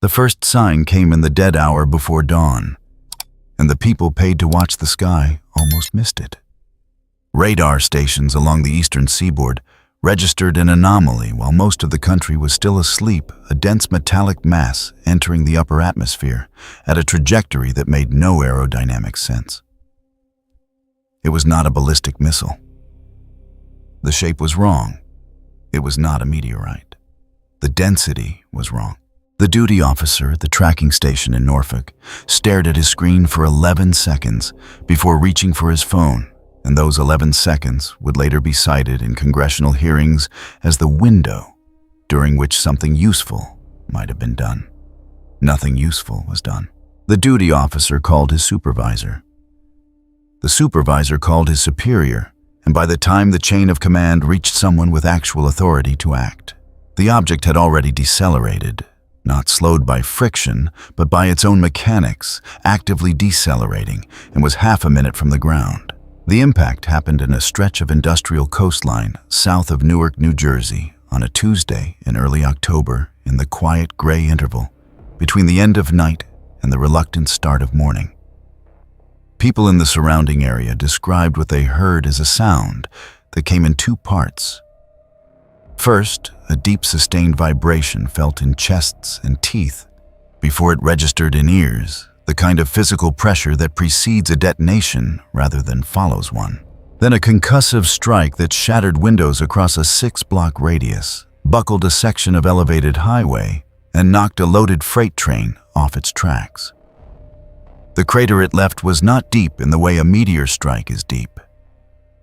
The first sign came in the dead hour before dawn, and the people paid to watch the sky almost missed it. Radar stations along the eastern seaboard registered an anomaly while most of the country was still asleep, a dense metallic mass entering the upper atmosphere at a trajectory that made no aerodynamic sense. It was not a ballistic missile. The shape was wrong. It was not a meteorite. The density was wrong. The duty officer at the tracking station in Norfolk stared at his screen for 11 seconds before reaching for his phone, and those 11 seconds would later be cited in congressional hearings as the window during which something useful might have been done. Nothing useful was done. The duty officer called his supervisor. The supervisor called his superior, and by the time the chain of command reached someone with actual authority to act, the object had already decelerated, not slowed by friction, but by its own mechanics, actively decelerating, and was half a minute from the ground. The impact happened in a stretch of industrial coastline south of Newark, New Jersey, on a Tuesday in early October in the quiet gray interval between the end of night and the reluctant start of morning. People in the surrounding area described what they heard as a sound that came in two parts. First, a deep sustained vibration felt in chests and teeth before it registered in ears, the kind of physical pressure that precedes a detonation rather than follows one. Then a concussive strike that shattered windows across a 6-block radius, buckled a section of elevated highway, and knocked a loaded freight train off its tracks. The crater it left was not deep in the way a meteor strike is deep.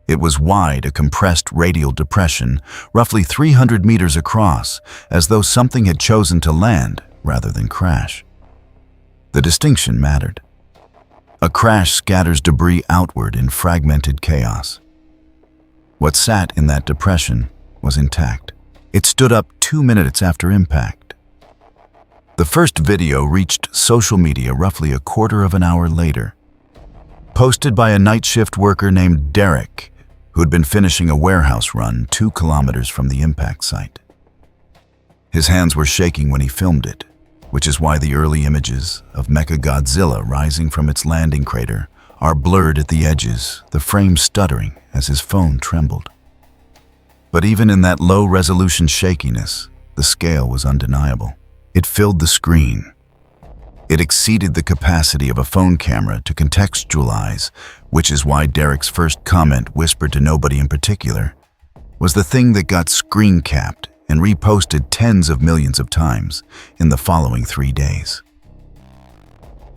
It was wide, a compressed radial depression, roughly 300 meters across, as though something had chosen to land rather than crash. The distinction mattered. A crash scatters debris outward in fragmented chaos. What sat in that depression was intact. It stood up 2 minutes after impact. The first video reached social media roughly a quarter of an hour later, posted by a night shift worker named Derek, who had been finishing a warehouse run 2 kilometers from the impact site. His hands were shaking when he filmed it, which is why the early images of Mechagodzilla rising from its landing crater are blurred at the edges, the frame stuttering as his phone trembled. But even in that low-resolution shakiness, the scale was undeniable. It filled the screen. It exceeded the capacity of a phone camera to contextualize, which is why Derek's first comment, whispered to nobody in particular, was the thing that got screen capped and reposted tens of millions of times in the following 3 days.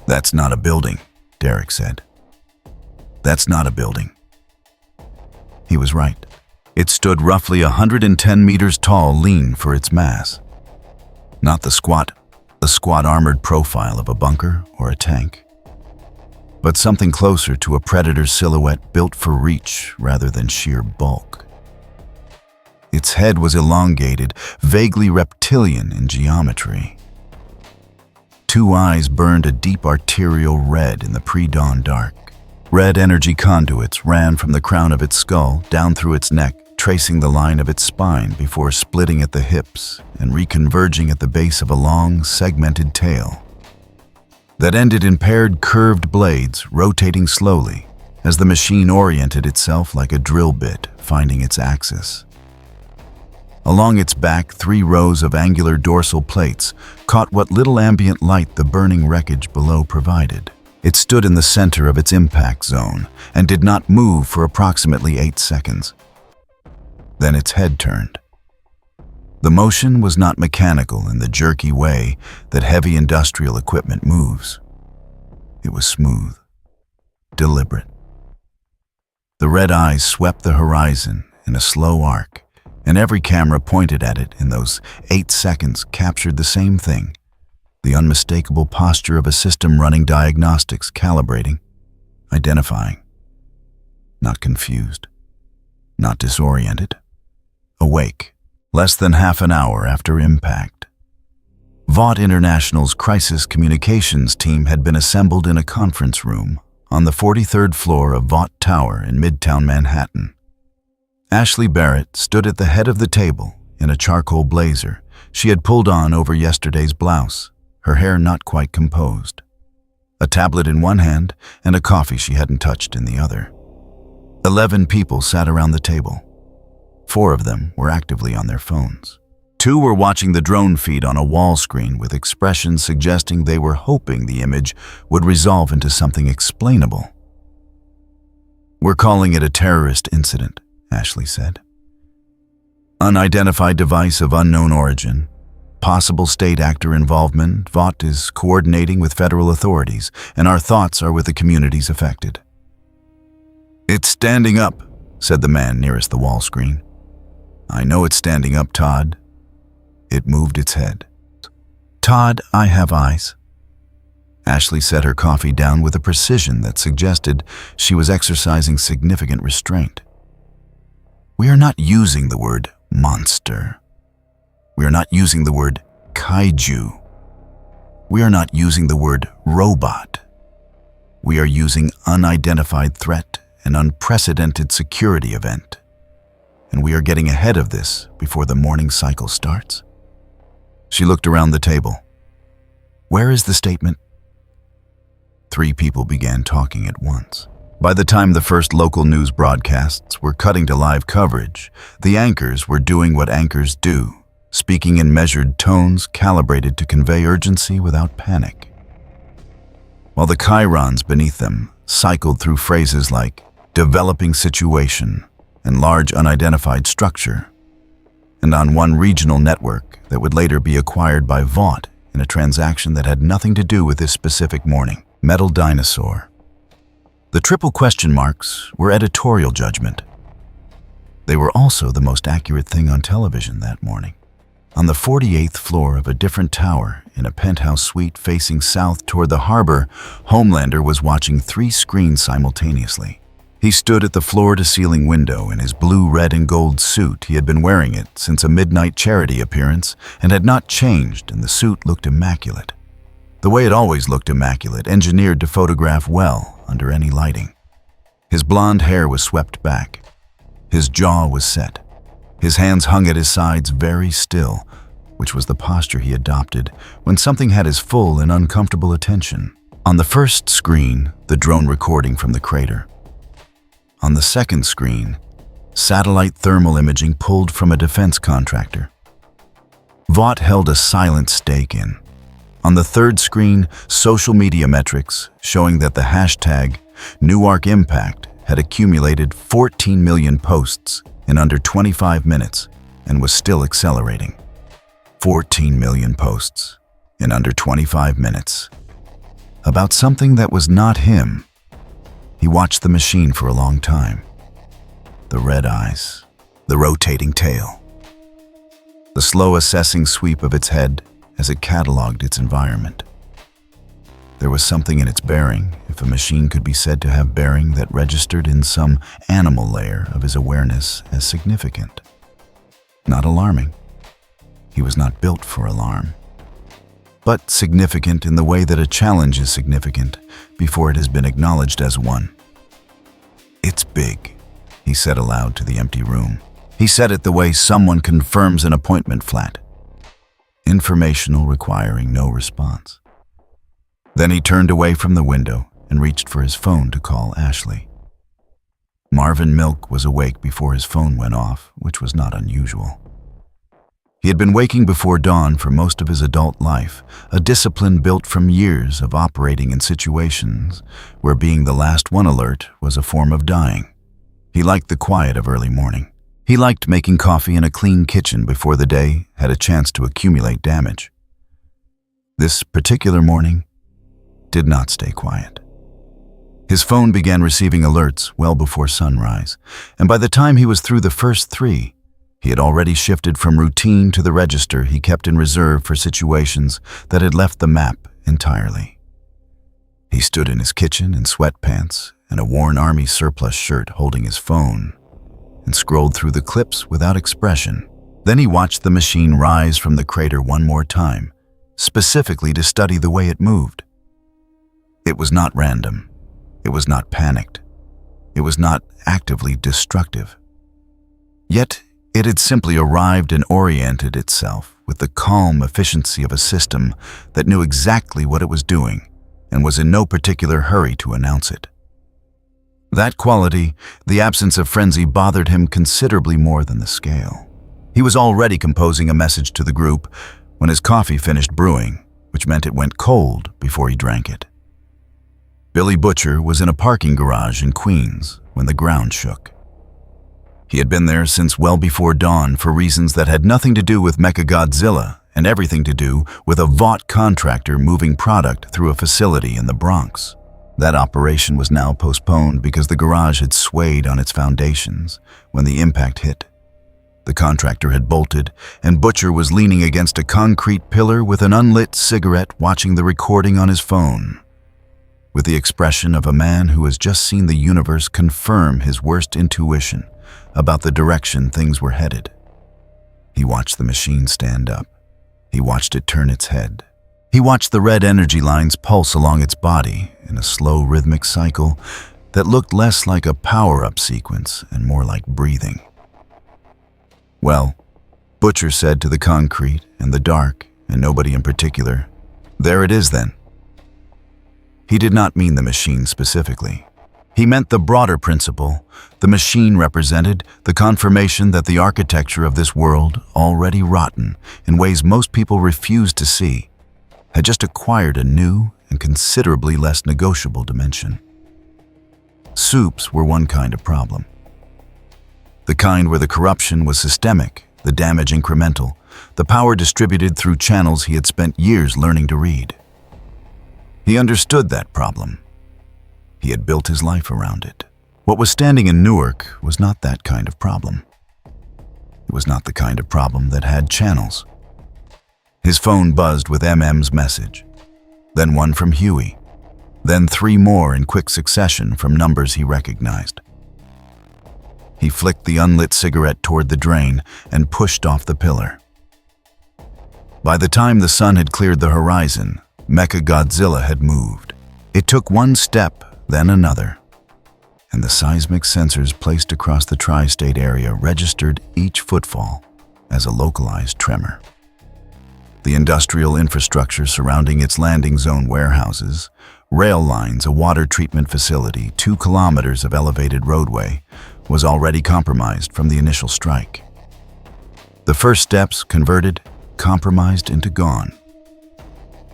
"That's not a building," Derek said. "That's not a building." He was right. It stood roughly 110 meters tall, lean for its mass. Not the squat armored profile of a bunker or a tank, but something closer to a predator's silhouette built for reach rather than sheer bulk. Its head was elongated, vaguely reptilian in geometry. 2 eyes burned a deep arterial red in the pre-dawn dark. Red energy conduits ran from the crown of its skull down through its neck, tracing the line of its spine before splitting at the hips and reconverging at the base of a long, segmented tail that ended in paired curved blades rotating slowly as the machine oriented itself like a drill bit finding its axis. Along its back, 3 rows of angular dorsal plates caught what little ambient light the burning wreckage below provided. It stood in the center of its impact zone and did not move for approximately 8 seconds. Then its head turned. The motion was not mechanical in the jerky way that heavy industrial equipment moves. It was smooth, deliberate. The red eyes swept the horizon in a slow arc, and every camera pointed at it in those 8 seconds captured the same thing, the unmistakable posture of a system running diagnostics, calibrating, identifying. Not confused, not disoriented. Awake, less than half an hour after impact. Vought International's crisis communications team had been assembled in a conference room on the 43rd floor of Vought Tower in Midtown Manhattan. Ashley Barrett stood at the head of the table in a charcoal blazer she had pulled on over yesterday's blouse, her hair not quite composed, a tablet in one hand and a coffee she hadn't touched in the other. 11 people sat around the table. 4 of them were actively on their phones. 2 were watching the drone feed on a wall screen with expressions suggesting they were hoping the image would resolve into something explainable. "We're calling it a terrorist incident," Ashley said. "Unidentified device of unknown origin. Possible state actor involvement. Vought is coordinating with federal authorities, and our thoughts are with the communities affected." "It's standing up," said the man nearest the wall screen. "I know it's standing up, Todd." It moved its head. "Todd, I have eyes." Ashley set her coffee down with a precision that suggested she was exercising significant restraint. "We are not using the word monster. We are not using the word kaiju. We are not using the word robot. We are using unidentified threat and unprecedented security event. And we are getting ahead of this before the morning cycle starts." She looked around the table. "Where is the statement?" 3 people began talking at once. By the time the first local news broadcasts were cutting to live coverage, the anchors were doing what anchors do, speaking in measured tones calibrated to convey urgency without panic. While the chyrons beneath them cycled through phrases like developing situation and large unidentified structure, and on one regional network that would later be acquired by Vought in a transaction that had nothing to do with this specific morning, Metal Dinosaur. The triple question marks were editorial judgment. They were also the most accurate thing on television that morning. On the 48th floor of a different tower in a penthouse suite facing south toward the harbor, Homelander was watching 3 screens simultaneously. He stood at the floor-to-ceiling window in his blue, red, and gold suit. He had been wearing it since a midnight charity appearance and had not changed, and the suit looked immaculate. The way it always looked immaculate, engineered to photograph well under any lighting. His blonde hair was swept back. His jaw was set. His hands hung at his sides very still, which was the posture he adopted when something had his full and uncomfortable attention. On the first screen, the drone recording from the crater. On the second screen, satellite thermal imaging pulled from a defense contractor. Vought held a silent stake in. On the third screen, social media metrics showing that the hashtag #NewarkImpact had accumulated 14 million posts in under 25 minutes and was still accelerating. 14 million posts in under 25 minutes. About something that was not him. He watched the machine for a long time. The red eyes, the rotating tail, the slow assessing sweep of its head as it cataloged its environment. There was something in its bearing, if a machine could be said to have bearing, that registered in some animal layer of his awareness as significant. Not alarming. He was not built for alarm. But significant in the way that a challenge is significant before it has been acknowledged as one. "It's big," he said aloud to the empty room. He said it the way someone confirms an appointment flat. Informational, requiring no response. Then he turned away from the window and reached for his phone to call Ashley. Marvin Milk was awake before his phone went off, which was not unusual. He had been waking before dawn for most of his adult life, a discipline built from years of operating in situations where being the last one alert was a form of dying. He liked the quiet of early morning. He liked making coffee in a clean kitchen before the day had a chance to accumulate damage. This particular morning did not stay quiet. His phone began receiving alerts well before sunrise, and by the time he was through the first 3, he had already shifted from routine to the register he kept in reserve for situations that had left the map entirely. He stood in his kitchen in sweatpants and a worn army surplus shirt holding his phone, and scrolled through the clips without expression. Then he watched the machine rise from the crater one more time, specifically to study the way it moved. It was not random. It was not panicked. It was not actively destructive. Yet, It had simply arrived and oriented itself with the calm efficiency of a system that knew exactly what it was doing and was in no particular hurry to announce it. That quality, the absence of frenzy, bothered him considerably more than the scale. He was already composing a message to the group when his coffee finished brewing, which meant it went cold before he drank it. Billy Butcher was in a parking garage in Queens when the ground shook. He had been there since well before dawn for reasons that had nothing to do with Mechagodzilla and everything to do with a Vought contractor moving product through a facility in the Bronx. That operation was now postponed because the garage had swayed on its foundations when the impact hit. The contractor had bolted, and Butcher was leaning against a concrete pillar with an unlit cigarette watching the recording on his phone, with the expression of a man who has just seen the universe confirm his worst intuition about the direction things were headed. He watched the machine stand up. He watched it turn its head. He watched the red energy lines pulse along its body in a slow rhythmic cycle that looked less like a power-up sequence and more like breathing. "Well," Butcher said to the concrete and the dark and nobody in particular, "there it is then." He did not mean the machine specifically. He meant the broader principle. The machine represented the confirmation that the architecture of this world, already rotten in ways most people refused to see, had just acquired a new and considerably less negotiable dimension. Soups were one kind of problem. The kind where the corruption was systemic, the damage incremental, the power distributed through channels he had spent years learning to read. He understood that problem. He had built his life around it. What was standing in Newark was not that kind of problem. It was not the kind of problem that had channels. His phone buzzed with MM's message, then one from Huey, then 3 more in quick succession from numbers he recognized. He flicked the unlit cigarette toward the drain and pushed off the pillar. By the time the sun had cleared the horizon, Mechagodzilla had moved. It took one step, then another, and the seismic sensors placed across the tri-state area registered each footfall as a localized tremor. The industrial infrastructure surrounding its landing zone warehouses, rail lines, a water treatment facility, 2 kilometers of elevated roadway, was already compromised from the initial strike. The first steps converted, compromised into gone.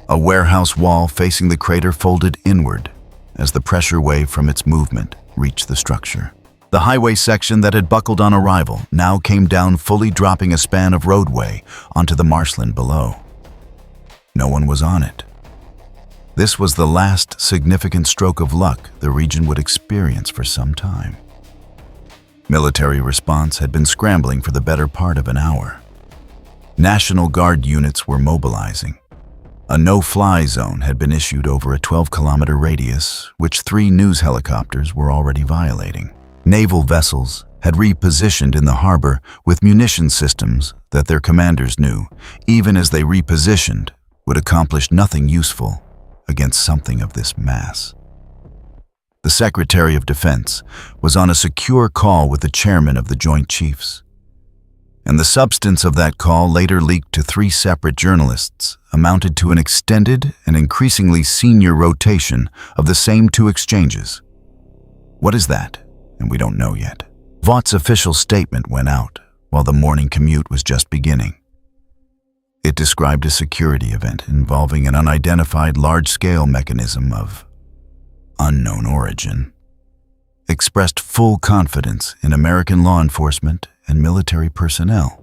A warehouse wall facing the crater folded inward as the pressure wave from its movement reached the structure. The highway section that had buckled on arrival now came down, fully dropping a span of roadway onto the marshland below. No one was on it. This was the last significant stroke of luck the region would experience for some time. Military response had been scrambling for the better part of an hour. National Guard units were mobilizing. A no-fly zone had been issued over a 12-kilometer radius, which 3 news helicopters were already violating. Naval vessels had repositioned in the harbor with munition systems that their commanders knew, even as they repositioned, would accomplish nothing useful against something of this mass. The Secretary of Defense was on a secure call with the chairman of the Joint Chiefs, and the substance of that call, later leaked to 3 separate journalists, amounted to an extended and increasingly senior rotation of the same 2 exchanges. What is that? And we don't know yet. Vaught's official statement went out while the morning commute was just beginning. It described a security event involving an unidentified large-scale mechanism of unknown origin, expressed full confidence in American law enforcement and military personnel,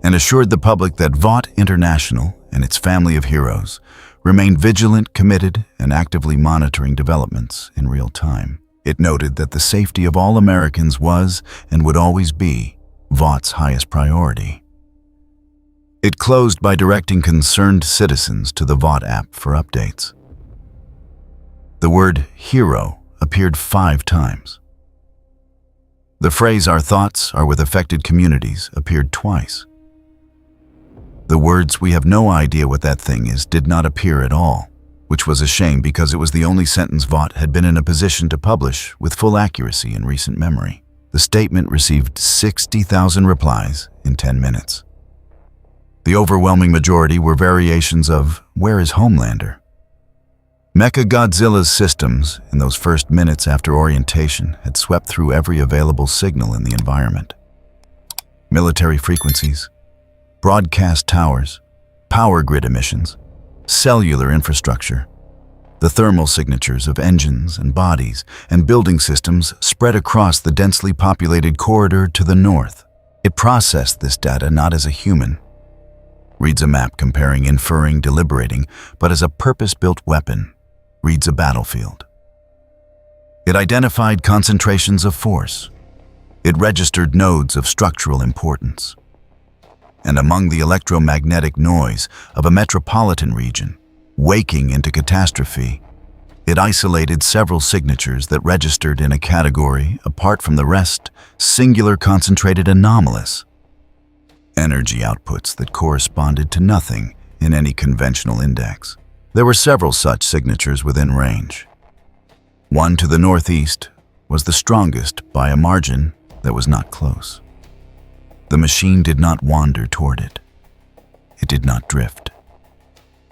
and assured the public that Vought International and its family of heroes remained vigilant, committed, and actively monitoring developments in real time. It noted that the safety of all Americans was and would always be Vaught's highest priority. It closed by directing concerned citizens to the Vought app for updates. The word hero appeared 5 times. The phrase "our thoughts are with affected communities" appeared twice. The words "we have no idea what that thing is" did not appear at all, which was a shame because it was the only sentence Vought had been in a position to publish with full accuracy in recent memory. The statement received 60,000 replies in 10 minutes. The overwhelming majority were variations of, "Where is Homelander?" Mechagodzilla's systems, in those first minutes after orientation, had swept through every available signal in the environment. Military frequencies, broadcast towers, power grid emissions, cellular infrastructure. The thermal signatures of engines and bodies and building systems spread across the densely populated corridor to the north. It processed this data not as a human, reads a map comparing, inferring, deliberating, but as a purpose-built weapon, reads a battlefield. It identified concentrations of force. It registered nodes of structural importance. And among the electromagnetic noise of a metropolitan region, waking into catastrophe, it isolated several signatures that registered in a category, apart from the rest, singular concentrated anomalous. Energy outputs that corresponded to nothing in any conventional index. There were several such signatures within range. One to the northeast was the strongest by a margin that was not close. The machine did not wander toward it. It did not drift.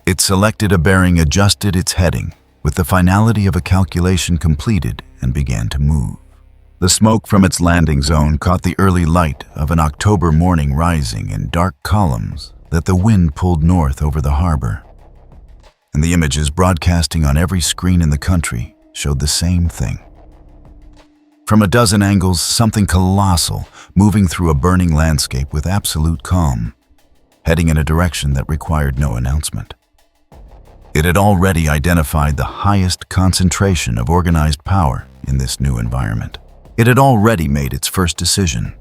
It selected a bearing, adjusted its heading with the finality of a calculation completed, and began to move. The smoke from its landing zone caught the early light of an October morning, rising in dark columns that the wind pulled north over the harbor. And the images broadcasting on every screen in the country showed the same thing. From a dozen angles, something colossal moving through a burning landscape with absolute calm, heading in a direction that required no announcement. It had already identified the highest concentration of organized power in this new environment. It had already made its first decision.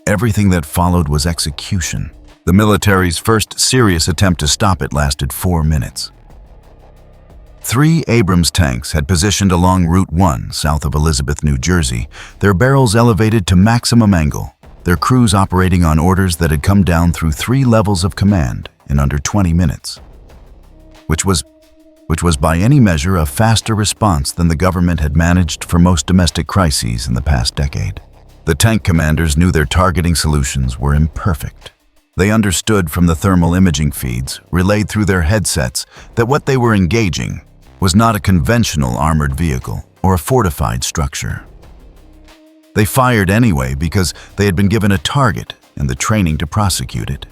Everything that followed was execution. The military's first serious attempt to stop it lasted 4 minutes. 3 Abrams tanks had positioned along Route 1 south of Elizabeth, New Jersey, their barrels elevated to maximum angle, their crews operating on orders that had come down through 3 levels of command in under 20 minutes, which was by any measure a faster response than the government had managed for most domestic crises in the past decade. The tank commanders knew their targeting solutions were imperfect. They understood from the thermal imaging feeds relayed through their headsets that what they were engaging was not a conventional armored vehicle or a fortified structure. They fired anyway because they had been given a target and the training to prosecute it.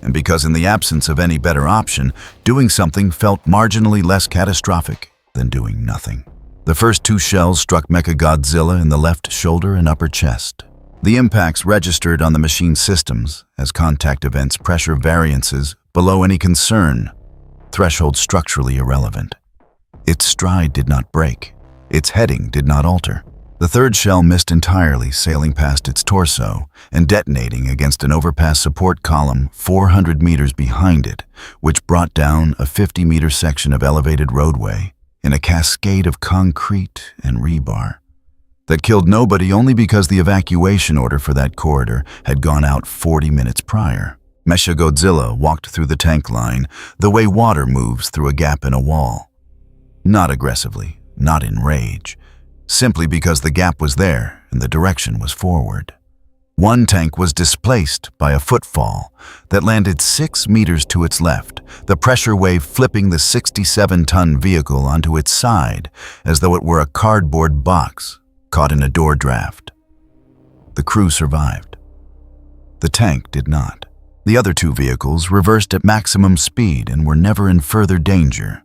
And because in the absence of any better option, doing something felt marginally less catastrophic than doing nothing. The first 2 shells struck Mechagodzilla in the left shoulder and upper chest. The impacts registered on the machine's systems as contact events, pressure variances below any concern, threshold structurally irrelevant. Its stride did not break. Its heading did not alter. The third shell missed entirely, sailing past its torso and detonating against an overpass support column 400 meters behind it, which brought down a 50-meter section of elevated roadway in a cascade of concrete and rebar that killed nobody only because the evacuation order for that corridor had gone out 40 minutes prior. Mechagodzilla walked through the tank line the way water moves through a gap in a wall. Not aggressively, not in rage, simply because the gap was there and the direction was forward. One tank was displaced by a footfall that landed 6 meters to its left, the pressure wave flipping the 67-ton vehicle onto its side as though it were a cardboard box caught in a door draft. The crew survived. The tank did not. The other 2 vehicles reversed at maximum speed and were never in further danger,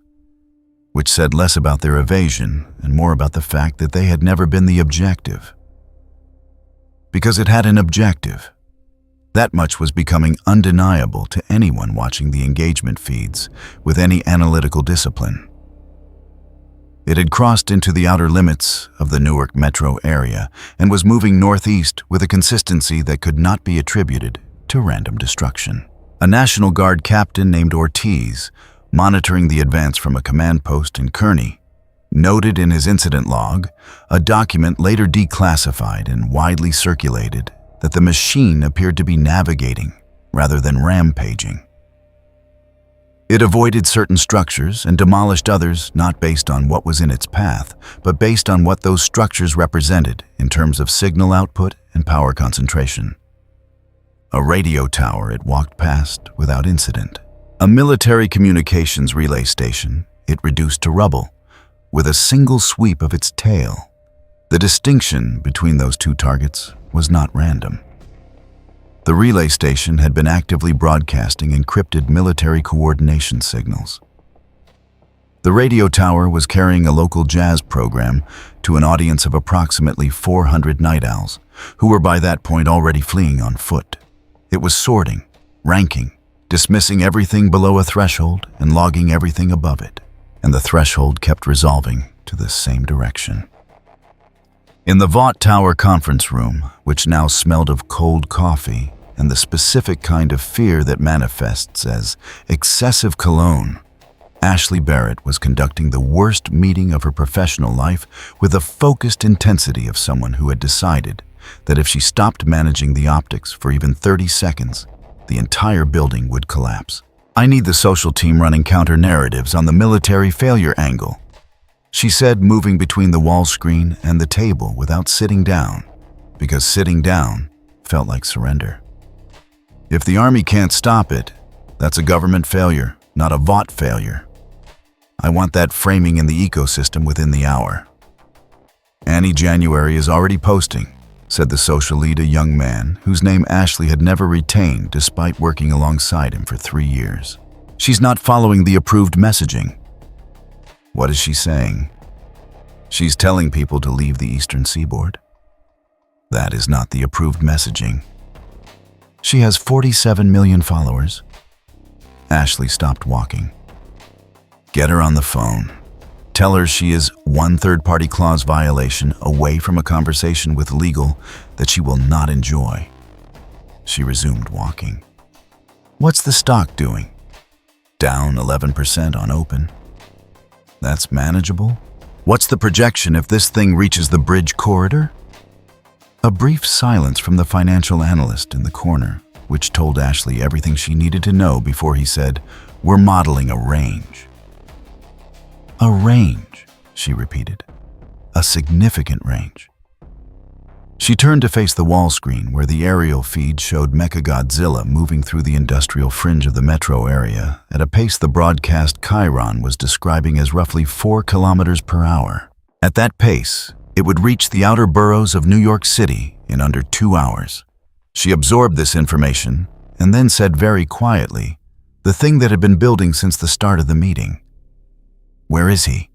which said less about their evasion and more about the fact that they had never been the objective. Because it had an objective. That much was becoming undeniable to anyone watching the engagement feeds with any analytical discipline. It had crossed into the outer limits of the Newark metro area and was moving northeast with a consistency that could not be attributed to random destruction. A National Guard captain named Ortiz, monitoring the advance from a command post in Kearney, noted in his incident log, a document later declassified and widely circulated, that the machine appeared to be navigating rather than rampaging. It avoided certain structures and demolished others not based on what was in its path, but based on what those structures represented in terms of signal output and power concentration. A radio tower it walked past without incident. A military communications relay station it reduced to rubble with a single sweep of its tail. The distinction between those two targets was not random. The relay station had been actively broadcasting encrypted military coordination signals. The radio tower was carrying a local jazz program to an audience of approximately 400 night owls, who were by that point already fleeing on foot. It was sorting, ranking, dismissing everything below a threshold and logging everything above it, and the threshold kept resolving to the same direction. In the Vought Tower conference room, which now smelled of cold coffee and the specific kind of fear that manifests as excessive cologne, Ashley Barrett was conducting the worst meeting of her professional life with the focused intensity of someone who had decided that if she stopped managing the optics for even 30 seconds, the entire building would collapse. "I need the social team running counter-narratives on the military failure angle," she said, moving between the wall screen and the table without sitting down, because sitting down felt like surrender. "If the Army can't stop it, that's a government failure, not a Vought failure. I want that framing in the ecosystem within the hour." "Annie January is already posting," said the social lead, a young man whose name Ashley had never retained despite working alongside him for 3 years. "She's not following the approved messaging." "What is she saying?" "She's telling people to leave the eastern seaboard." "That is not the approved messaging." "She has 47 million followers." Ashley stopped walking. "Get her on the phone. Tell her she is one third-party clause violation away from a conversation with legal that she will not enjoy." She resumed walking. "What's the stock doing?" "Down 11% on open." "That's manageable. What's the projection if this thing reaches the bridge corridor?" A brief silence from the financial analyst in the corner, which told Ashley everything she needed to know before he said, "We're modeling a range." "A range," she repeated. "A significant range." She turned to face the wall screen where the aerial feed showed Mechagodzilla moving through the industrial fringe of the metro area at a pace the broadcast chyron was describing as roughly 4 kilometers per hour. At that pace, it would reach the outer boroughs of New York City in under 2 hours. She absorbed this information and then said very quietly, the thing that had been building since the start of the meeting, "Where is he?"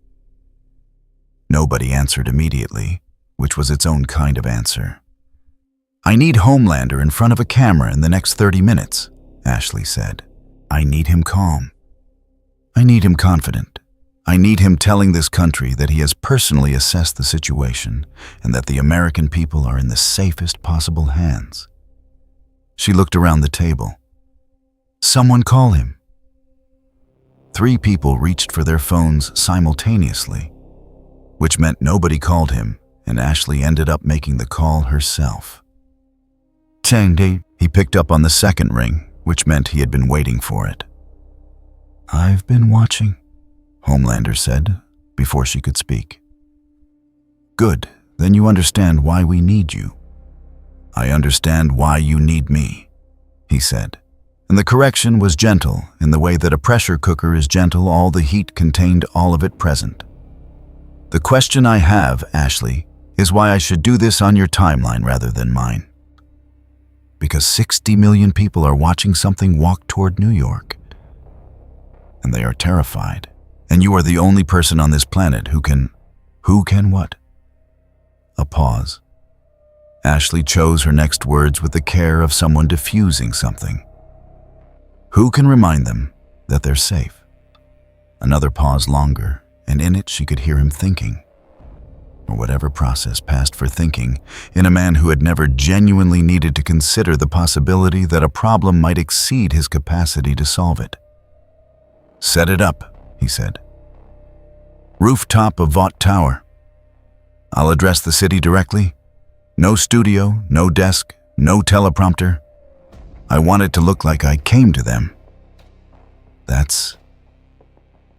Nobody answered immediately, which was its own kind of answer. "I need Homelander in front of a camera in the next 30 minutes, Ashley said. "I need him calm. I need him confident. I need him telling this country that he has personally assessed the situation and that the American people are in the safest possible hands." She looked around the table. "Someone call him." 3 people reached for their phones simultaneously, which meant nobody called him, and Ashley ended up making the call herself. "Tandy," he picked up on the second ring, which meant he had been waiting for it. "I've been watching," Homelander said, before she could speak. "Good, then you understand why we need you." "I understand why you need me," he said. And the correction was gentle in the way that a pressure cooker is gentle, all the heat contained all of it present. "The question I have, Ashley, is why I should do this on your timeline rather than mine." "Because 60 million people are watching something walk toward New York. And they are terrified. And you are the only person on this planet who can what?" A pause. Ashley chose her next words with the care of someone diffusing something. "Who can remind them that they're safe?" Another pause longer, and in it she could hear him thinking, or whatever process passed for thinking, in a man who had never genuinely needed to consider the possibility that a problem might exceed his capacity to solve it. "Set it up," he said. "Rooftop of Vought Tower. I'll address the city directly. No studio, no desk, no teleprompter. I want it to look like I came to them." "That's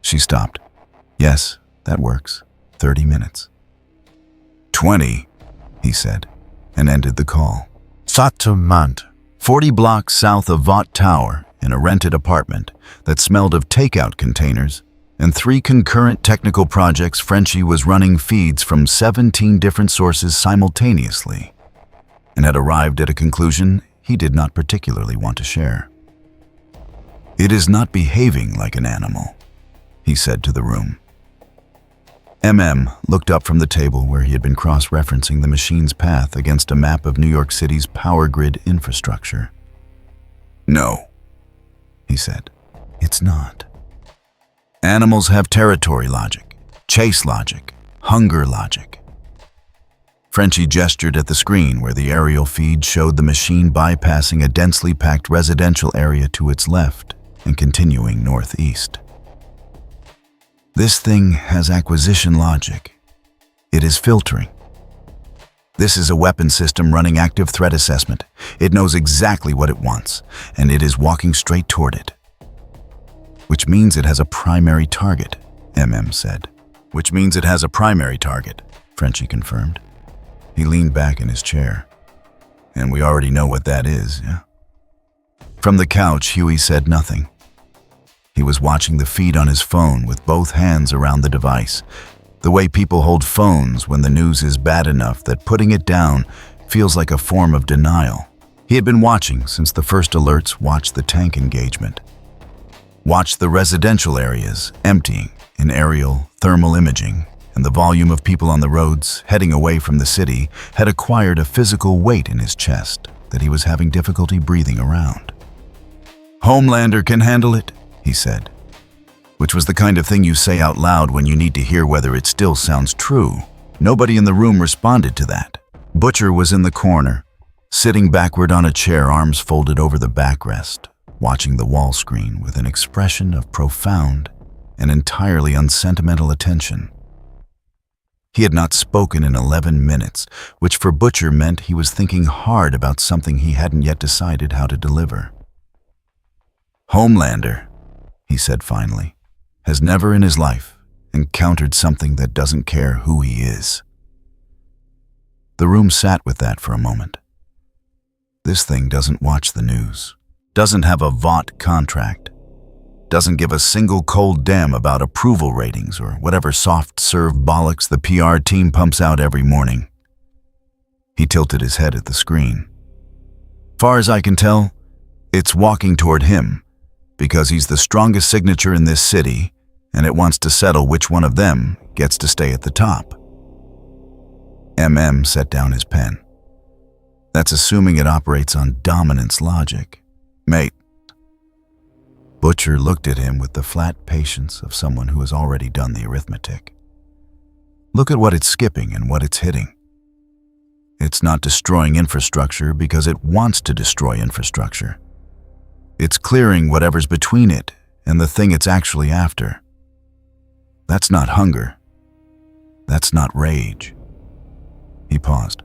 She stopped. Yes, that works. 30 minutes. 20, he said, and ended the call. Saturmant, 40 blocks south of Vought Tower, in a rented apartment that smelled of takeout containers and 3 concurrent technical projects. Frenchie was running feeds from 17 different sources simultaneously and had arrived at a conclusion he did not particularly want to share. It is not behaving like an animal, he said to the room. Looked up from the table where he had been cross-referencing the machine's path against a map of New York City's power grid infrastructure. No, he said. It's not. Animals have territory logic, chase logic, hunger logic. Frenchie gestured at the screen where the aerial feed showed the machine bypassing a densely packed residential area to its left and continuing northeast. This thing has acquisition logic. It is filtering. This is a weapon system running active threat assessment. It knows exactly what it wants, and it is walking straight toward it. Which means it has a primary target, said. Which means it has a primary target, Frenchie confirmed. He leaned back in his chair. And we already know what that is, yeah? From the couch, Huey said nothing. He was watching the feed on his phone with both hands around the device, the way people hold phones when the news is bad enough that putting it down feels like a form of denial. He had been watching since the first alerts watched the tank engagement. Watched the residential areas emptying in aerial thermal imaging, and the volume of people on the roads heading away from the city had acquired a physical weight in his chest that he was having difficulty breathing around. Homelander can handle it, he said, which was the kind of thing you say out loud when you need to hear whether it still sounds true. Nobody in the room responded to that. Butcher was in the corner, sitting backward on a chair, arms folded over the backrest, watching the wall screen with an expression of profound and entirely unsentimental attention. He had not spoken in 11 minutes, which for Butcher meant he was thinking hard about something he hadn't yet decided how to deliver. Homelander, he said finally, has never in his life encountered something that doesn't care who he is. The room sat with that for a moment. This thing doesn't watch the news, doesn't have a Vought contract, doesn't give a single cold damn about approval ratings or whatever soft-serve bollocks the PR team pumps out every morning. He tilted his head at the screen. Far as I can tell, it's walking toward him, because he's the strongest signature in this city, and it wants to settle which one of them gets to stay at the top. Set down his pen. That's assuming it operates on dominance logic. Mate. Butcher looked at him with the flat patience of someone who has already done the arithmetic. Look at what it's skipping and what it's hitting. It's not destroying infrastructure because it wants to destroy infrastructure. It's clearing whatever's between it and the thing it's actually after. That's not hunger. That's not rage. He paused.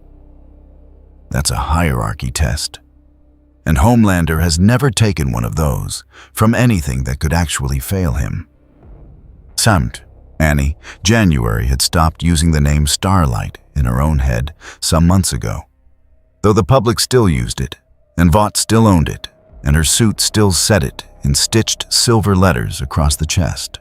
That's a hierarchy test. And Homelander has never taken one of those from anything that could actually fail him. Annie, January had stopped using the name Starlight in her own head some months ago, though the public still used it, and Vought still owned it, and her suit still said it in stitched silver letters across the chest.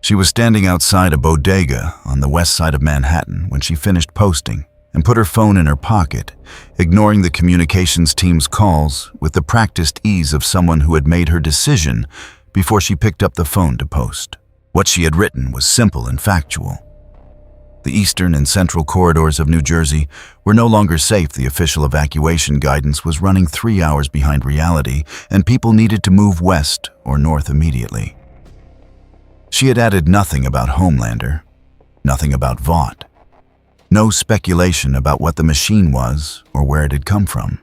She was standing outside a bodega on the west side of Manhattan when she finished posting and put her phone in her pocket, ignoring the communications team's calls with the practiced ease of someone who had made her decision before she picked up the phone to post. What she had written was simple and factual. The eastern and central corridors of New Jersey were no longer safe. The official evacuation guidance was running 3 hours behind reality, and people needed to move west or north immediately. She had added nothing about Homelander, nothing about Vought, no speculation about what the machine was or where it had come from.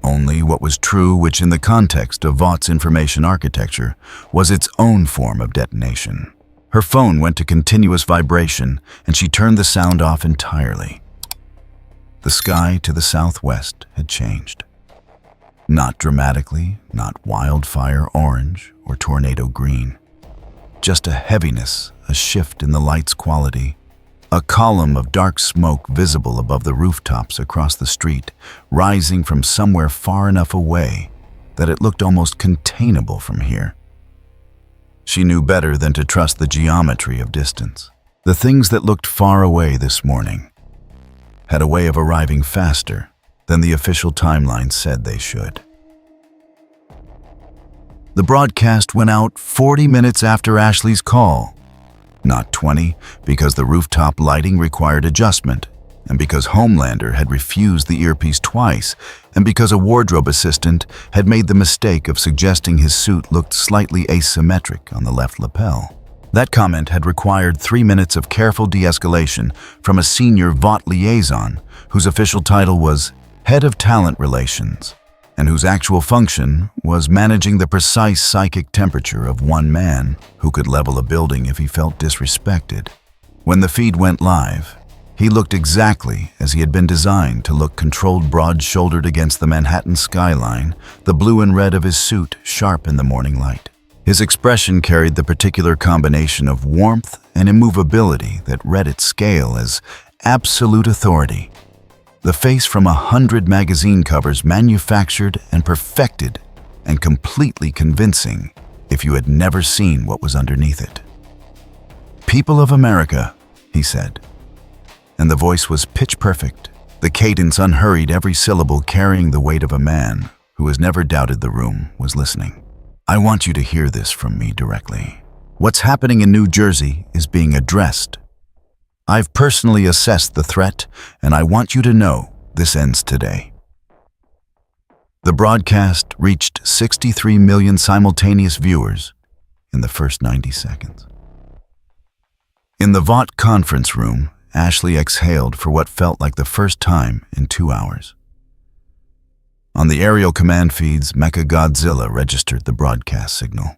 Only what was true, which in the context of Vaught's information architecture was its own form of detonation. Her phone went to continuous vibration, and she turned the sound off entirely. The sky to the southwest had changed. Not dramatically, not wildfire orange or tornado green. just a heaviness, a shift in the light's quality. A column of dark smoke visible above the rooftops across the street, rising from somewhere far enough away that it looked almost containable from here. She knew better than to trust the geometry of distance. The things that looked far away this morning had a way of arriving faster than the official timeline said they should. The broadcast went out 40 minutes after Ashley's call. Not 20, because the rooftop lighting required adjustment, and because Homelander had refused the earpiece twice, and because a wardrobe assistant had made the mistake of suggesting his suit looked slightly asymmetric on the left lapel. That comment had required 3 minutes of careful de-escalation from a senior Vought liaison, whose official title was Head of Talent Relations, and whose actual function was managing the precise psychic temperature of one man who could level a building if he felt disrespected. When the feed went live, he looked exactly as he had been designed to look, controlled, broad-shouldered against the Manhattan skyline, the blue and red of his suit sharp in the morning light. His expression carried the particular combination of warmth and immovability that read its scale as absolute authority. The face from 100 magazine covers manufactured and perfected and completely convincing if you had never seen what was underneath it. "People of America," he said. And the voice was pitch perfect, the cadence unhurried, every syllable carrying the weight of a man who has never doubted the room was listening. "I want you to hear this from me directly. What's happening in New Jersey is being addressed. I've personally assessed the threat, and I want you to know this ends today." The broadcast reached 63 million simultaneous viewers in the first 90 seconds. In the Vought conference room, Ashley exhaled for what felt like the first time in 2 hours. On the aerial command feeds, Mechagodzilla registered the broadcast signal.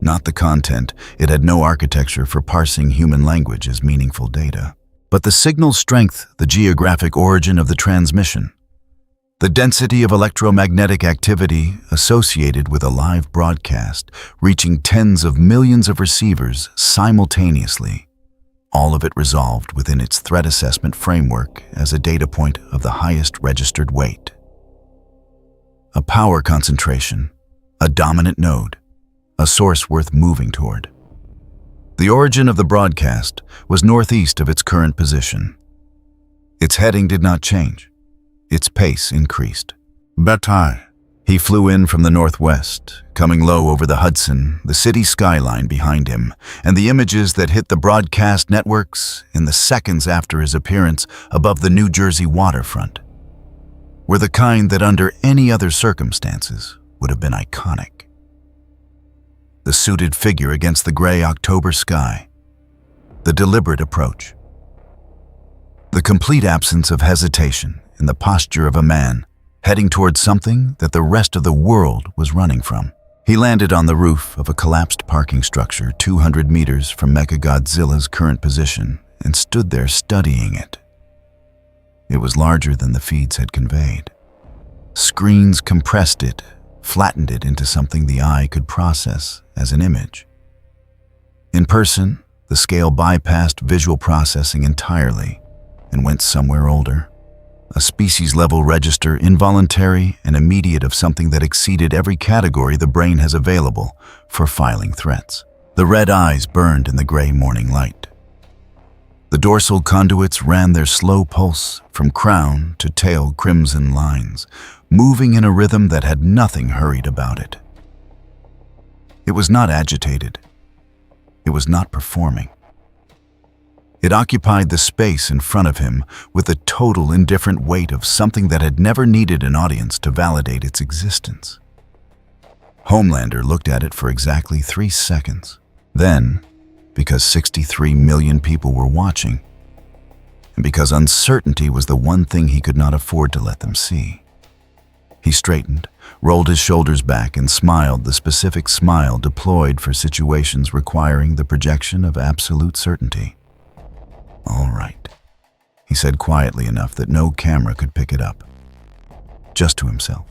Not the content, it had no architecture for parsing human language as meaningful data. But the signal's strength, the geographic origin of the transmission, the density of electromagnetic activity associated with a live broadcast reaching tens of millions of receivers simultaneously, all of it resolved within its threat assessment framework as a data point of the highest registered weight. A power concentration, a dominant node, a source worth moving toward. The origin of the broadcast was northeast of its current position. Its heading did not change. Its pace increased. Bataille. He flew in from the northwest, coming low over the Hudson, the city skyline behind him, and the images that hit the broadcast networks in the seconds after his appearance above the New Jersey waterfront were the kind that under any other circumstances would have been iconic. The suited figure against the gray October sky, the deliberate approach, the complete absence of hesitation in the posture of a man heading towards something that the rest of the world was running from. He landed on the roof of a collapsed parking structure 200 meters from Mechagodzilla's current position and stood there studying it. It was larger than the feeds had conveyed. Screens compressed it, flattened it into something the eye could process as an image. In person, the scale bypassed visual processing entirely and went somewhere older. A species-level register, involuntary and immediate, of something that exceeded every category the brain has available for filing threats. The red eyes burned in the gray morning light. The dorsal conduits ran their slow pulse from crown to tail crimson lines, moving in a rhythm that had nothing hurried about it. It was not agitated. It was not performing. It occupied the space in front of him with the total indifferent weight of something that had never needed an audience to validate its existence. Homelander looked at it for exactly 3 seconds. Then, because 63 million people were watching, and because uncertainty was the one thing he could not afford to let them see, he straightened, rolled his shoulders back, and smiled, the specific smile deployed for situations requiring the projection of absolute certainty. "All right," he said quietly enough that no camera could pick it up. Just to himself.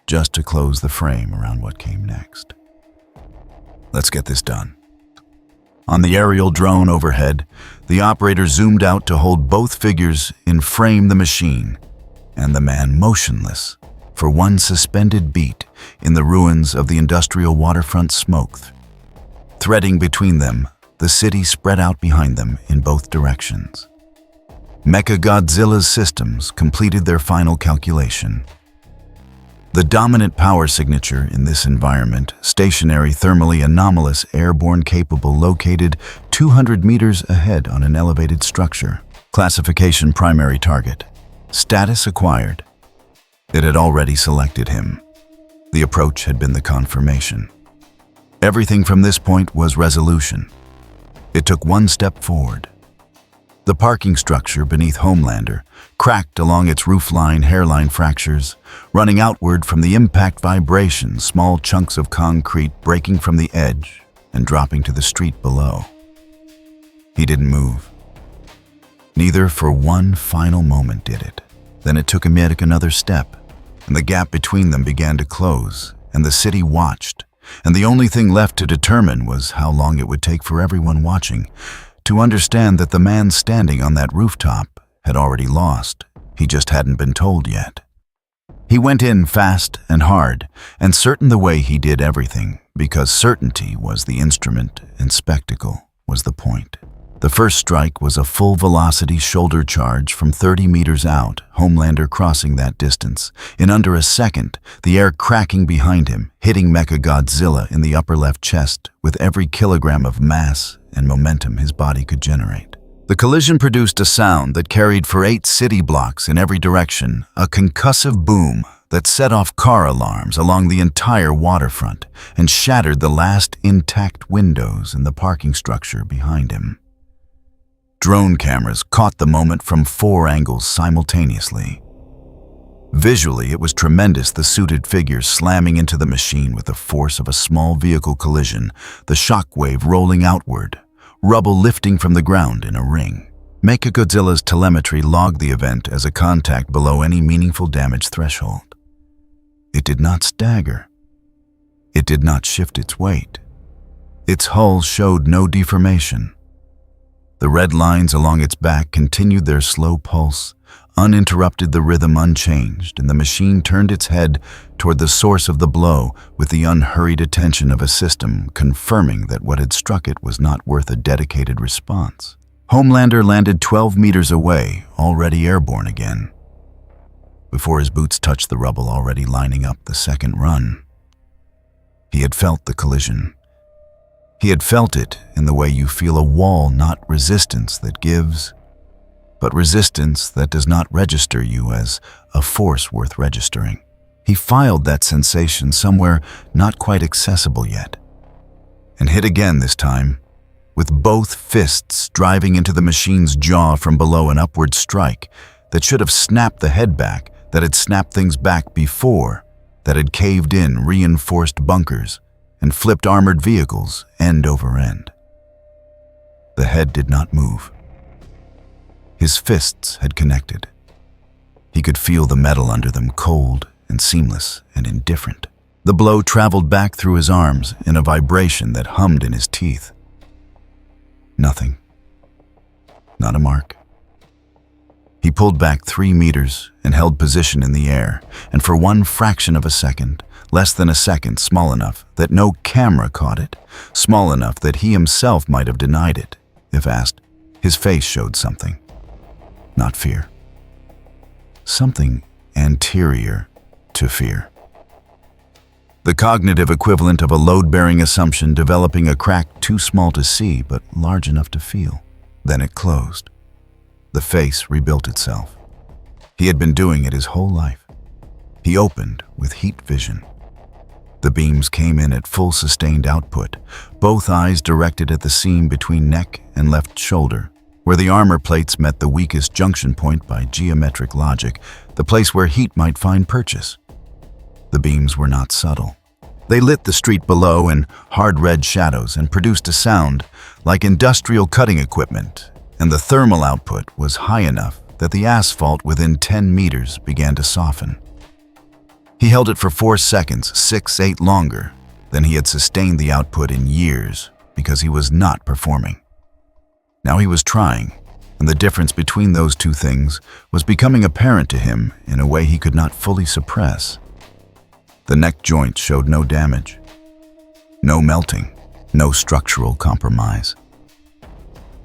Just to close the frame around what came next. Let's get this done. On the aerial drone overhead, the operator zoomed out to hold both figures in frame the machine, and the man motionless for one suspended beat in the ruins of the industrial waterfront smoke. Threading between them, the city spread out behind them in both directions. Mechagodzilla's systems completed their final calculation. The dominant power signature in this environment, stationary thermally anomalous airborne capable, located 200 meters ahead on an elevated structure. Classification primary target. Status acquired. It had already selected him. The approach had been the confirmation. Everything from this point was resolution. It took one step forward. The parking structure beneath Homelander cracked along its roofline hairline fractures, running outward from the impact vibration, small chunks of concrete breaking from the edge and dropping to the street below. He didn't move. Neither for one final moment did it. Then it took him yet another step, and the gap between them began to close, and the city watched, and the only thing left to determine was how long it would take for everyone watching to understand that the man standing on that rooftop had already lost. He just hadn't been told yet. He went in fast and hard, and certain the way he did everything, because certainty was the instrument and spectacle was the point. The first strike was a full-velocity shoulder charge from 30 meters out, Homelander crossing that distance. In under a second, the air cracking behind him, hitting Mechagodzilla in the upper left chest with every kilogram of mass and momentum his body could generate. The collision produced a sound that carried for 8 city blocks in every direction, a concussive boom that set off car alarms along the entire waterfront and shattered the last intact windows in the parking structure behind him. Drone cameras caught the moment from 4 angles simultaneously. Visually, it was tremendous, the suited figures slamming into the machine with the force of a small vehicle collision, the shockwave rolling outward, rubble lifting from the ground in a ring. Mechagodzilla's telemetry logged the event as a contact below any meaningful damage threshold. It did not stagger. It did not shift its weight. Its hull showed no deformation. The red lines along its back continued their slow pulse, uninterrupted, the rhythm unchanged, and the machine turned its head toward the source of the blow with the unhurried attention of a system confirming that what had struck it was not worth a dedicated response. Homelander landed 12 meters away, already airborne again. Before his boots touched the rubble already lining up the second run, he had felt the collision. He had felt it in the way you feel a wall, not resistance that gives, but resistance that does not register you as a force worth registering. He filed that sensation somewhere not quite accessible yet, and hit again this time, with both fists driving into the machine's jaw from below, an upward strike that should have snapped the head back, that had snapped things back before, that had caved in reinforced bunkers and flipped armored vehicles end over end. The head did not move. His fists had connected. He could feel the metal under them, cold and seamless and indifferent. The blow traveled back through his arms in a vibration that hummed in his teeth. Nothing. Not a mark. He pulled back 3 meters and held position in the air, and for one fraction of a second, less than a second, small enough that no camera caught it, small enough that he himself might have denied it, if asked, his face showed something. Not fear. Something anterior to fear. The cognitive equivalent of a load-bearing assumption developing a crack too small to see but large enough to feel. Then it closed. The face rebuilt itself. He had been doing it his whole life. He opened with heat vision. The beams came in at full sustained output, both eyes directed at the seam between neck and left shoulder, where the armor plates met the weakest junction point by geometric logic, the place where heat might find purchase. The beams were not subtle. They lit the street below in hard red shadows and produced a sound like industrial cutting equipment, and the thermal output was high enough that the asphalt within 10 meters began to soften. He held it for 4 seconds, 6, 8 longer, than he had sustained the output in years because he was not performing. Now he was trying, and the difference between those two things was becoming apparent to him in a way he could not fully suppress. The neck joint showed no damage, no melting, no structural compromise.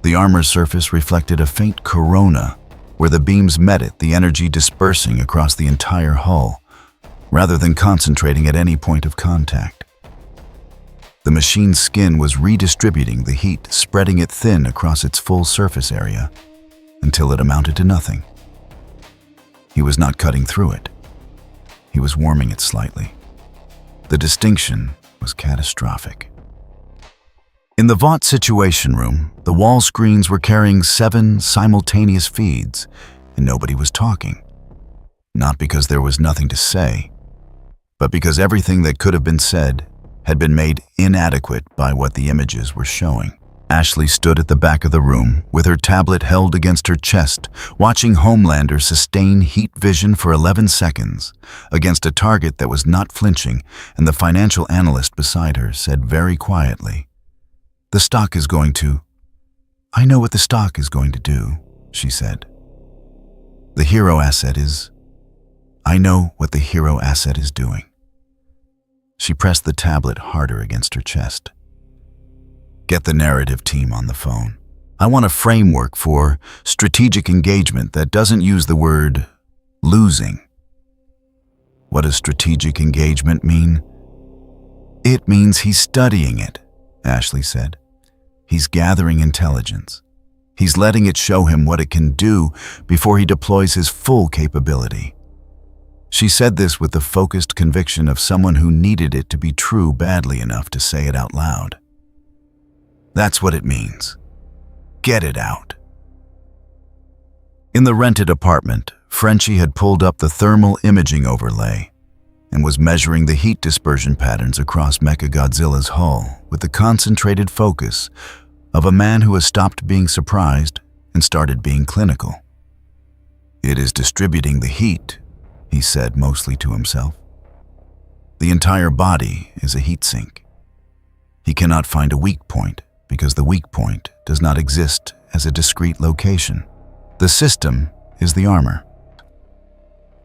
The armor surface reflected a faint corona where the beams met it, the energy dispersing across the entire hull, rather than concentrating at any point of contact. The machine's skin was redistributing the heat, spreading it thin across its full surface area until it amounted to nothing. He was not cutting through it. He was warming it slightly. The distinction was catastrophic. In the Vought situation room, the wall screens were carrying 7 simultaneous feeds, and nobody was talking. Not because there was nothing to say, but because everything that could have been said had been made inadequate by what the images were showing. Ashley stood at the back of the room with her tablet held against her chest, watching Homelander sustain heat vision for 11 seconds against a target that was not flinching, and the financial analyst beside her said very quietly, "The stock is going to..." "I know what the stock is going to do," she said. "The hero asset is..." "I know what the hero asset is doing." She pressed the tablet harder against her chest. "Get the narrative team on the phone. I want a framework for strategic engagement that doesn't use the word losing." "What does strategic engagement mean?" "It means he's studying it," Ashley said. "He's gathering intelligence. He's letting it show him what it can do before he deploys his full capability." She said this with the focused conviction of someone who needed it to be true badly enough to say it out loud. "That's what it means. Get it out." In the rented apartment, Frenchie had pulled up the thermal imaging overlay and was measuring the heat dispersion patterns across Mechagodzilla's hull with the concentrated focus of a man who has stopped being surprised and started being clinical. "It is distributing the heat," he said mostly to himself. "The entire body is a heat sink. He cannot find a weak point because the weak point does not exist as a discrete location. The system is the armor."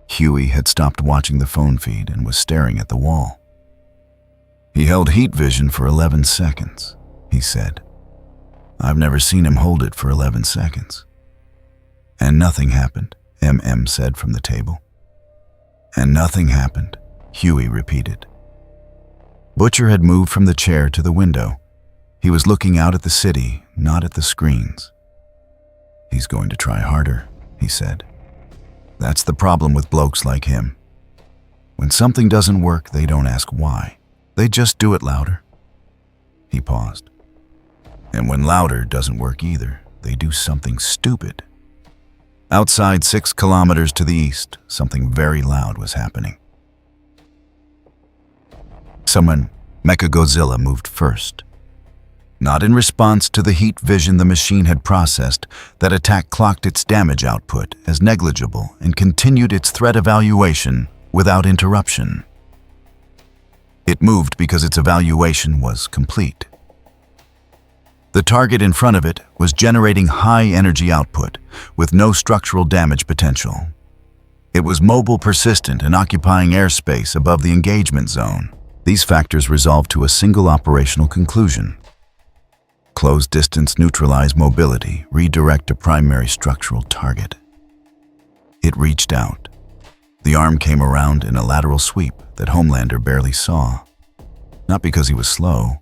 Huey had stopped watching the phone feed and was staring at the wall. "He held heat vision for 11 seconds, he said. "I've never seen him hold it for 11 seconds. "And nothing happened," MM said from the table. "And nothing happened," Huey repeated. Butcher had moved from the chair to the window. He was looking out at the city, not at the screens. "He's going to try harder," he said. "That's the problem with blokes like him. When something doesn't work, they don't ask why. They just do it louder." He paused. "And when louder doesn't work either, they do something stupid." Outside 6 kilometers to the east, something very loud was happening. Mechagodzilla moved first. Not in response to the heat vision the machine had processed, that attack clocked its damage output as negligible and continued its threat evaluation without interruption. It moved because its evaluation was complete. The target in front of it was generating high energy output with no structural damage potential. It was mobile, persistent, and occupying airspace above the engagement zone. These factors resolved to a single operational conclusion. Close distance, neutralize mobility, redirect to primary structural target. It reached out. The arm came around in a lateral sweep that Homelander barely saw. Not because he was slow,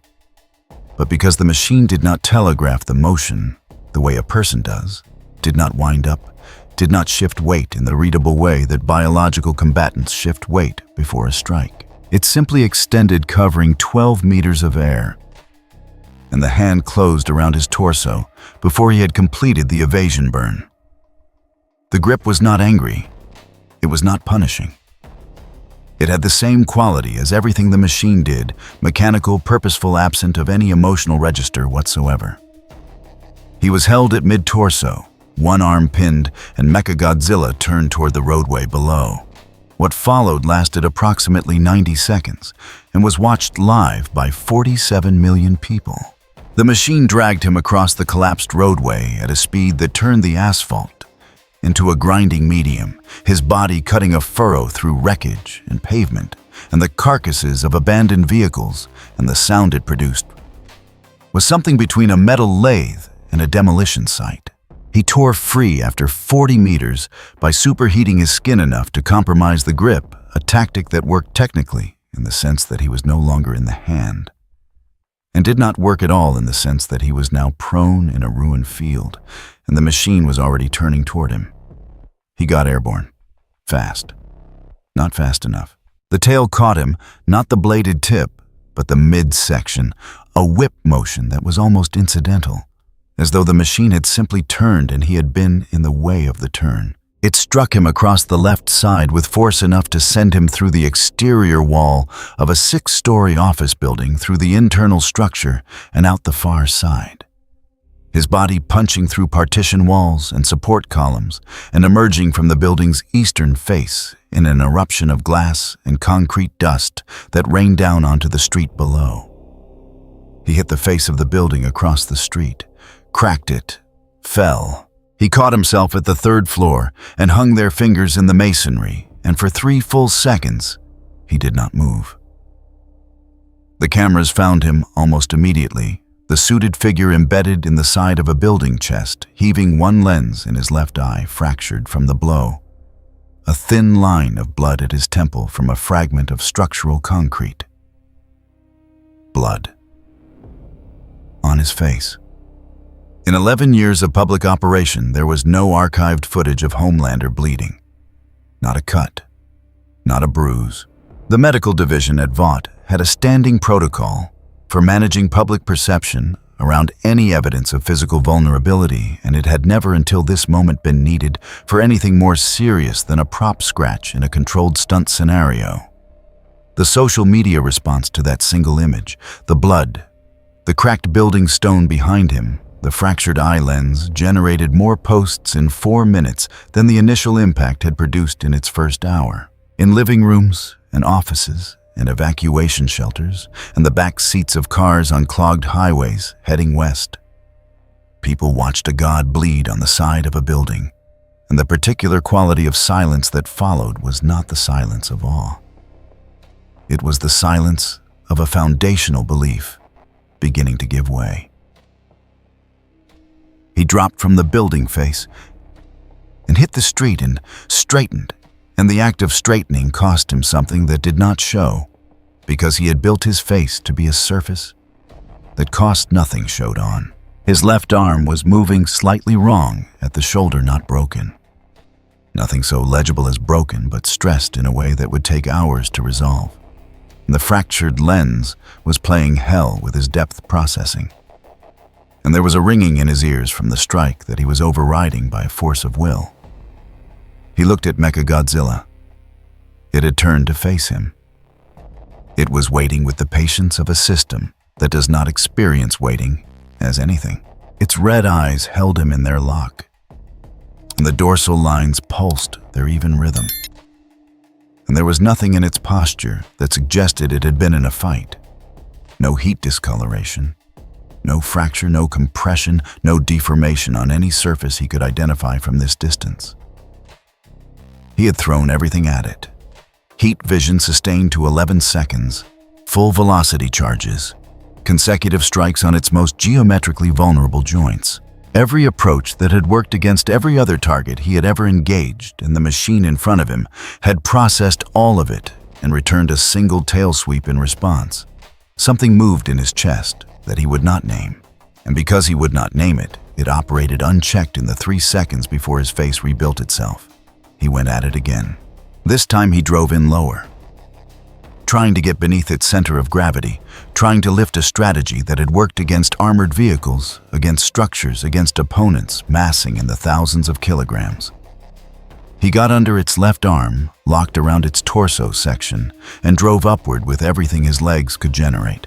but because the machine did not telegraph the motion the way a person does, did not wind up, did not shift weight in the readable way that biological combatants shift weight before a strike. It simply extended, covering 12 meters of air, and the hand closed around his torso before he had completed the evasion burn. The grip was not angry. It was not punishing. It had the same quality as everything the machine did, mechanical, purposeful, absent of any emotional register whatsoever. He was held at mid-torso, one arm pinned, and Mechagodzilla turned toward the roadway below. What followed lasted approximately 90 seconds, and was watched live by 47 million people. The machine dragged him across the collapsed roadway at a speed that turned the asphalt into a grinding medium, his body cutting a furrow through wreckage and pavement and the carcasses of abandoned vehicles, and the sound it produced was something between a metal lathe and a demolition site. He tore free after 40 meters by superheating his skin enough to compromise the grip, a tactic that worked technically in the sense that he was no longer in the hand, and did not work at all in the sense that he was now prone in a ruined field, and the machine was already turning toward him. He got airborne. Fast. Not fast enough. The tail caught him, not the bladed tip, but the midsection, a whip motion that was almost incidental, as though the machine had simply turned and he had been in the way of the turn. It struck him across the left side with force enough to send him through the exterior wall of a 6-story office building, through the internal structure, and out the far side. His body punching through partition walls and support columns and emerging from the building's eastern face in an eruption of glass and concrete dust that rained down onto the street below. He hit the face of the building across the street, cracked it, fell. He caught himself at the 3rd floor and hung their fingers in the masonry, and for 3 full seconds, he did not move. The cameras found him almost immediately, the suited figure embedded in the side of a building chest, heaving one lens in his left eye, fractured from the blow. A thin line of blood at his temple from a fragment of structural concrete. Blood. On his face. In 11 years of public operation, there was no archived footage of Homelander bleeding. Not a cut. Not a bruise. The medical division at Vought had a standing protocol for managing public perception around any evidence of physical vulnerability, and it had never until this moment been needed for anything more serious than a prop scratch in a controlled stunt scenario. The social media response to that single image, the blood, the cracked building stone behind him, the fractured eye lens, generated more posts in 4 minutes than the initial impact had produced in its first hour. In living rooms and offices and evacuation shelters and the back seats of cars on clogged highways heading west, people watched a god bleed on the side of a building, and the particular quality of silence that followed was not the silence of awe. It was the silence of a foundational belief beginning to give way. He dropped from the building face and hit the street and straightened, and the act of straightening cost him something that did not show, because he had built his face to be a surface that cost nothing showed on. His left arm was moving slightly wrong at the shoulder, not broken. Nothing so legible as broken, but stressed in a way that would take hours to resolve. And the fractured lens was playing hell with his depth processing. And there was a ringing in his ears from the strike that he was overriding by a force of will. He looked at Mechagodzilla. It had turned to face him. It was waiting with the patience of a system that does not experience waiting as anything. Its red eyes held him in their lock, and the dorsal lines pulsed their even rhythm. And there was nothing in its posture that suggested it had been in a fight. No heat discoloration. No fracture, no compression, no deformation on any surface he could identify from this distance. He had thrown everything at it. Heat vision sustained to 11 seconds, full velocity charges, consecutive strikes on its most geometrically vulnerable joints. Every approach that had worked against every other target he had ever engaged, and the machine in front of him had processed all of it and returned a single tail sweep in response. Something moved in his chest that he would not name, and because he would not name it, it operated unchecked in the 3 seconds before his face rebuilt itself. He went at it again. This time he drove in lower, trying to get beneath its center of gravity, trying to lift a strategy that had worked against armored vehicles, against structures, against opponents massing in the thousands of kilograms. He got under its left arm, locked around its torso section, and drove upward with everything his legs could generate.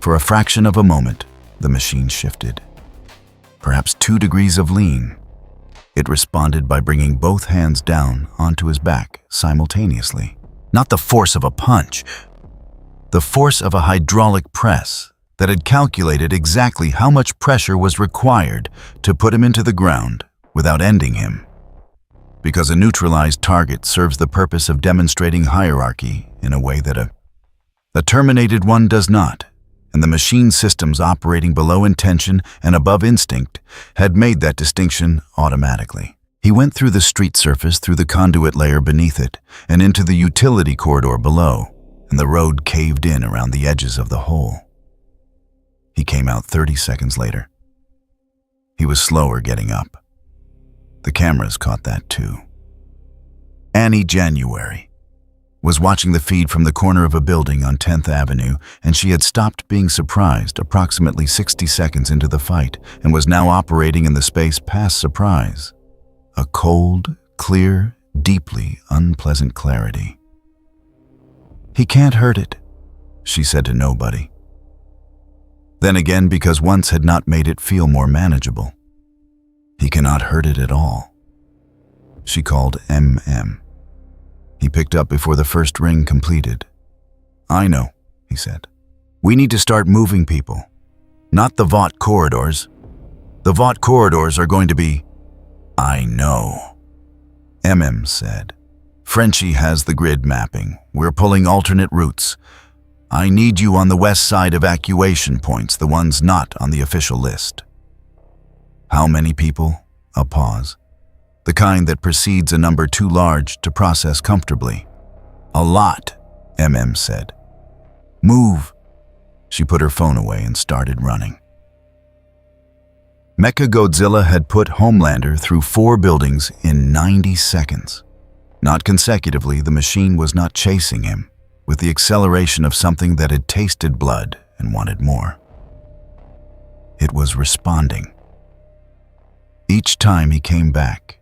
For a fraction of a moment, the machine shifted. Perhaps 2 degrees of lean. It responded by bringing both hands down onto his back simultaneously. Not the force of a punch, the force of a hydraulic press that had calculated exactly how much pressure was required to put him into the ground without ending him. Because a neutralized target serves the purpose of demonstrating hierarchy in a way that a terminated one does not, and the machine systems operating below intention and above instinct had made that distinction automatically. He went through the street surface, through the conduit layer beneath it, and into the utility corridor below, and the road caved in around the edges of the hole. He came out 30 seconds later. He was slower getting up. The cameras caught that too. Annie January was watching the feed from the corner of a building on 10th Avenue, and she had stopped being surprised approximately 60 seconds into the fight and was now operating in the space past surprise. A cold, clear, deeply unpleasant clarity. "He can't hurt it," she said to nobody. Then again, because once had not made it feel more manageable. "He cannot hurt it at all." She called MM. He picked up before the first ring completed. "I know," he said. "We need to start moving people. Not the Vought corridors. The Vought corridors are going to be—" "I know," MM said. "Frenchie has the grid mapping. We're pulling alternate routes. I need you on the west side evacuation points, the ones not on the official list." "How many people?" A pause. "The kind that precedes a number too large to process comfortably." "A lot," MM said. "Move." She put her phone away and started running. Mechagodzilla had put Homelander through 4 buildings in 90 seconds. Not consecutively, the machine was not chasing him, with the acceleration of something that had tasted blood and wanted more. It was responding. Each time he came back,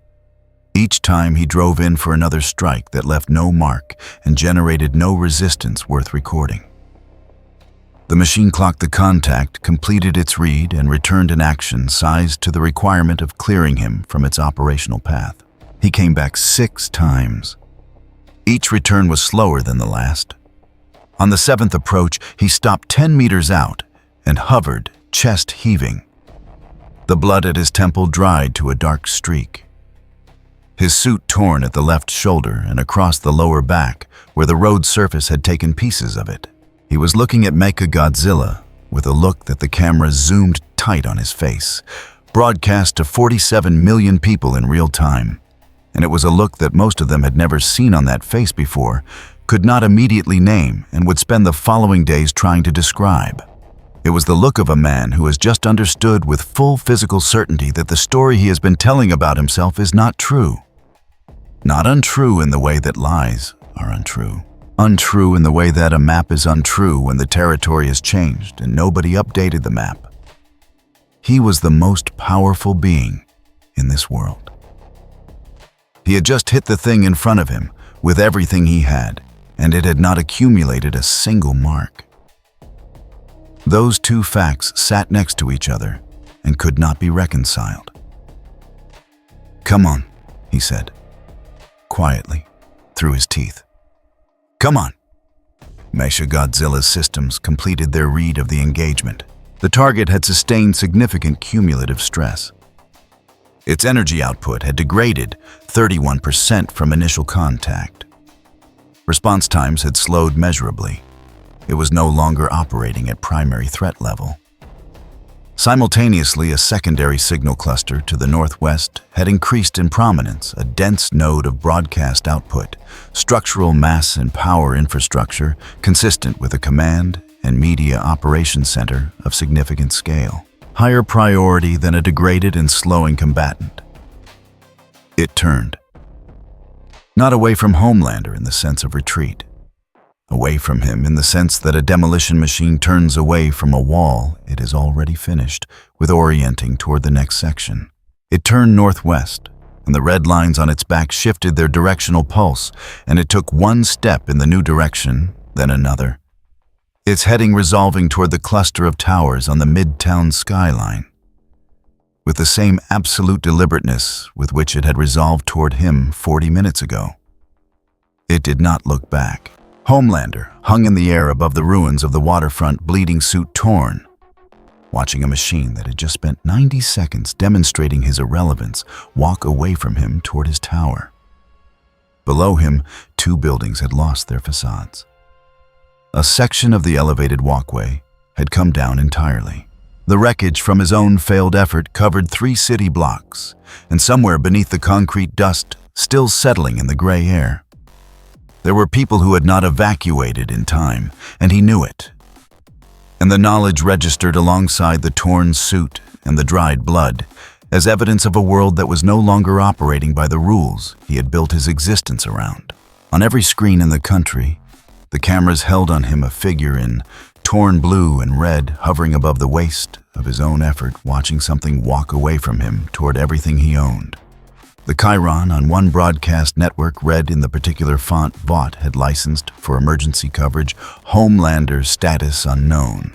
each time he drove in for another strike that left no mark and generated no resistance worth recording. The machine clocked the contact, completed its read, and returned an action sized to the requirement of clearing him from its operational path. He came back 6 times. Each return was slower than the last. On the 7th approach, he stopped 10 meters out and hovered, chest heaving. The blood at his temple dried to a dark streak. His suit torn at the left shoulder and across the lower back, where the road surface had taken pieces of it. He was looking at Mechagodzilla with a look that the camera zoomed tight on his face, broadcast to 47 million people in real time. And it was a look that most of them had never seen on that face before, could not immediately name, and would spend the following days trying to describe. It was the look of a man who has just understood with full physical certainty that the story he has been telling about himself is not true. Not untrue in the way that lies are untrue. Untrue in the way that a map is untrue when the territory has changed and nobody updated the map. He was the most powerful being in this world. He had just hit the thing in front of him with everything he had, and it had not accumulated a single mark. Those 2 facts sat next to each other and could not be reconciled. "Come on," he said, quietly, through his teeth. "Come on." Mechagodzilla's systems completed their read of the engagement. The target had sustained significant cumulative stress. Its energy output had degraded 31% from initial contact. Response times had slowed measurably. It was no longer operating at primary threat level. Simultaneously, a secondary signal cluster to the northwest had increased in prominence, a dense node of broadcast output, structural mass and power infrastructure consistent with a command and media operations center of significant scale, higher priority than a degraded and slowing combatant. It turned. Not away from Homelander in the sense of retreat. Away from him in the sense that a demolition machine turns away from a wall it is already finished, with orienting toward the next section. It turned northwest, and the red lines on its back shifted their directional pulse, and it took one step in the new direction, then another. Its heading resolving toward the cluster of towers on the midtown skyline. With the same absolute deliberateness with which it had resolved toward him 40 minutes ago. It did not look back. Homelander hung in the air above the ruins of the waterfront, bleeding suit torn, watching a machine that had just spent 90 seconds demonstrating his irrelevance walk away from him toward his tower. Below him, 2 buildings had lost their facades. A section of the elevated walkway had come down entirely. The wreckage from his own failed effort covered 3 city blocks, and somewhere beneath the concrete dust, still settling in the gray air, there were people who had not evacuated in time, and he knew it. And the knowledge registered alongside the torn suit and the dried blood as evidence of a world that was no longer operating by the rules he had built his existence around. On every screen in the country, the cameras held on him a figure in torn blue and red hovering above the waist of his own effort, watching something walk away from him toward everything he owned. The chyron on one broadcast network read in the particular font Vought had licensed for emergency coverage, Homelander status unknown.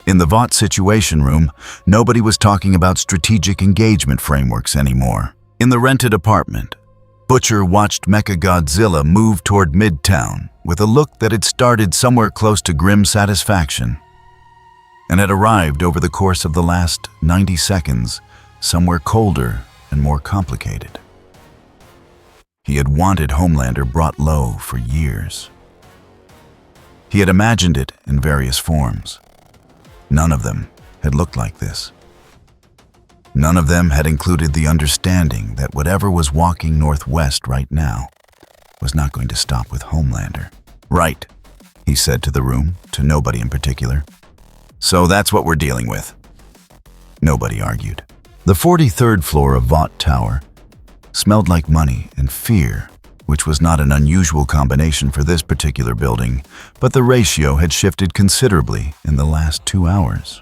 In the Vought Situation Room, nobody was talking about strategic engagement frameworks anymore. In the rented apartment, Butcher watched Mechagodzilla move toward Midtown with a look that had started somewhere close to grim satisfaction and had arrived over the course of the last 90 seconds somewhere colder and more complicated. He had wanted Homelander brought low for years. He had imagined it in various forms. None of them had looked like this. None of them had included the understanding that whatever was walking northwest right now was not going to stop with Homelander. "Right," he said to the room, to nobody in particular. "So that's what we're dealing with." Nobody argued. The 43rd floor of Vought Tower smelled like money and fear, which was not an unusual combination for this particular building, but the ratio had shifted considerably in the last 2 hours.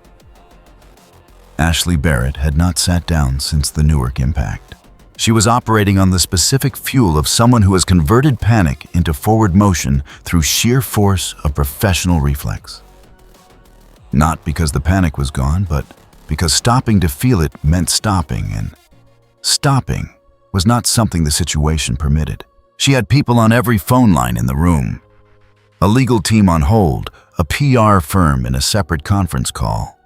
Ashley Barrett had not sat down since the Newark impact. She was operating on the specific fuel of someone who has converted panic into forward motion through sheer force of professional reflex. Not because the panic was gone, but because stopping to feel it meant stopping, and stopping was not something the situation permitted. She had people on every phone line in the room, a legal team on hold, a PR firm in a separate conference call.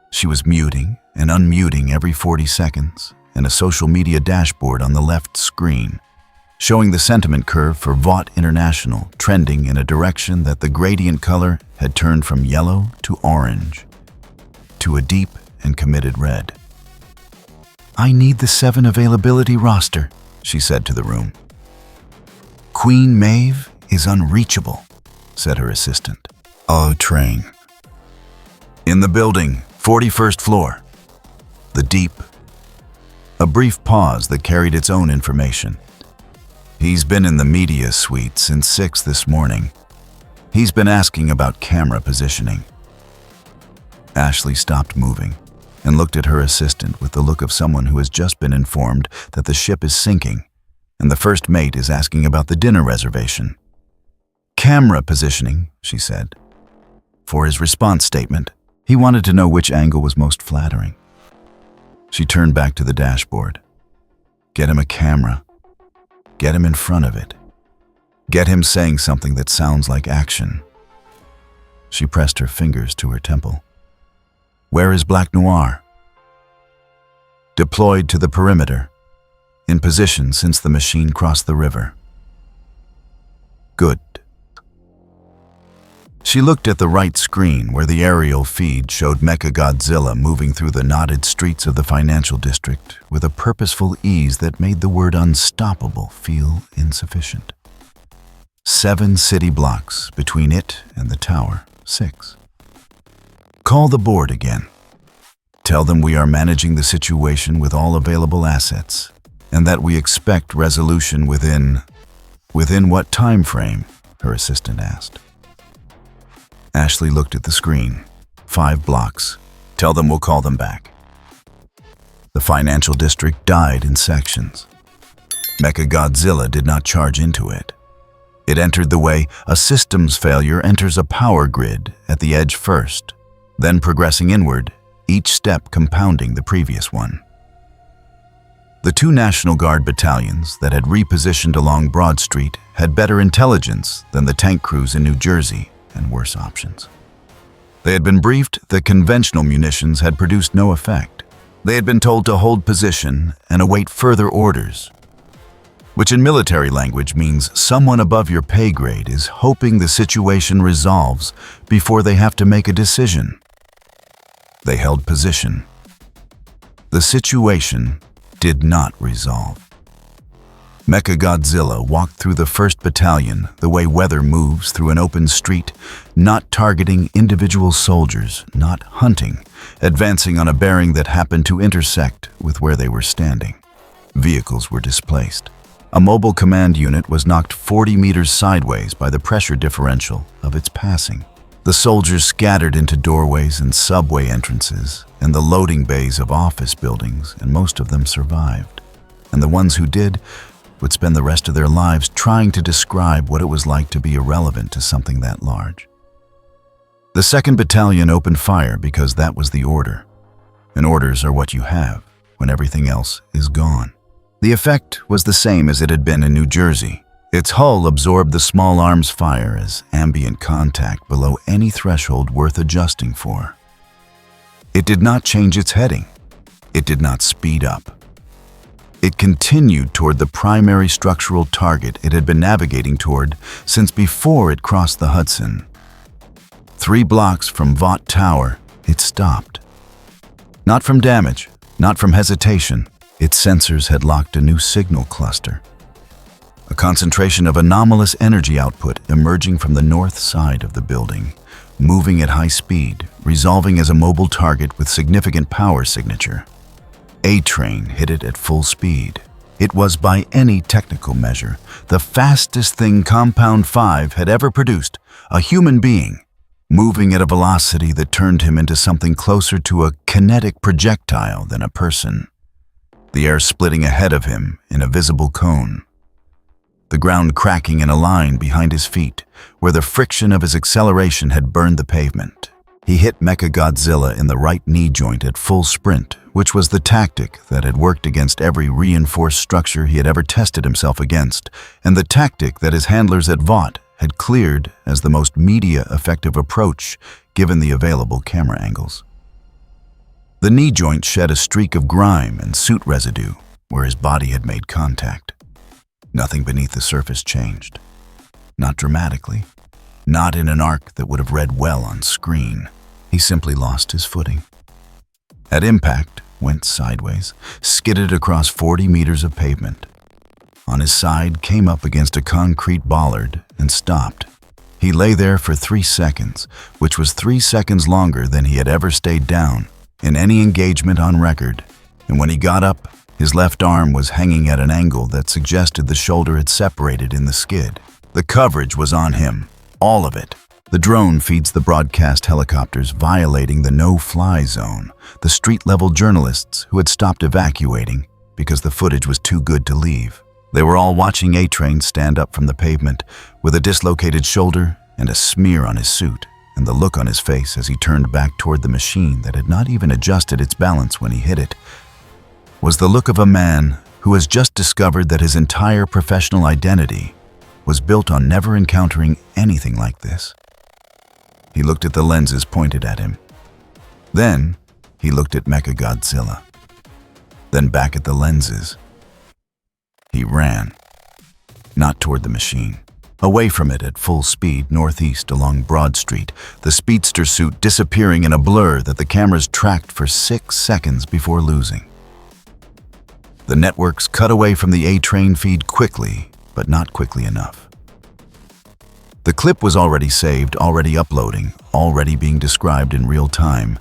She was muting and unmuting every 40 seconds, and a social media dashboard on the left screen, showing the sentiment curve for Vought International trending in a direction that the gradient color had turned from yellow to orange, to a deep and committed red. "I need the 7 availability roster," she said to the room. "Queen Maeve is unreachable," said her assistant. "Oh, train." "In the building, 41st floor." The deep. A brief pause that carried its own information. "He's been in the media suite since 6 this morning. He's been asking about camera positioning." Ashley stopped moving and looked at her assistant with the look of someone who has just been informed that the ship is sinking and the first mate is asking about the dinner reservation. "Camera positioning," she said. For his response statement, he wanted to know which angle was most flattering. She turned back to the dashboard. Get him a camera. Get him in front of it. Get him saying something that sounds like action. She pressed her fingers to her temple. "Where is Black Noir?" "Deployed to the perimeter. In position since the machine crossed the river." "Good." She looked at the right screen where the aerial feed showed Mechagodzilla moving through the knotted streets of the financial district with a purposeful ease that made the word unstoppable feel insufficient. 7 city blocks between it and the tower. 6. "Call the board again. Tell them we are managing the situation with all available assets, and that we expect resolution within what time frame?" her assistant asked. Ashley looked at the screen. 5 blocks. Tell them we'll call them back. The financial district died in sections. Mechagodzilla did not charge into it. It entered the way a systems failure enters a power grid at the edge first, then progressing inward, each step compounding the previous one. The two National Guard battalions that had repositioned along Broad Street had better intelligence than the tank crews in New Jersey and worse options. They had been briefed that conventional munitions had produced no effect. They had been told to hold position and await further orders, which in military language means someone above your pay grade is hoping the situation resolves before they have to make a decision. They held position. The situation did not resolve. Mechagodzilla walked through the 1st Battalion the way weather moves through an open street, not targeting individual soldiers, not hunting, advancing on a bearing that happened to intersect with where they were standing. Vehicles were displaced. A mobile command unit was knocked 40 meters sideways by the pressure differential of its passing. The soldiers scattered into doorways and subway entrances and the loading bays of office buildings, and most of them survived. And the ones who did would spend the rest of their lives trying to describe what it was like to be irrelevant to something that large. The 2nd Battalion opened fire because that was the order. And orders are what you have when everything else is gone. The effect was the same as it had been in New Jersey. Its hull absorbed the small arms fire as ambient contact below any threshold worth adjusting for. It did not change its heading. It did not speed up. It continued toward the primary structural target it had been navigating toward since before it crossed the Hudson. 3 blocks from Vought Tower, it stopped. Not from damage, not from hesitation. Its sensors had locked a new signal cluster. A concentration of anomalous energy output emerging from the north side of the building, moving at high speed, resolving as a mobile target with significant power signature. A train hit it at full speed. It was, by any technical measure, the fastest thing Compound 5 had ever produced, a human being, moving at a velocity that turned him into something closer to a kinetic projectile than a person. The air splitting ahead of him in a visible cone. The ground cracking in a line behind his feet, where the friction of his acceleration had burned the pavement. He hit Mechagodzilla in the right knee joint at full sprint, which was the tactic that had worked against every reinforced structure he had ever tested himself against, and the tactic that his handlers at Vought had cleared as the most media-effective approach given the available camera angles. The knee joint shed a streak of grime and soot residue where his body had made contact. Nothing beneath the surface changed. Not dramatically. Not in an arc that would have read well on screen. He simply lost his footing. At impact, went sideways, skidded across 40 meters of pavement. On his side, came up against a concrete bollard and stopped. He lay there for 3 seconds, which was 3 seconds longer than he had ever stayed down in any engagement on record. And when he got up, his left arm was hanging at an angle that suggested the shoulder had separated in the skid. The coverage was on him, all of it. The drone feeds the broadcast helicopters violating the no-fly zone, the street-level journalists who had stopped evacuating because the footage was too good to leave. They were all watching A-Train stand up from the pavement with a dislocated shoulder and a smear on his suit, and the look on his face as he turned back toward the machine that had not even adjusted its balance when he hit it was the look of a man who has just discovered that his entire professional identity was built on never encountering anything like this. He looked at the lenses pointed at him. Then he looked at Mechagodzilla. Then back at the lenses. He ran. Not toward the machine. Away from it at full speed northeast along Broad Street, the speedster suit disappearing in a blur that the cameras tracked for 6 seconds before losing. The networks cut away from the A-Train feed quickly, but not quickly enough. The clip was already saved, already uploading, already being described in real time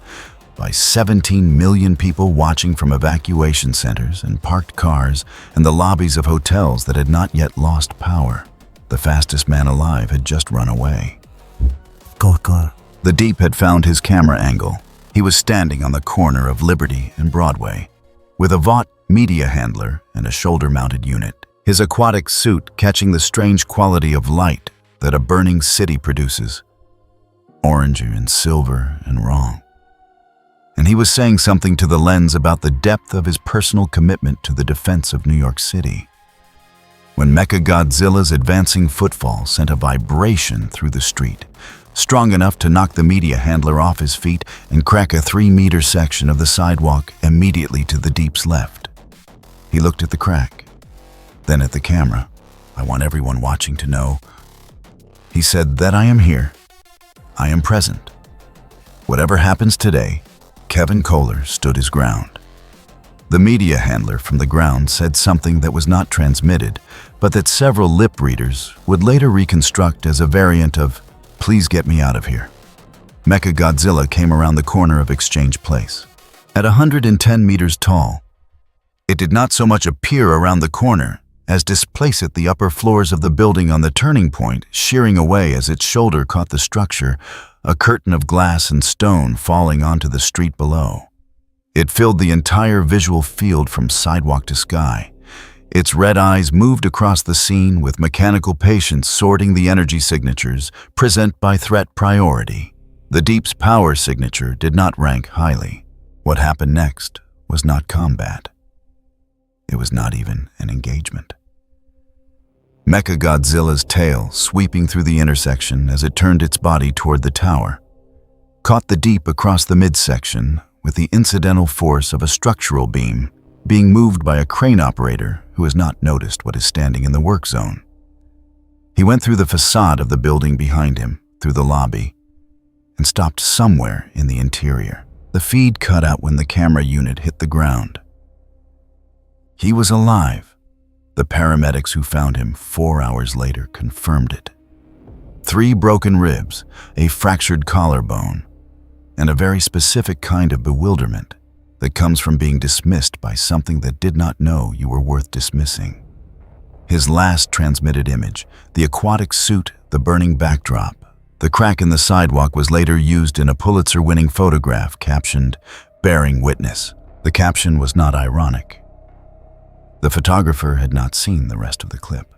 by 17 million people watching from evacuation centers and parked cars and the lobbies of hotels that had not yet lost power. The fastest man alive had just run away. The Deep had found his camera angle. He was standing on the corner of Liberty and Broadway, with a Vought media handler and a shoulder-mounted unit, his aquatic suit catching the strange quality of light that a burning city produces, orange and silver and wrong. And he was saying something to the lens about the depth of his personal commitment to the defense of New York City. When Mechagodzilla's advancing footfall sent a vibration through the street, strong enough to knock the media handler off his feet and crack a 3-meter section of the sidewalk immediately to the Deep's left. He looked at the crack, then at the camera. "I want everyone watching to know," he said, "that I am here. I am present. Whatever happens today, Kevin Kohler stood his ground." The media handler from the ground said something that was not transmitted, but that several lip readers would later reconstruct as a variant of, "Please get me out of here." Mechagodzilla came around the corner of Exchange Place. At 110 meters tall, it did not so much appear around the corner as displace at the upper floors of the building on the turning point, shearing away as its shoulder caught the structure, a curtain of glass and stone falling onto the street below. It filled the entire visual field from sidewalk to sky. Its red eyes moved across the scene with mechanical patience sorting the energy signatures, present by threat priority. The Deep's power signature did not rank highly. What happened next was not combat. It was not even an engagement. Mechagodzilla's tail, sweeping through the intersection as it turned its body toward the tower, caught the Deep across the midsection with the incidental force of a structural beam being moved by a crane operator who has not noticed what is standing in the work zone. He went through the facade of the building behind him, through the lobby, and stopped somewhere in the interior. The feed cut out when the camera unit hit the ground. He was alive. The paramedics who found him 4 hours later confirmed it. 3 broken ribs, a fractured collarbone, and a very specific kind of bewilderment that comes from being dismissed by something that did not know you were worth dismissing. His last transmitted image, the aquatic suit, the burning backdrop, the crack in the sidewalk, was later used in a Pulitzer-winning photograph captioned, "Bearing Witness." The caption was not ironic. The photographer had not seen the rest of the clip.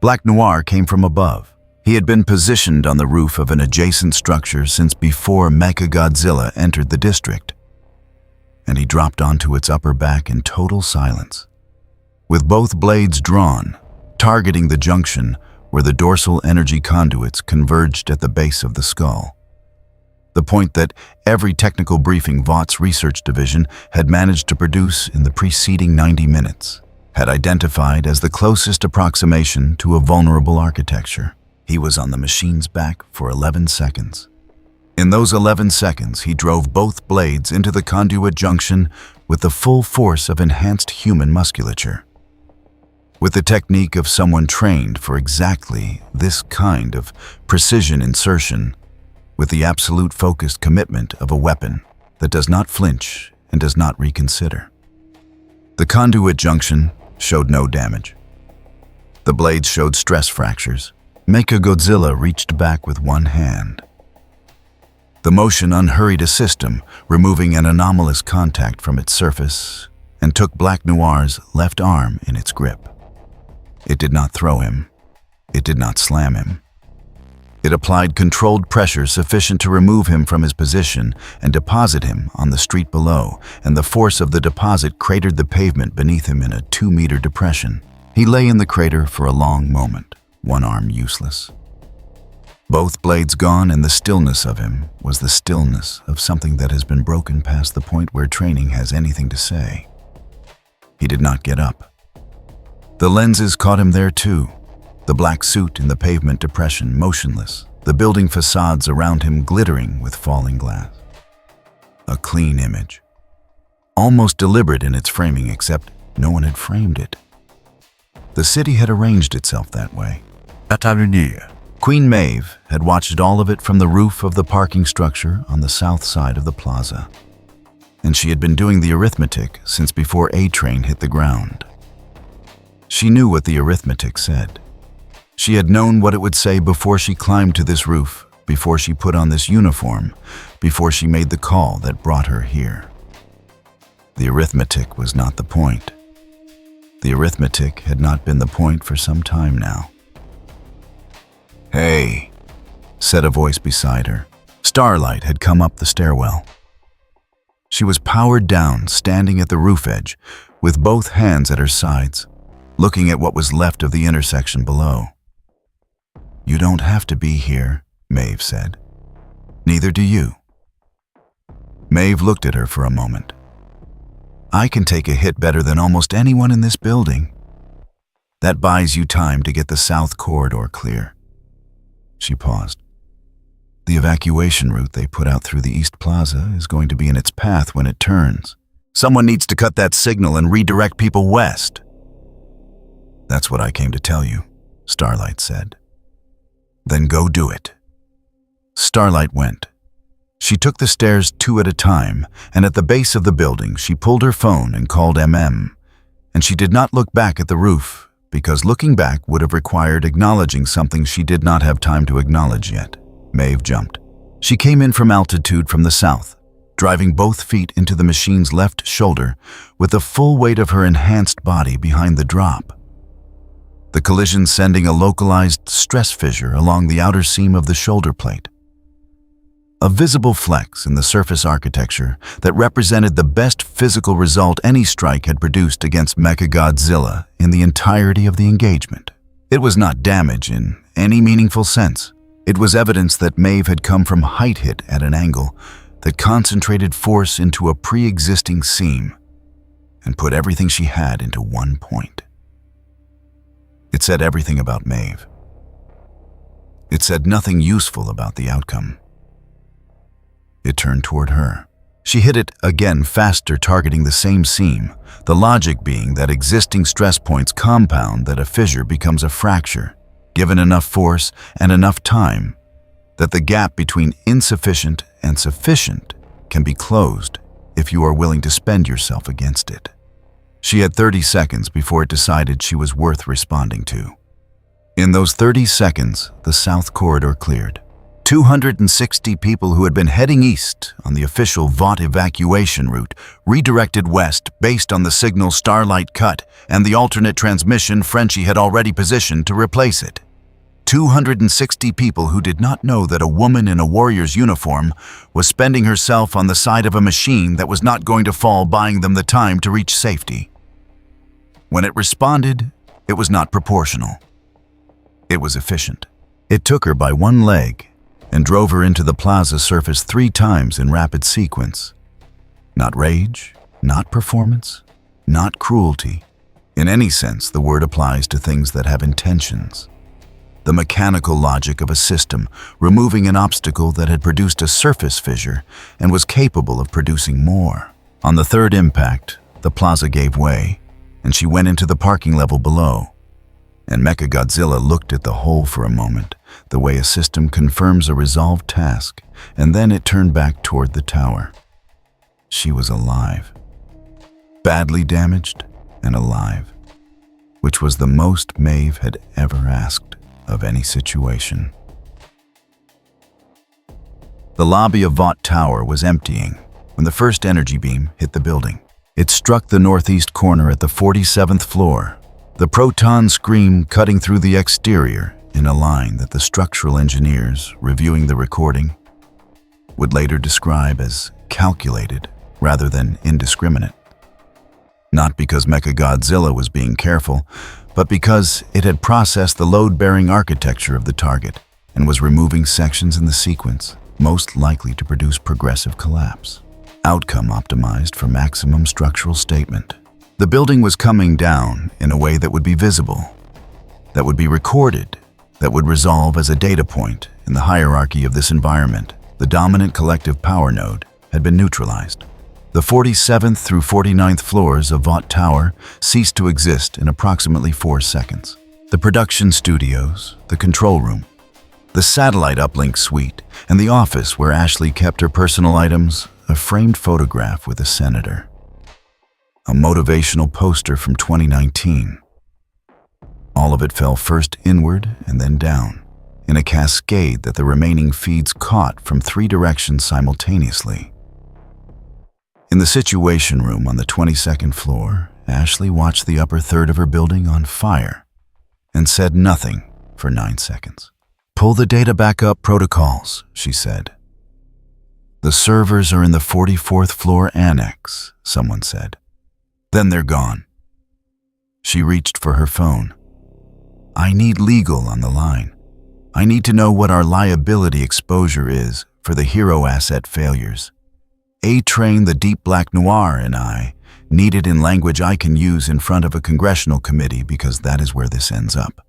Black Noir came from above. He had been positioned on the roof of an adjacent structure since before Mechagodzilla entered the district, and he dropped onto its upper back in total silence, with both blades drawn, targeting the junction where the dorsal energy conduits converged at the base of the skull. The point that every technical briefing Vaught's research division had managed to produce in the preceding 90 minutes had identified as the closest approximation to a vulnerable architecture. He was on the machine's back for 11 seconds. In those 11 seconds, he drove both blades into the conduit junction with the full force of enhanced human musculature. With the technique of someone trained for exactly this kind of precision insertion, with the absolute focused commitment of a weapon that does not flinch and does not reconsider. The conduit junction showed no damage. The blades showed stress fractures. Mechagodzilla reached back with one hand. The motion unhurried a system, removing an anomalous contact from its surface, and took Black Noir's left arm in its grip. It did not throw him. It did not slam him. It applied controlled pressure sufficient to remove him from his position and deposit him on the street below, and the force of the deposit cratered the pavement beneath him in a 2-meter depression. He lay in the crater for a long moment, one arm useless. Both blades gone, and the stillness of him was the stillness of something that has been broken past the point where training has anything to say. He did not get up. The lenses caught him there too. The black suit in the pavement depression, motionless, the building facades around him glittering with falling glass. A clean image. Almost deliberate in its framing, except no one had framed it. The city had arranged itself that way. Queen Maeve had watched all of it from the roof of the parking structure on the south side of the plaza. And she had been doing the arithmetic since before A-Train hit the ground. She knew what the arithmetic said. She had known what it would say before she climbed to this roof, before she put on this uniform, before she made the call that brought her here. The arithmetic was not the point. The arithmetic had not been the point for some time now. "Hey," said a voice beside her. Starlight had come up the stairwell. She was powered down, standing at the roof edge, with both hands at her sides, looking at what was left of the intersection below. "You don't have to be here," Maeve said. "Neither do you." Maeve looked at her for a moment. "I can take a hit better than almost anyone in this building. That buys you time to get the south corridor clear." She paused. "The evacuation route they put out through the East Plaza is going to be in its path when it turns. Someone needs to cut that signal and redirect people west." "That's what I came to tell you," Starlight said. "Then go do it." Starlight went. She took the stairs 2 at a time, and at the base of the building she pulled her phone and called MM, and she did not look back at the roof, because looking back would have required acknowledging something she did not have time to acknowledge yet. Maeve jumped. She came in from altitude from the south, driving both feet into the machine's left shoulder with the full weight of her enhanced body behind the drop. The collision sending a localized stress fissure along the outer seam of the shoulder plate. A visible flex in the surface architecture that represented the best physical result any strike had produced against Mechagodzilla in the entirety of the engagement. It was not damage in any meaningful sense. It was evidence that Maeve had come from height hit at an angle that concentrated force into a pre-existing seam and put everything she had into one point. It said everything about Maeve. It said nothing useful about the outcome. It turned toward her. She hit it again faster, targeting the same seam, the logic being that existing stress points compound, that a fissure becomes a fracture, given enough force and enough time, that the gap between insufficient and sufficient can be closed if you are willing to spend yourself against it. She had 30 seconds before it decided she was worth responding to. In those 30 seconds, the south corridor cleared. 260 people who had been heading east on the official Vought evacuation route redirected west based on the signal Starlight cut and the alternate transmission Frenchie had already positioned to replace it. 260 people who did not know that a woman in a warrior's uniform was spending herself on the side of a machine that was not going to fall, buying them the time to reach safety. When it responded, it was not proportional. It was efficient. It took her by one leg and drove her into the plaza surface 3 times in rapid sequence. Not rage, not performance, not cruelty. In any sense, the word applies to things that have intentions. The mechanical logic of a system, removing an obstacle that had produced a surface fissure and was capable of producing more. On the 3rd impact, the plaza gave way, and she went into the parking level below. And Mechagodzilla looked at the hole for a moment, the way a system confirms a resolved task, and then it turned back toward the tower. She was alive. Badly damaged and alive, which was the most Maeve had ever asked of any situation. The lobby of Vought Tower was emptying when the first energy beam hit the building. It struck the northeast corner at the 47th floor, the proton scream cutting through the exterior in a line that the structural engineers, reviewing the recording, would later describe as calculated rather than indiscriminate. Not because Mechagodzilla was being careful, but because it had processed the load-bearing architecture of the target and was removing sections in the sequence most likely to produce progressive collapse. Outcome optimized for maximum structural statement. The building was coming down in a way that would be visible, that would be recorded, that would resolve as a data point in the hierarchy of this environment. The dominant collective power node had been neutralized. The 47th through 49th floors of Vought Tower ceased to exist in approximately 4 seconds. The production studios, the control room, the satellite uplink suite, and the office where Ashley kept her personal items, a framed photograph with a senator. A motivational poster from 2019. All of it fell first inward and then down, in a cascade that the remaining feeds caught from 3 directions simultaneously. In the situation room on the 22nd floor, Ashley watched the upper third of her building on fire and said nothing for 9 seconds. "Pull the data backup protocols," she said. "The servers are in the 44th floor annex," someone said. "Then they're gone." She reached for her phone. "I need legal on the line. I need to know what our liability exposure is for the hero asset failures. A-Train, the deep black Noir, and I need it in language I can use in front of a congressional committee because that is where this ends up."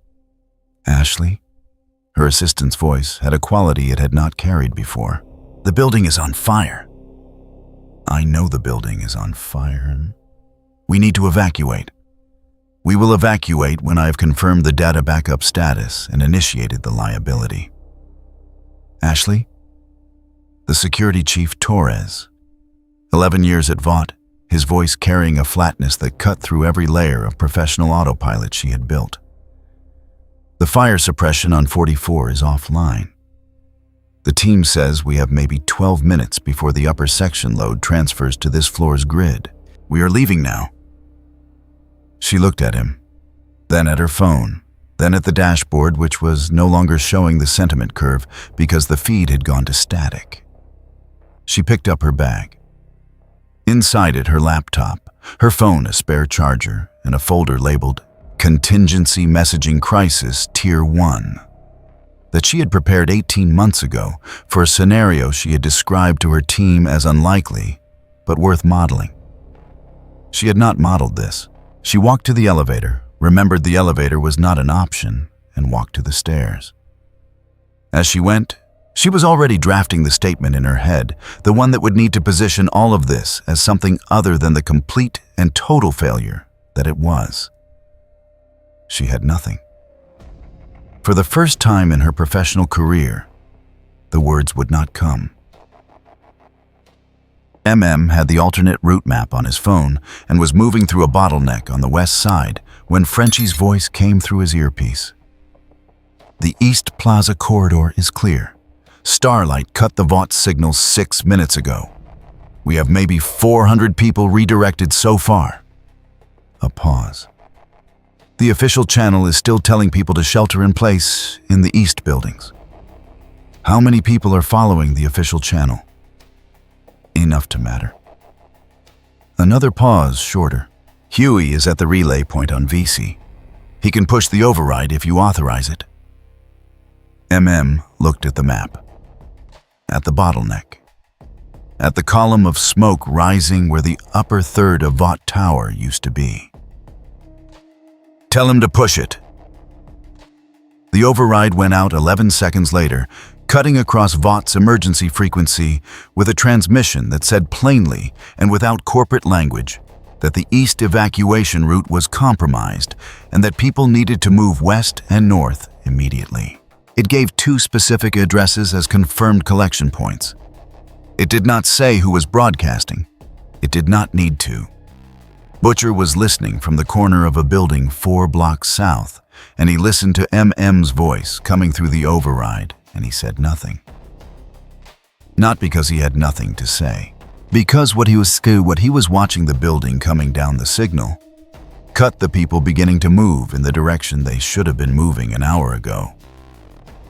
"Ashley?" Her assistant's voice had a quality it had not carried before. "The building is on fire." "I know the building is on fire. We need to evacuate. We will evacuate when I have confirmed the data backup status and initiated the liability." "Ashley?" The security chief, Torres. 11 years at Vought, his voice carrying a flatness that cut through every layer of professional autopilot she had built. "The fire suppression on 44 is offline. The team says we have maybe 12 minutes before the upper section load transfers to this floor's grid. We are leaving now." She looked at him, then at her phone, then at the dashboard, which was no longer showing the sentiment curve because the feed had gone to static. She picked up her bag. Inside it, her laptop, her phone, a spare charger, and a folder labeled Contingency Messaging Crisis Tier 1 that she had prepared 18 months ago for a scenario she had described to her team as unlikely, but worth modeling. She had not modeled this. She walked to the elevator, remembered the elevator was not an option, and walked to the stairs. As she went, she was already drafting the statement in her head, the one that would need to position all of this as something other than the complete and total failure that it was. She had nothing. For the first time in her professional career, the words would not come. Had the alternate route map on his phone and was moving through a bottleneck on the west side when Frenchie's voice came through his earpiece. "The East Plaza corridor is clear. Starlight cut the Vought signal 6 minutes ago. We have maybe 400 people redirected so far." A pause. "The official channel is still telling people to shelter in place in the east buildings." "How many people are following the official channel?" "Enough to matter." Another pause, shorter. "Huey is at the relay point on VC. He can push the override if you authorize it." Looked at the map. At the bottleneck. At the column of smoke rising where the upper third of Vought Tower used to be. "Tell him to push it." The override went out 11 seconds later, cutting across Vaught's emergency frequency with a transmission that said plainly and without corporate language that the east evacuation route was compromised and that people needed to move west and north immediately. It gave 2 specific addresses as confirmed collection points. It did not say who was broadcasting. It did not need to. Butcher was listening from the corner of a building 4 blocks south, and he listened to MM's voice coming through the override, and he said nothing. Not because he had nothing to say, because what he was watching the building coming down the signal cut the people beginning to move in the direction they should have been moving an hour ago.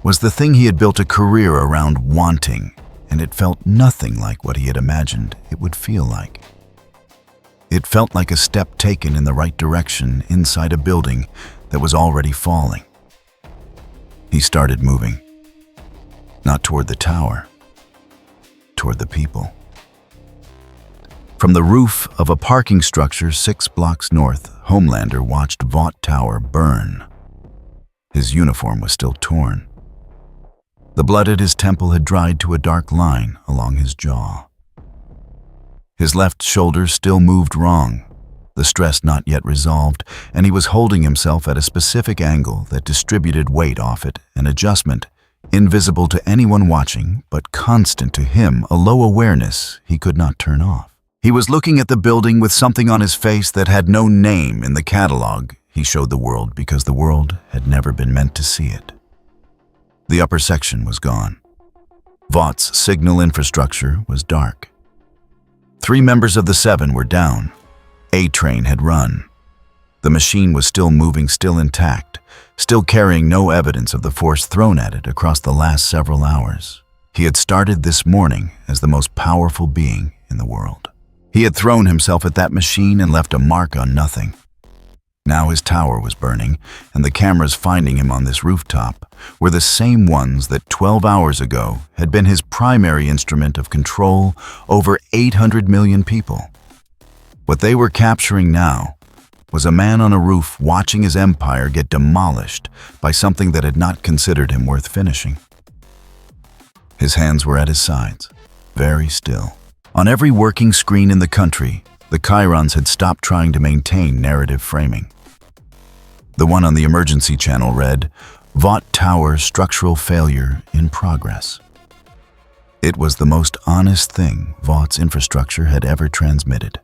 Was the thing he had built a career around wanting, and it felt nothing like what he had imagined it would feel like. It felt like a step taken in the right direction inside a building that was already falling. He started moving. Not toward the tower, toward the people. From the roof of a parking structure 6 blocks north, Homelander watched Vought Tower burn. His uniform was still torn. The blood at his temple had dried to a dark line along his jaw. His left shoulder still moved wrong, the stress not yet resolved, and he was holding himself at a specific angle that distributed weight off it, an adjustment invisible to anyone watching, but constant to him, a low awareness he could not turn off. He was looking at the building with something on his face that had no name in the catalog he showed the world because the world had never been meant to see it. The upper section was gone. Vaught's signal infrastructure was dark. 3 members of the 7 were down. A-Train had run. The machine was still moving, still intact, still carrying no evidence of the force thrown at it across the last several hours. He had started this morning as the most powerful being in the world. He had thrown himself at that machine and left a mark on nothing. Now his tower was burning, and the cameras finding him on this rooftop were the same ones that 12 hours ago had been his primary instrument of control over 800 million people. What they were capturing now was a man on a roof watching his empire get demolished by something that had not considered him worth finishing. His hands were at his sides, very still. On every working screen in the country, the chyrons had stopped trying to maintain narrative framing. The one on the emergency channel read, "Vought Tower structural failure in progress." It was the most honest thing Vaught's infrastructure had ever transmitted.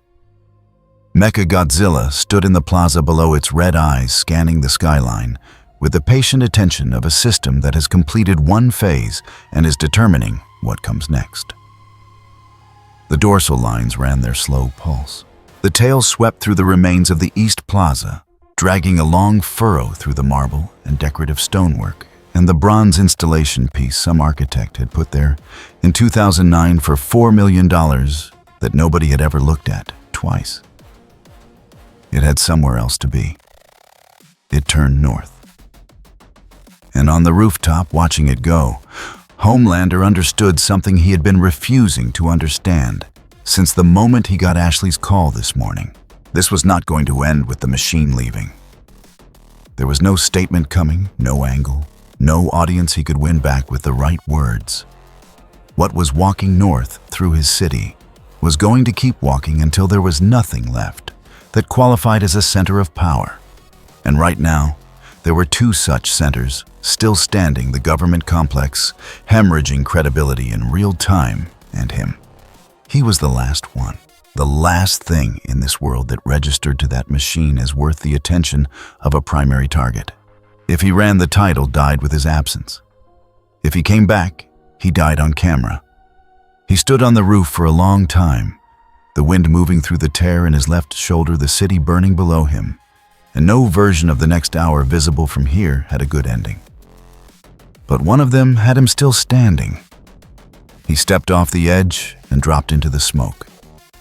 Mechagodzilla stood in the plaza below, its red eyes scanning the skyline with the patient attention of a system that has completed one phase and is determining what comes next. The dorsal lines ran their slow pulse. The tail swept through the remains of the East Plaza, dragging a long furrow through the marble and decorative stonework and the bronze installation piece some architect had put there in 2009 for $4 million that nobody had ever looked at twice. It had somewhere else to be. It turned north. And on the rooftop, watching it go, Homelander understood something he had been refusing to understand since the moment he got Ashley's call this morning. This was not going to end with the machine leaving. There was no statement coming, no angle, no audience he could win back with the right words. What was walking north through his city was going to keep walking until there was nothing left that qualified as a center of power. And right now, there were two such centers still standing, the government complex, hemorrhaging credibility in real time, and him. He was the last one, the last thing in this world that registered to that machine as worth the attention of a primary target. If he ran, the title died with his absence. If he came back, he died on camera. He stood on the roof for a long time, the wind moving through the tear in his left shoulder, the city burning below him, and no version of the next hour visible from here had a good ending. But one of them had him still standing. He stepped off the edge and dropped into the smoke.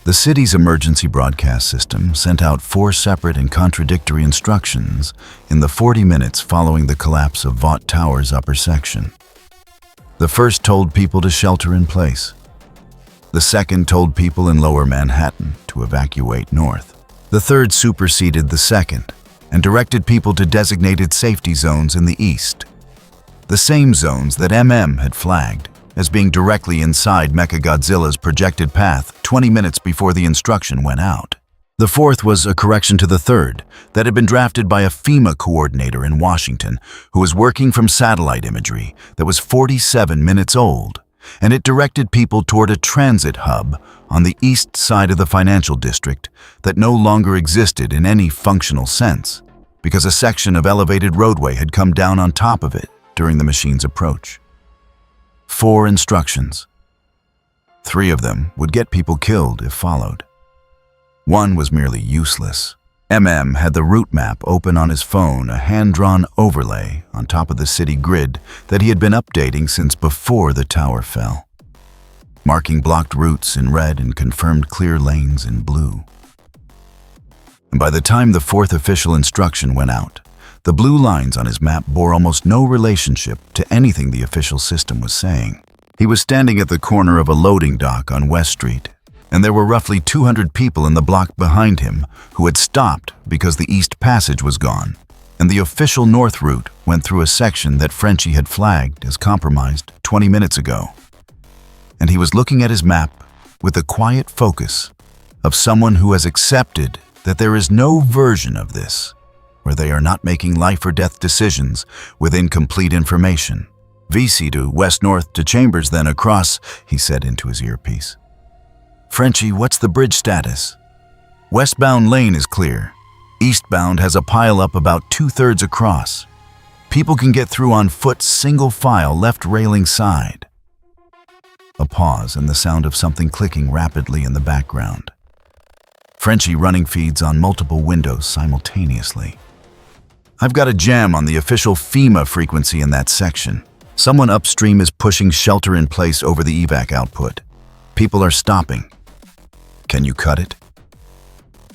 The city's emergency broadcast system sent out 4 separate and contradictory instructions in the 40 minutes following the collapse of Vought Tower's upper section. The first told people to shelter in place. The second told people in lower Manhattan to evacuate north. The third superseded the second and directed people to designated safety zones in the east. The same zones that had flagged as being directly inside Mechagodzilla's projected path 20 minutes before the instruction went out. The fourth was a correction to the third that had been drafted by a FEMA coordinator in Washington who was working from satellite imagery that was 47 minutes old, and it directed people toward a transit hub on the east side of the financial district that no longer existed in any functional sense because a section of elevated roadway had come down on top of it during the machine's approach. 4 instructions. 3 of them would get people killed if followed. One was merely useless. Had the route map open on his phone, a hand-drawn overlay on top of the city grid that he had been updating since before the tower fell, marking blocked routes in red and confirmed clear lanes in blue. And by the time the 4th official instruction went out, the blue lines on his map bore almost no relationship to anything the official system was saying. He was standing at the corner of a loading dock on West Street, and there were roughly 200 people in the block behind him who had stopped because the East Passage was gone, and the official north route went through a section that Frenchie had flagged as compromised 20 minutes ago. And he was looking at his map with the quiet focus of someone who has accepted that there is no version of this where they are not making life or death decisions with incomplete information. VC to west-north to Chambers, then across, he said into his earpiece. Frenchie, what's the bridge status? Westbound lane is clear. Eastbound has a pile-up about 2/3 across. People can get through on foot, single file, left railing side. A pause and the sound of something clicking rapidly in the background. Frenchie running feeds on multiple windows simultaneously. I've got a jam on the official FEMA frequency in that section. Someone upstream is pushing shelter in place over the evac output. People are stopping. Can you cut it?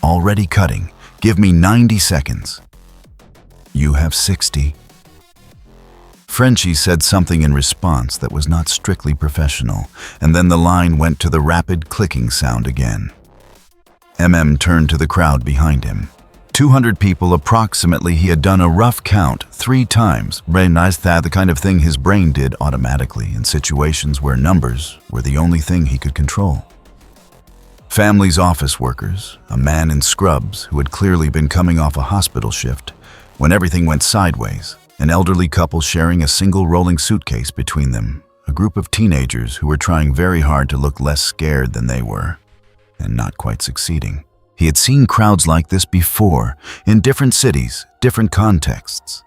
Already cutting. Give me 90 seconds. You have 60. Frenchie said something in response that was not strictly professional, and then the line went to the rapid clicking sound again. Turned to the crowd behind him. 200 people approximately. He had done a rough count 3 times. Recognized that the kind of thing his brain did automatically in situations where numbers were the only thing he could control. Families, office workers, a man in scrubs who had clearly been coming off a hospital shift when everything went sideways, an elderly couple sharing a single rolling suitcase between them, a group of teenagers who were trying very hard to look less scared than they were, and not quite succeeding. He had seen crowds like this before, in different cities, different contexts.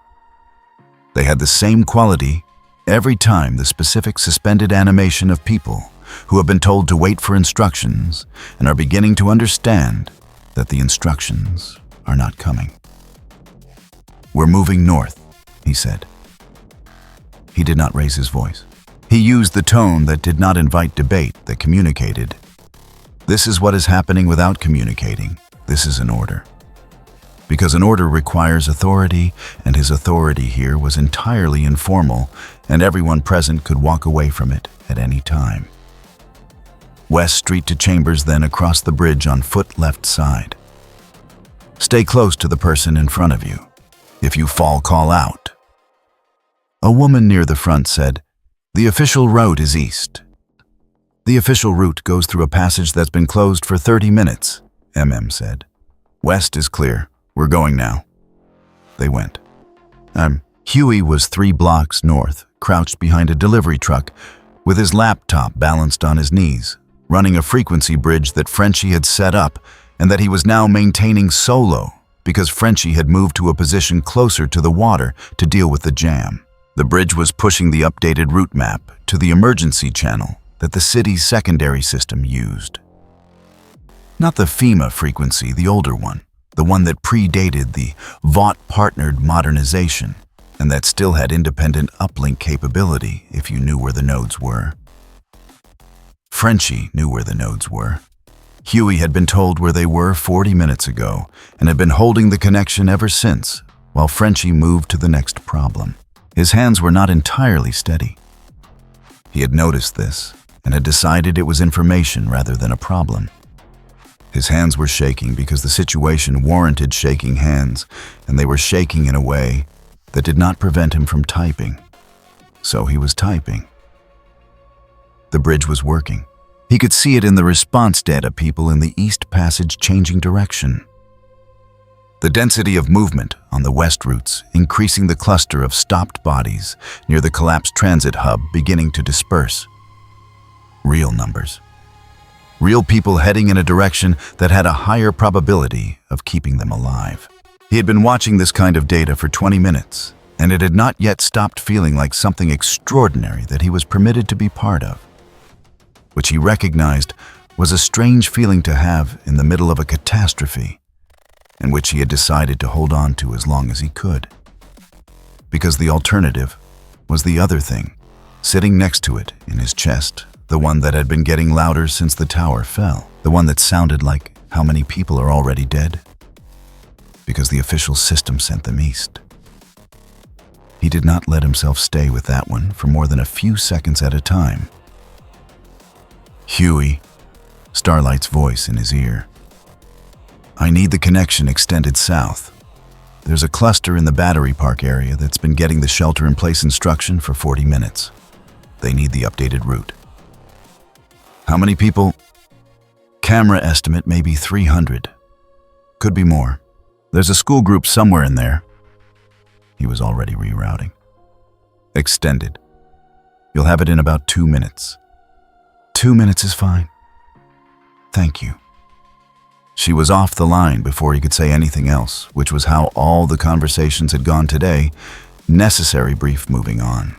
They had the same quality every time, the specific suspended animation of people who have been told to wait for instructions and are beginning to understand that the instructions are not coming. "We're moving north," he said. He did not raise his voice. He used the tone that did not invite debate, that communicated. This is what is happening without communicating. This is an order. Because an order requires authority, and his authority here was entirely informal, and everyone present could walk away from it at any time. West Street to Chambers, then across the bridge on foot left side. Stay close to the person in front of you. If you fall, call out. A woman near the front said, "The official route is east." "The official route goes through a passage that's been closed for 30 minutes, said. "West is clear. We're going now." They went. Huey was 3 blocks north, crouched behind a delivery truck, with his laptop balanced on his knees, running a frequency bridge that Frenchie had set up and that he was now maintaining solo because Frenchie had moved to a position closer to the water to deal with the jam. The bridge was pushing the updated route map to the emergency channel that the city's secondary system used. Not the FEMA frequency, the older one, the one that predated the Vought partnered modernization, and that still had independent uplink capability if you knew where the nodes were. Frenchie knew where the nodes were. Huey had been told where they were 40 minutes ago and had been holding the connection ever since, while Frenchie moved to the next problem. His hands were not entirely steady. He had noticed this and had decided it was information rather than a problem. His hands were shaking because the situation warranted shaking hands, and they were shaking in a way that did not prevent him from typing. So he was typing. The bridge was working. He could see it in the response data, people in the East Passage changing direction. The density of movement on the west routes, increasing the cluster of stopped bodies near the collapsed transit hub beginning to disperse. Real numbers. Real people heading in a direction that had a higher probability of keeping them alive. He had been watching this kind of data for 20 minutes, and it had not yet stopped feeling like something extraordinary that he was permitted to be part of, which he recognized was a strange feeling to have in the middle of a catastrophe, and which he had decided to hold on to as long as he could. Because the alternative was the other thing, sitting next to it in his chest, the one that had been getting louder since the tower fell, the one that sounded like how many people are already dead. Because the official system sent them east. He did not let himself stay with that one for more than a few seconds at a time. "Huey," Starlight's voice in his ear. "I need the connection extended south. There's a cluster in the battery park area that's been getting the shelter-in-place instruction for 40 minutes. They need the updated route." "How many people?" "Camera estimate maybe 300. Could be more. There's a school group somewhere in there." He was already rerouting. "Extended. You'll have it in about 2 minutes. 2 minutes is fine. Thank you." She was off the line before he could say anything else, which was how all the conversations had gone today, necessary brief moving on.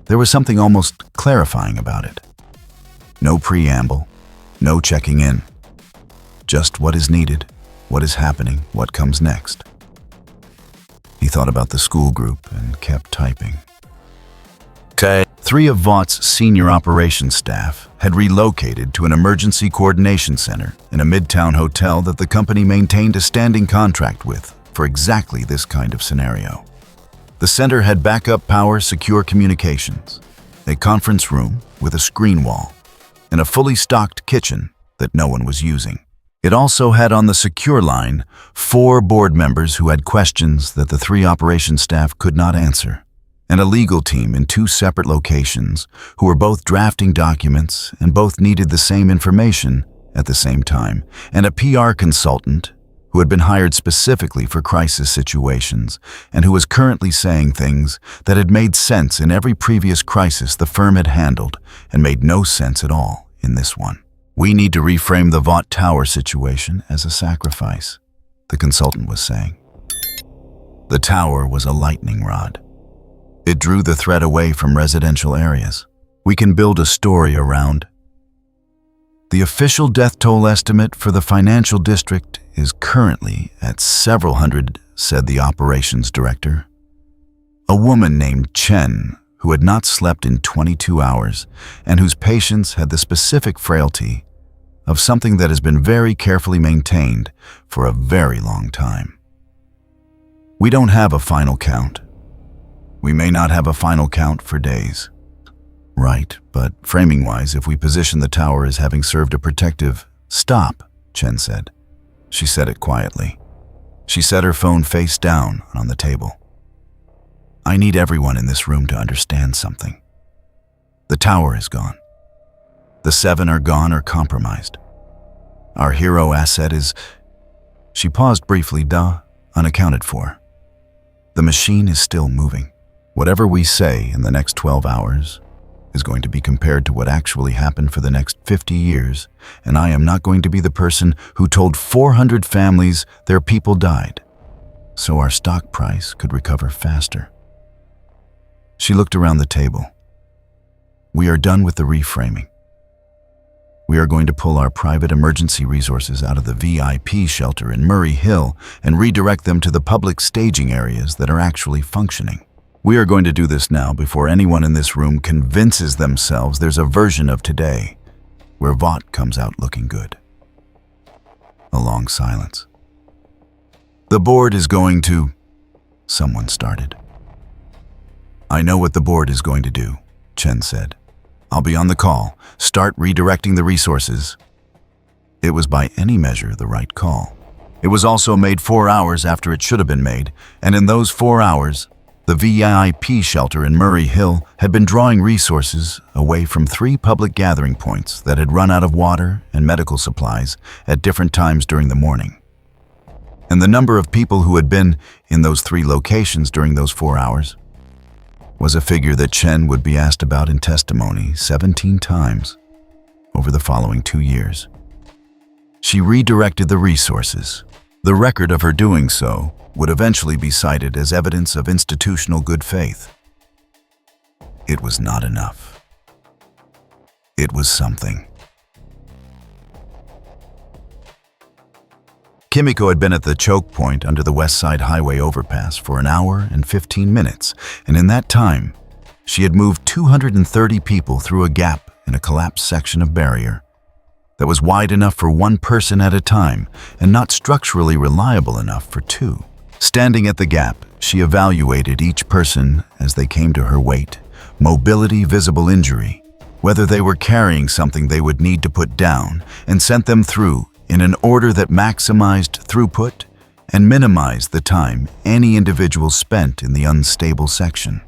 There was something almost clarifying about it. No preamble, no checking in. Just what is needed, what is happening, what comes next. He thought about the school group and kept typing. Three of Vaught's senior operations staff had relocated to an emergency coordination center in a midtown hotel that the company maintained a standing contract with for exactly this kind of scenario. The center had backup power, secure communications, a conference room with a screen wall, and a fully stocked kitchen that no one was using. It also had on the secure line 4 board members who had questions that the 3 operations staff could not answer, and a legal team in 2 separate locations who were both drafting documents and both needed the same information at the same time, and a PR consultant who had been hired specifically for crisis situations and who was currently saying things that had made sense in every previous crisis the firm had handled and made no sense at all in this one. "We need to reframe the Vought Tower situation as a sacrifice," the consultant was saying. The tower was a lightning rod. It drew the threat away from residential areas. "We can build a story around. The official death toll estimate for the financial district is currently at several hundred," said the operations director. A woman named Chen, who had not slept in 22 hours and whose patients had the specific frailty of something that has been very carefully maintained for a very long time. "We don't have a final count. We may not have a final count for days." "Right, but framing-wise, if we position the tower as having served a protective..." "Stop," Chen said. She said it quietly. She set her phone face down on the table. "I need everyone in this room to understand something. The tower is gone. The 7 are gone or compromised. Our hero asset is..." She paused briefly, unaccounted for. "The machine is still moving. Whatever we say in the next 12 hours is going to be compared to what actually happened for the next 50 years, and I am not going to be the person who told 400 families their people died, so our stock price could recover faster." She looked around the table. "We are done with the reframing. We are going to pull our private emergency resources out of the VIP shelter in Murray Hill and redirect them to the public staging areas that are actually functioning. We are going to do this now before anyone in this room convinces themselves there's a version of today where Vought comes out looking good." A long silence. "The board is going to..." someone started. "I know what the board is going to do," Chen said. "I'll be on the call. Start redirecting the resources." It was by any measure the right call. It was also made 4 hours after it should have been made, and in those 4 hours, the VIP shelter in Murray Hill had been drawing resources away from 3 public gathering points that had run out of water and medical supplies at different times during the morning. And the number of people who had been in those 3 locations during those 4 hours was a figure that Chen would be asked about in testimony 17 times over the following 2 years. She redirected the resources. The record of her doing so would eventually be cited as evidence of institutional good faith. It was not enough. It was something. Kimiko had been at the choke point under the West Side Highway overpass for an hour and 15 minutes, and in that time, she had moved 230 people through a gap in a collapsed section of barrier that was wide enough for 1 person at a time and not structurally reliable enough for 2. Standing at the gap, she evaluated each person as they came to her weight, mobility, visible injury, whether they were carrying something they would need to put down, and sent them through in an order that maximized throughput and minimized the time any individual spent in the unstable section.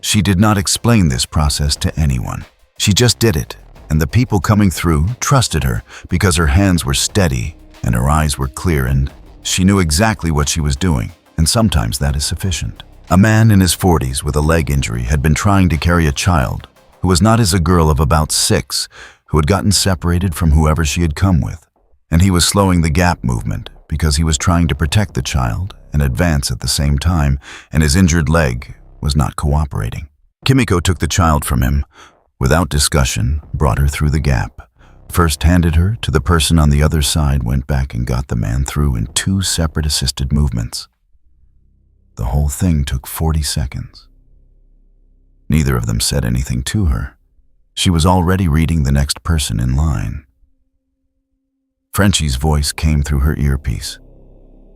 She did not explain this process to anyone. She just did it, and the people coming through trusted her because her hands were steady and her eyes were clear, and she knew exactly what she was doing, and sometimes that is sufficient. A man in his 40s with a leg injury had been trying to carry a child who was not as a girl of about 6 who had gotten separated from whoever she had come with. And he was slowing the gap movement because he was trying to protect the child and advance at the same time, and his injured leg was not cooperating. Kimiko took the child from him, without discussion, brought her through the gap, first handed her to the person on the other side, went back and got the man through in 2 separate assisted movements. The whole thing took 40 seconds. Neither of them said anything to her. She was already reading the next person in line. Frenchie's voice came through her earpiece.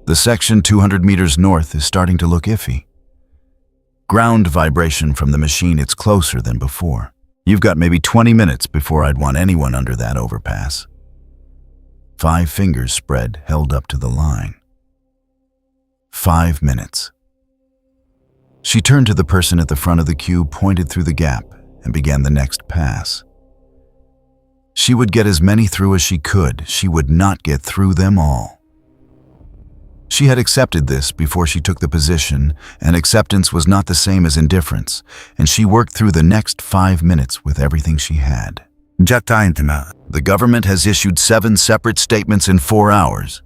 The section 200 meters north is starting to look iffy. Ground vibration from the machine, it's closer than before. You've got maybe 20 minutes before I'd want anyone under that overpass. 5 fingers spread, held up to the line. 5 minutes. She turned to the person at the front of the queue, pointed through the gap, and began the next pass. She would get as many through as she could. She would not get through them all. She had accepted this before she took the position, and acceptance was not the same as indifference, and she worked through the next 5 minutes with everything she had. The government has issued 7 separate statements in 4 hours,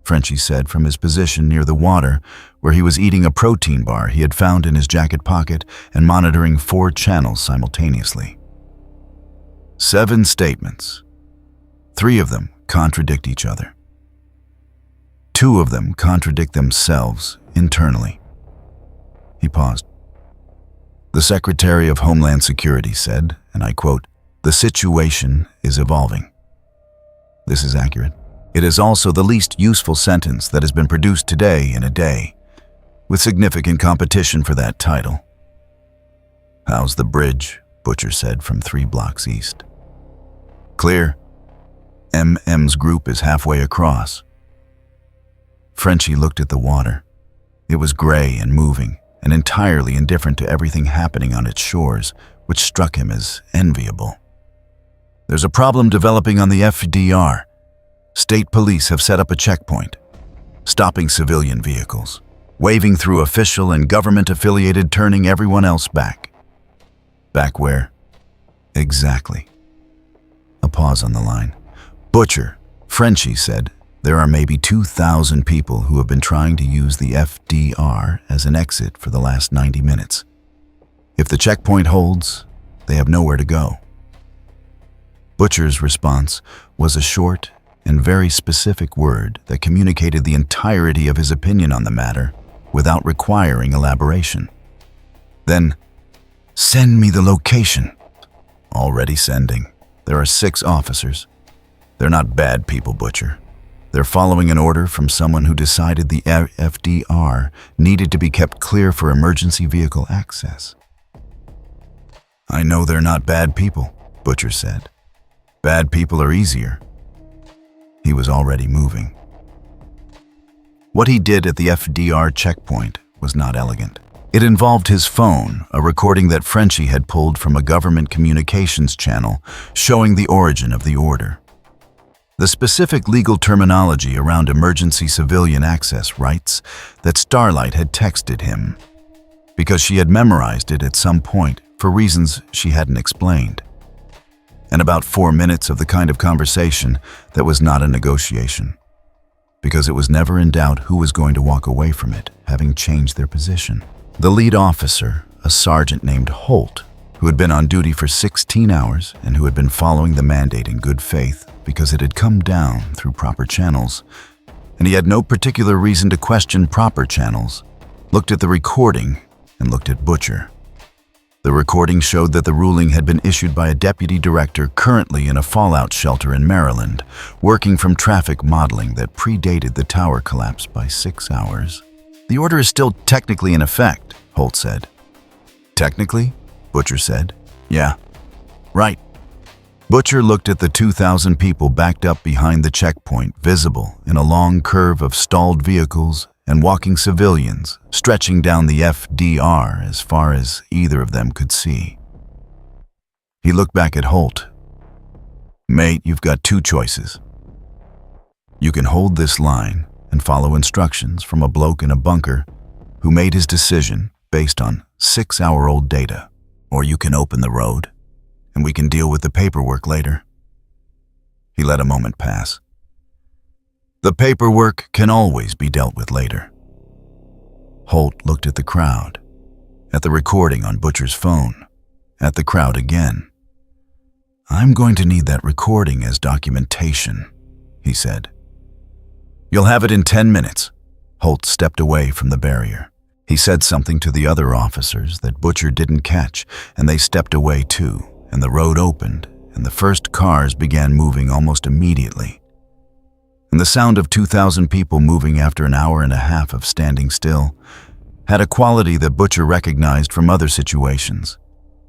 Frenchie said from his position near the water, where he was eating a protein bar he had found in his jacket pocket and monitoring 4 channels simultaneously. 7 statements. 3 of them contradict each other. 2 of them contradict themselves internally. He paused. The Secretary of Homeland Security said, and I quote, "The situation is evolving." This is accurate. It is also the least useful sentence that has been produced today in a day, with significant competition for that title. "How's the bridge?" Butcher said from 3 blocks east. "Clear. MM's group is halfway across." Frenchie looked at the water. It was gray and moving, and entirely indifferent to everything happening on its shores, which struck him as enviable. "There's a problem developing on the FDR. State police have set up a checkpoint, stopping civilian vehicles, waving through official and government-affiliated, turning everyone else back." "Back where?" "Exactly." A pause on the line. "Butcher," Frenchie said, "there are maybe 2,000 people who have been trying to use the FDR as an exit for the last 90 minutes. If the checkpoint holds, they have nowhere to go." Butcher's response was a short and very specific word that communicated the entirety of his opinion on the matter without requiring elaboration. Then, "Send me the location." "Already sending. There are 6 officers. They're not bad people, Butcher. They're following an order from someone who decided the FDR needed to be kept clear for emergency vehicle access." "I know they're not bad people," Butcher said. "Bad people are easier." He was already moving. What he did at the FDR checkpoint was not elegant. It involved his phone, a recording that Frenchie had pulled from a government communications channel showing the origin of the order. The specific legal terminology around emergency civilian access rights that Starlight had texted him, because she had memorized it at some point for reasons she hadn't explained. And about 4 minutes of the kind of conversation that was not a negotiation, because it was never in doubt who was going to walk away from it, having changed their position. The lead officer, a sergeant named Holt, who had been on duty for 16 hours and who had been following the mandate in good faith because it had come down through proper channels, and he had no particular reason to question proper channels, looked at the recording and looked at Butcher. The recording showed that the ruling had been issued by a deputy director currently in a fallout shelter in Maryland, working from traffic modeling that predated the tower collapse by 6 hours. "The order is still technically in effect," Holt said. "Technically?" Butcher said. "Yeah. Right." Butcher looked at the 2,000 people backed up behind the checkpoint, visible in a long curve of stalled vehicles and walking civilians, stretching down the FDR as far as either of them could see. He looked back at Holt. "Mate, you've got 2 choices. You can hold this line and follow instructions from a bloke in a bunker who made his decision based on 6-hour-old data, or you can open the road, and we can deal with the paperwork later." He let a moment pass. "The paperwork can always be dealt with later." Holt looked at the crowd, at the recording on Butcher's phone, at the crowd again. "I'm going to need that recording as documentation," he said. "You'll have it in 10 minutes." Holt stepped away from the barrier. He said something to the other officers that Butcher didn't catch, and they stepped away too, and the road opened, and the first cars began moving almost immediately. And the sound of 2,000 people moving after an hour and a half of standing still had a quality that Butcher recognized from other situations.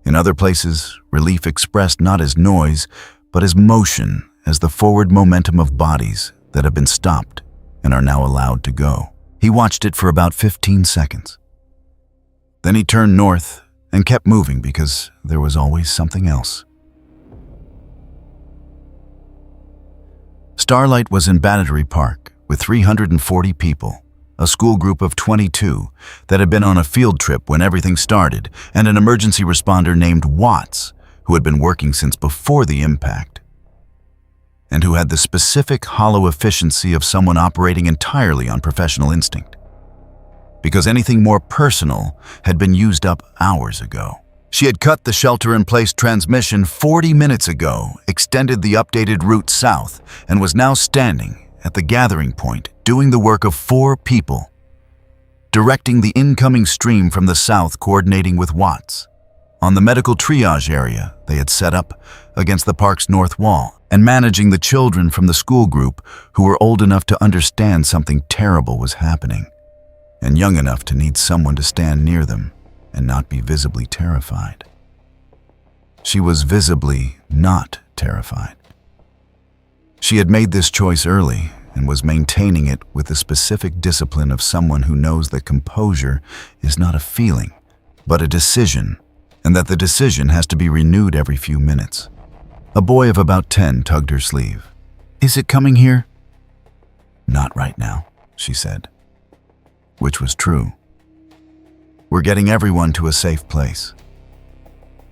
In other places, relief expressed not as noise, but as motion, as the forward momentum of bodies that have been stopped and are now allowed to go. He watched it for about 15 seconds. Then he turned north and kept moving because there was always something else. Starlight was in Battery Park with 340 people, a school group of 22 that had been on a field trip when everything started, and an emergency responder named Watts, who had been working since before the impact, and who had the specific hollow efficiency of someone operating entirely on professional instinct. Because anything more personal had been used up hours ago. She had cut the shelter-in-place transmission 40 minutes ago, extended the updated route south, and was now standing at the gathering point, doing the work of 4 people, directing the incoming stream from the south, coordinating with Watts. On the medical triage area they had set up against the park's north wall, and managing the children from the school group who were old enough to understand something terrible was happening, and young enough to need someone to stand near them and not be visibly terrified. She was visibly not terrified. She had made this choice early and was maintaining it with the specific discipline of someone who knows that composure is not a feeling, but a decision, and that the decision has to be renewed every few minutes. A boy of about 10 tugged her sleeve. "Is it coming here?" "Not right now," she said. Which was true. "We're getting everyone to a safe place."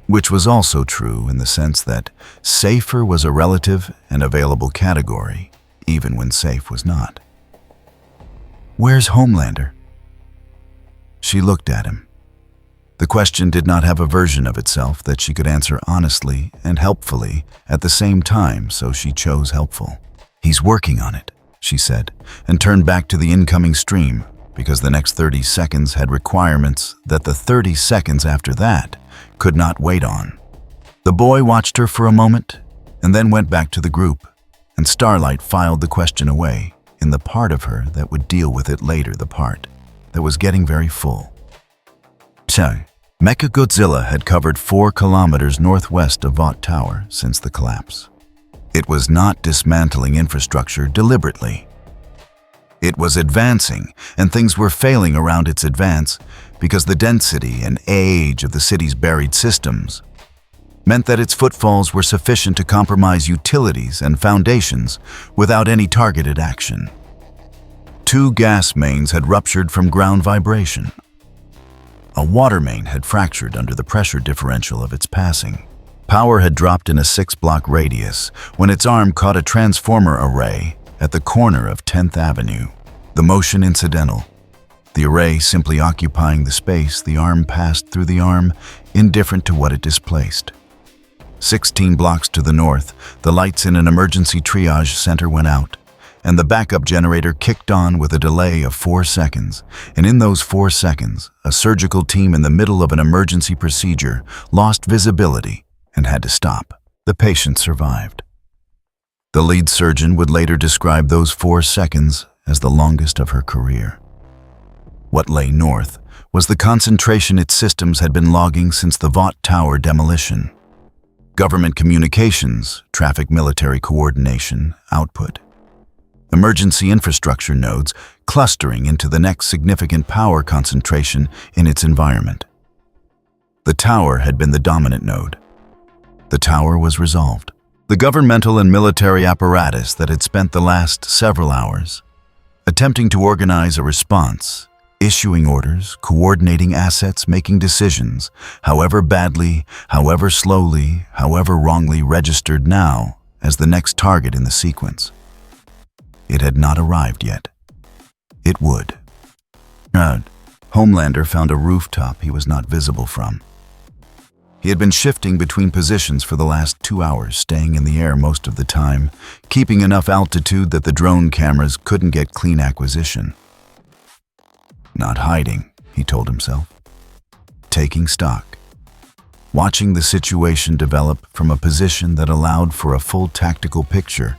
Which was also true in the sense that safer was a relative and available category, even when safe was not. "Where's Homelander?" She looked at him. The question did not have a version of itself that she could answer honestly and helpfully at the same time, so she chose helpful. "He's working on it," she said, and turned back to the incoming stream, because the next 30 seconds had requirements that the 30 seconds after that could not wait on. The boy watched her for a moment and then went back to the group, and Starlight filed the question away in the part of her that would deal with it later, the part that was getting very full. So, Mechagodzilla had covered 4 kilometers northwest of Vought Tower since the collapse. It was not dismantling infrastructure deliberately. It was advancing, and things were failing around its advance because the density and age of the city's buried systems meant that its footfalls were sufficient to compromise utilities and foundations without any targeted action. 2 gas mains had ruptured from ground vibration. A water main had fractured under the pressure differential of its passing. Power had dropped in a 6-block radius when its arm caught a transformer array at the corner of 10th Avenue. The motion incidental. The array simply occupying the space the arm passed through the arm, indifferent to what it displaced. 16 blocks to the north, the lights in an emergency triage center went out, and the backup generator kicked on with a delay of 4 seconds. And in those 4 seconds, a surgical team in the middle of an emergency procedure lost visibility and had to stop. The patient survived. The lead surgeon would later describe those 4 seconds as the longest of her career. What lay north was the concentration its systems had been logging since the Vought Tower demolition. Government communications, traffic military coordination, output. Emergency infrastructure nodes clustering into the next significant power concentration in its environment. The tower had been the dominant node. The tower was resolved. The governmental and military apparatus that had spent the last several hours attempting to organize a response, issuing orders, coordinating assets, making decisions, however badly, however slowly, however wrongly registered now as the next target in the sequence. It had not arrived yet. It would. Homelander found a rooftop he was not visible from. He had been shifting between positions for the last 2 hours, staying in the air most of the time, keeping enough altitude that the drone cameras couldn't get clean acquisition. Not hiding, he told himself. Taking stock. Watching the situation develop from a position that allowed for a full tactical picture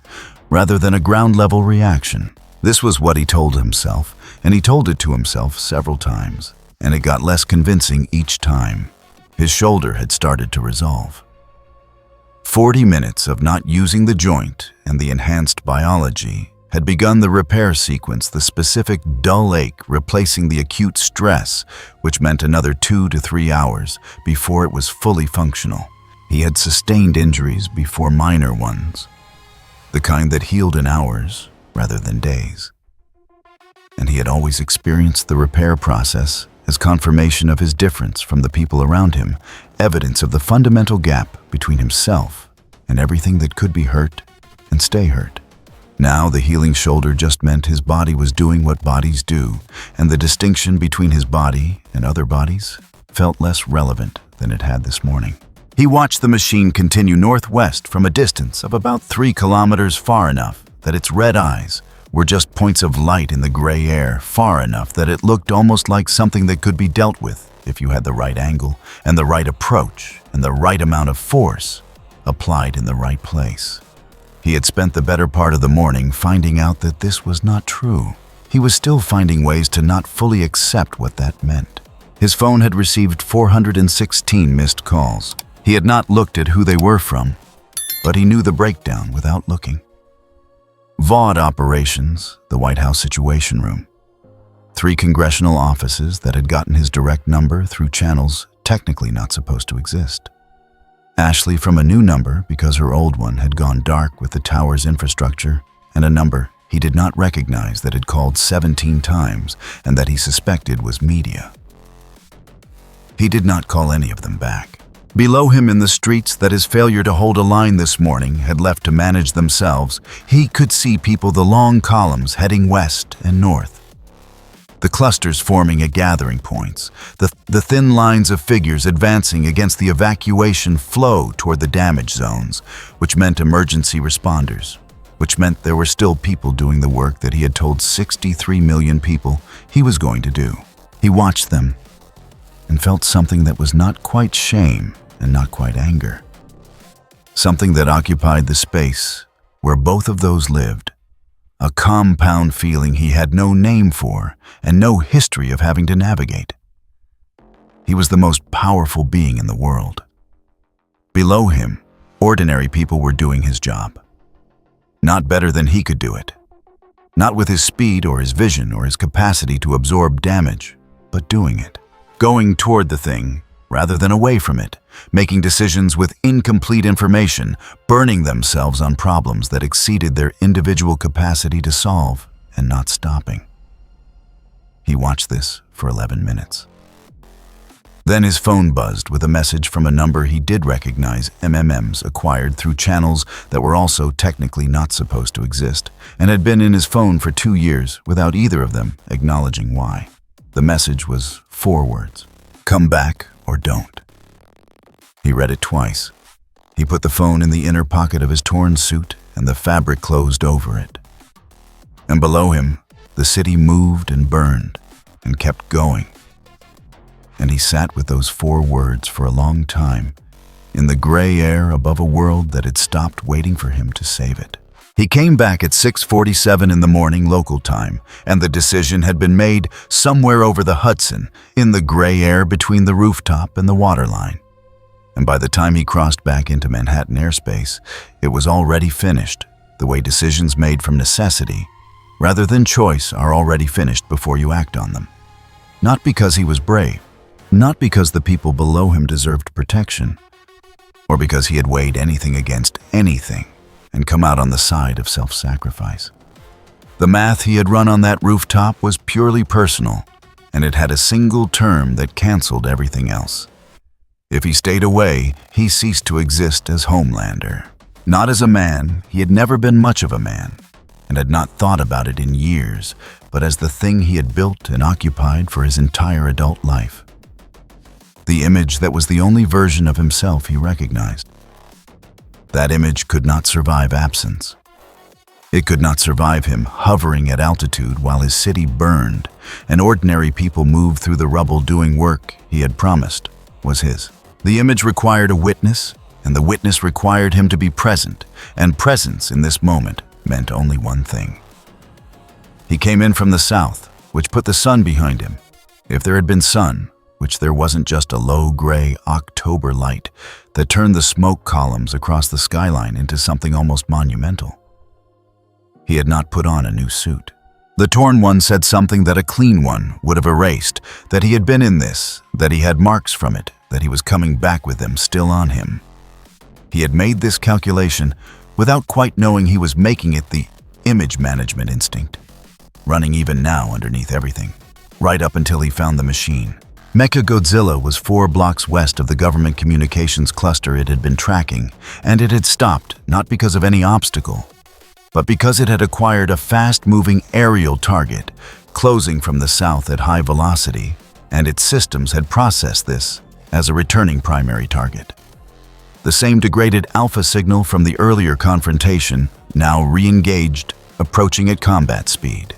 rather than a ground-level reaction. This was what he told himself, and he told it to himself several times, and it got less convincing each time. His shoulder had started to resolve. 40 minutes of not using the joint and the enhanced biology had begun the repair sequence, the specific dull ache replacing the acute stress, which meant another 2 to 3 hours before it was fully functional. He had sustained injuries before, minor ones, the kind that healed in hours rather than days. And he had always experienced the repair process as confirmation of his difference from the people around him, evidence of the fundamental gap between himself and everything that could be hurt and stay hurt. Now the healing shoulder just meant his body was doing what bodies do, and the distinction between his body and other bodies felt less relevant than it had this morning. He watched the machine continue northwest from a distance of about 3 kilometers, far enough that its red eyes were just points of light in the gray air, far enough that it looked almost like something that could be dealt with if you had the right angle and the right approach and the right amount of force applied in the right place. He had spent the better part of the morning finding out that this was not true. He was still finding ways to not fully accept what that meant. His phone had received 416 missed calls. He had not looked at who they were from, but he knew the breakdown without looking. Vought operations, the White House Situation Room. 3 congressional offices that had gotten his direct number through channels technically not supposed to exist. Ashley from a new number because her old one had gone dark with the tower's infrastructure, and a number he did not recognize that had called 17 times and that he suspected was media. He did not call any of them back. Below him in the streets that his failure to hold a line this morning had left to manage themselves, he could see people, the long columns heading west and north. The clusters forming at gathering points, the thin lines of figures advancing against the evacuation flow toward the damage zones, which meant emergency responders, which meant there were still people doing the work that he had told 63 million people he was going to do. He watched them and felt something that was not quite shame and not quite anger. Something that occupied the space where both of those lived. A compound feeling he had no name for and no history of having to navigate. He was the most powerful being in the world. Below him, ordinary people were doing his job. Not better than he could do it. Not with his speed or his vision or his capacity to absorb damage, but doing it. Going toward the thing rather than away from it, making decisions with incomplete information, burning themselves on problems that exceeded their individual capacity to solve, and not stopping. He watched this for 11 minutes. Then his phone buzzed with a message from a number he did recognize, MMMs acquired through channels that were also technically not supposed to exist, and had been in his phone for 2 years without either of them acknowledging why. The message was 4 words: come back or don't. He read it twice. He put the phone in the inner pocket of his torn suit, and the fabric closed over it. And below him, the city moved and burned and kept going. And he sat with those 4 words for a long time, in the gray air above a world that had stopped waiting for him to save it. He came back at 6:47 in the morning local time, and the decision had been made somewhere over the Hudson, in the gray air between the rooftop and the waterline. And by the time he crossed back into Manhattan airspace, it was already finished, the way decisions made from necessity, rather than choice, are already finished before you act on them. Not because he was brave, not because the people below him deserved protection, or because he had weighed anything against anything and come out on the side of self-sacrifice. The math he had run on that rooftop was purely personal, and it had a single term that canceled everything else. If he stayed away, he ceased to exist as Homelander. Not as a man, he had never been much of a man, and had not thought about it in years, but as the thing he had built and occupied for his entire adult life. The image that was the only version of himself he recognized. That image could not survive absence. It could not survive him hovering at altitude while his city burned, and ordinary people moved through the rubble doing work he had promised was his. The image required a witness, and the witness required him to be present, and presence in this moment meant only one thing. He came in from the south, which put the sun behind him. If there had been sun, which there wasn't just a low gray October light that turned the smoke columns across the skyline into something almost monumental. He had not put on a new suit. The torn one said something that a clean one would have erased, that he had been in this, that he had marks from it, that he was coming back with them still on him. He had made this calculation without quite knowing he was making it, the image management instinct, running even now underneath everything, right up until he found the machine. Mechagodzilla was 4 blocks west of the government communications cluster it had been tracking, and it had stopped not because of any obstacle, but because it had acquired a fast-moving aerial target, closing from the south at high velocity, and its systems had processed this as a returning primary target. The same degraded alpha signal from the earlier confrontation, now re-engaged, approaching at combat speed.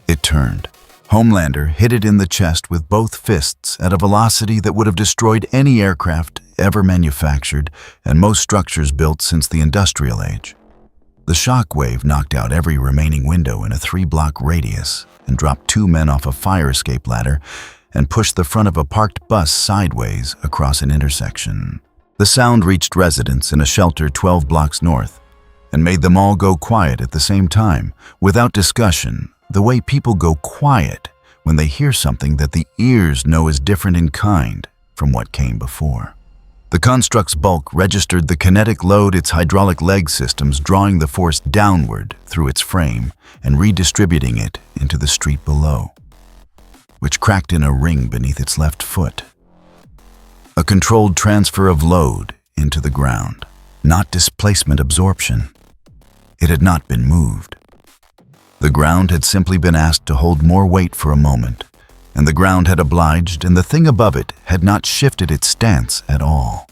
It turned. Homelander hit it in the chest with both fists at a velocity that would have destroyed any aircraft ever manufactured and most structures built since the industrial age. The shock wave knocked out every remaining window in a 3-block radius and dropped 2 men off a fire escape ladder and pushed the front of a parked bus sideways across an intersection. The sound reached residents in a shelter 12 blocks north and made them all go quiet at the same time, without discussion, the way people go quiet when they hear something that the ears know is different in kind from what came before. The construct's bulk registered the kinetic load its hydraulic leg systems drawing the force downward through its frame and redistributing it into the street below, which cracked in a ring beneath its left foot. A controlled transfer of load into the ground, not displacement absorption. It had not been moved. The ground had simply been asked to hold more weight for a moment, and the ground had obliged, and the thing above it had not shifted its stance at all.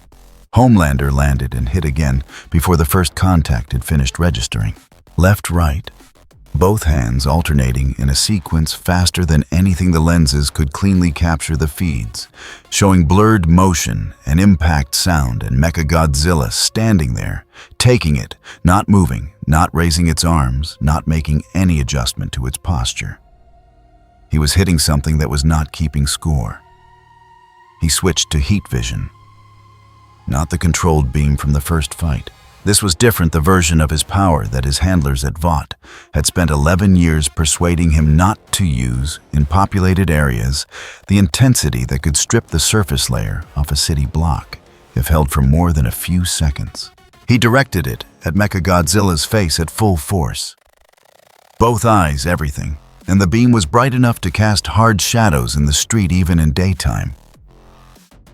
Homelander landed and hit again before the first contact had finished registering. Left, right, both hands alternating in a sequence faster than anything the lenses could cleanly capture the feeds, showing blurred motion and impact sound, and Mechagodzilla standing there, taking it, not moving, not raising its arms, not making any adjustment to its posture. He was hitting something that was not keeping score. He switched to heat vision, not the controlled beam from the first fight. This was different, the version of his power that his handlers at Vought had spent 11 years persuading him not to use in populated areas, the intensity that could strip the surface layer off a city block if held for more than a few seconds. He directed it at Mechagodzilla's face at full force. Both eyes, everything, and the beam was bright enough to cast hard shadows in the street even in daytime.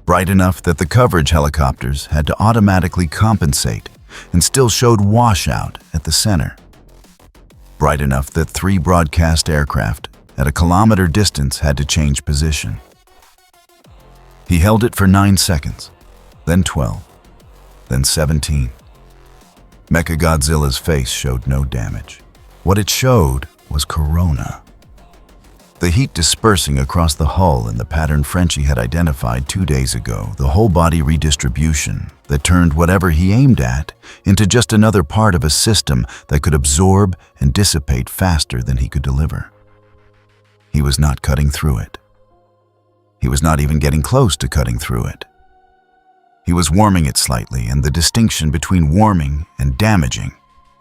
Bright enough that the coverage helicopters had to automatically compensate and still showed washout at the center. Bright enough that 3 broadcast aircraft at a kilometer distance had to change position. He held it for 9 seconds, then 12, then 17. Mechagodzilla's face showed no damage. What it showed was corona. The heat dispersing across the hull in the pattern Frenchie had identified 2 days ago, the whole body redistribution that turned whatever he aimed at into just another part of a system that could absorb and dissipate faster than he could deliver. He was not cutting through it. He was not even getting close to cutting through it. He was warming it slightly, and the distinction between warming and damaging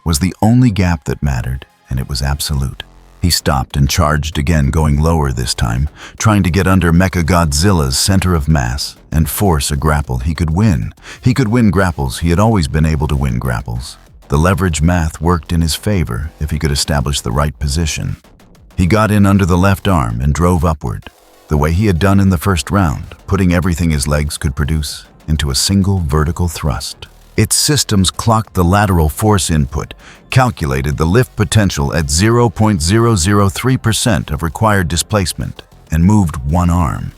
was the only gap that mattered, and it was absolute. He stopped and charged again, going lower this time, trying to get under Mechagodzilla's center of mass and force a grapple he could win. He could win grapples. He had always been able to win grapples. The leverage math worked in his favor if he could establish the right position. He got in under the left arm and drove upward, the way he had done in the first round, putting everything his legs could produce into a single vertical thrust. Its systems clocked the lateral force input, calculated the lift potential at 0.003% of required displacement, and moved one arm.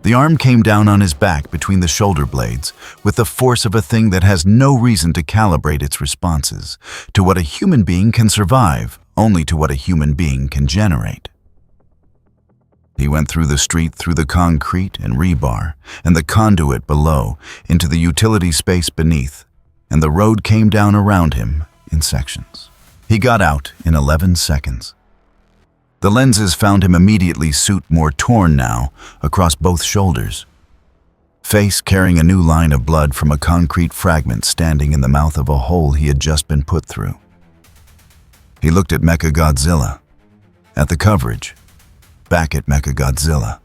The arm came down on his back between the shoulder blades with the force of a thing that has no reason to calibrate its responses to what a human being can survive, only to what a human being can generate. He went through the street, through the concrete and rebar, and the conduit below, into the utility space beneath, and the road came down around him in sections. He got out in 11 seconds. The lenses found him immediately, suit more torn now, across both shoulders. Face carrying a new line of blood from a concrete fragment standing in the mouth of a hole he had just been put through. He looked at Mechagodzilla, at the coverage, back at Mechagodzilla.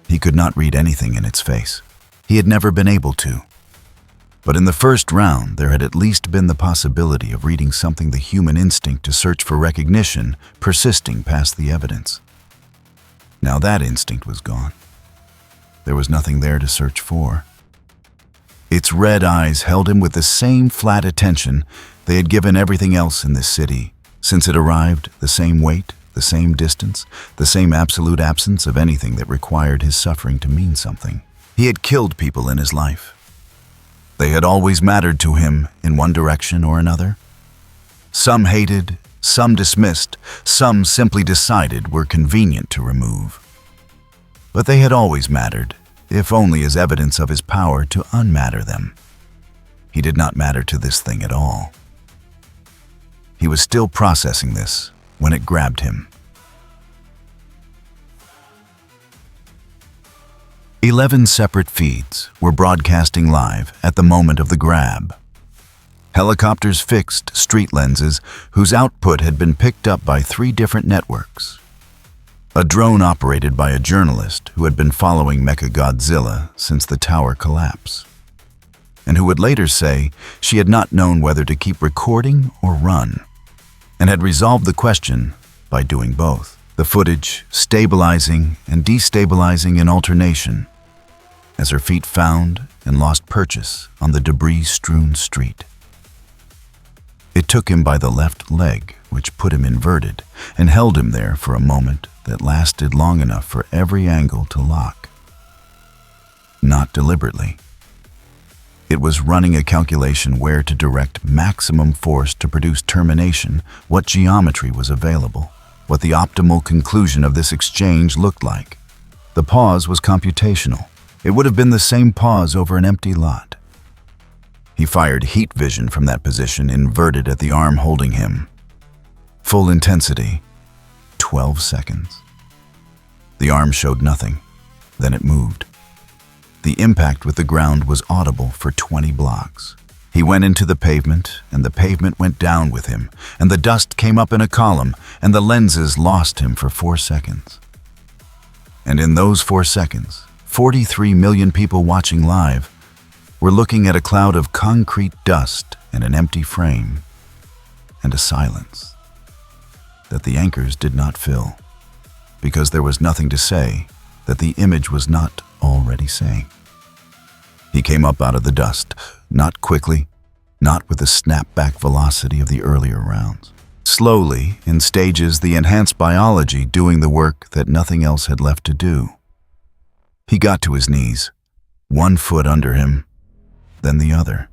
He could not read anything in its face. He had never been able to. But in the first round, there had at least been the possibility of reading something, the human instinct to search for recognition, persisting past the evidence. Now that instinct was gone. There was nothing there to search for. Its red eyes held him with the same flat attention they had given everything else in this city. Since it arrived, the same weight, the same distance, the same absolute absence of anything that required his suffering to mean something. He had killed people in his life. They had always mattered to him in one direction or another. Some hated, some dismissed, some simply decided were convenient to remove. But they had always mattered, if only as evidence of his power to unmatter them. He did not matter to this thing at all. He was still processing this when it grabbed him. 11 separate feeds were broadcasting live at the moment of the grab. Helicopters fixed street lenses whose output had been picked up by 3 different networks. A drone operated by a journalist who had been following Mechagodzilla since the tower collapse, and who would later say she had not known whether to keep recording or run, and had resolved the question by doing both. The footage stabilizing and destabilizing in alternation as her feet found and lost purchase on the debris-strewn street. It took him by the left leg, which put him inverted, and held him there for a moment that lasted long enough for every angle to lock. Not deliberately. It was running a calculation where to direct maximum force to produce termination, what geometry was available, what the optimal conclusion of this exchange looked like. The pause was computational. It would have been the same pause over an empty lot. He fired heat vision from that position, inverted at the arm holding him. Full intensity, 12 seconds. The arm showed nothing. Then it moved. The impact with the ground was audible for 20 blocks. He went into the pavement, and the pavement went down with him, and the dust came up in a column, and the lenses lost him for 4 seconds. And in those 4 seconds, 43 million people watching live were looking at a cloud of concrete dust and an empty frame, and a silence that the anchors did not fill, because there was nothing to say that the image was not already saying. He came up out of the dust, not quickly, not with the snap-back velocity of the earlier rounds. Slowly, in stages, the enhanced biology doing the work that nothing else had left to do. He got to his knees, 1 foot under him, then the other.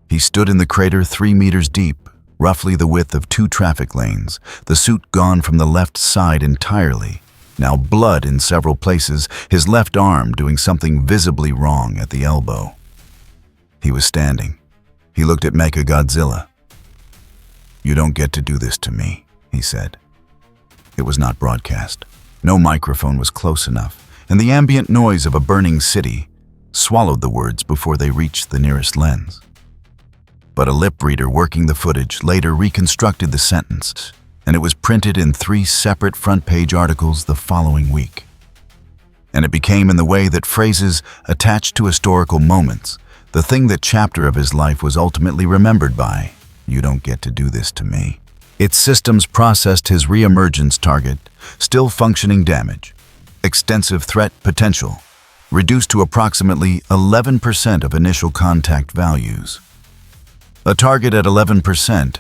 He stood in the crater 3 meters deep, roughly the width of 2 traffic lanes, the suit gone from the left side entirely, now blood in several places, his left arm doing something visibly wrong at the elbow. He was standing. He looked at Mechagodzilla. "You don't get to do this to me," he said. It was not broadcast. No microphone was close enough, and the ambient noise of a burning city swallowed the words before they reached the nearest lens. But a lip reader working the footage later reconstructed the sentence, and it was printed in 3 separate front-page articles the following week. And it became, in the way that phrases attached to historical moments, the thing that chapter of his life was ultimately remembered by. "You don't get to do this to me." Its systems processed his re-emergence target, still functioning damage, extensive threat potential, reduced to approximately 11% of initial contact values. A target at 11%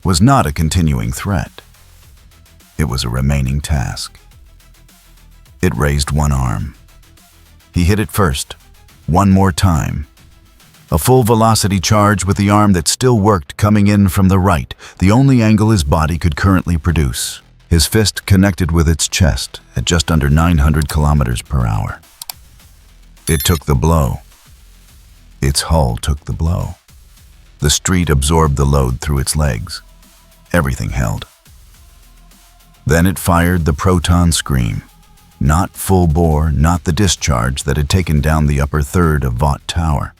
was not a continuing threat. It was a remaining task. It raised one arm, He hit it first, one more time. A full velocity charge with the arm that still worked coming in from the right, the only angle his body could currently produce. His fist connected with its chest at just under 900 kilometers per hour. It took the blow. Its hull took the blow. The street absorbed the load through its legs. Everything held. Then it fired the proton scream. Not full bore, not the discharge that had taken down the upper third of Vought Tower.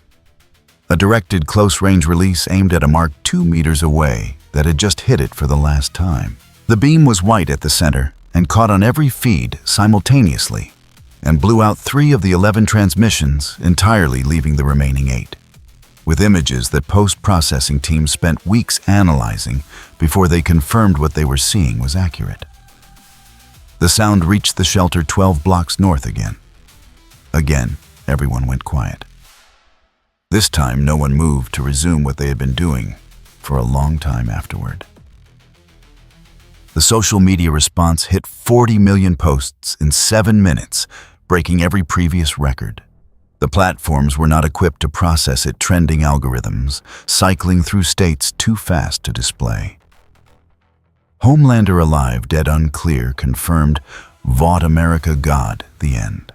A directed close-range release aimed at a mark 2 meters away that had just hit it for the last time. The beam was white at the center and caught on every feed simultaneously and blew out 3 of the 11 transmissions, entirely leaving the remaining 8, with images that post-processing teams spent weeks analyzing before they confirmed what they were seeing was accurate. The sound reached the shelter 12 blocks north again. Again, everyone went quiet. This time, no one moved to resume what they had been doing for a long time afterward. The social media response hit 40 million posts in 7 minutes, breaking every previous record. The platforms were not equipped to process it, trending algorithms, cycling through states too fast to display. Homelander alive, dead unclear, confirmed, Vought America God, the end.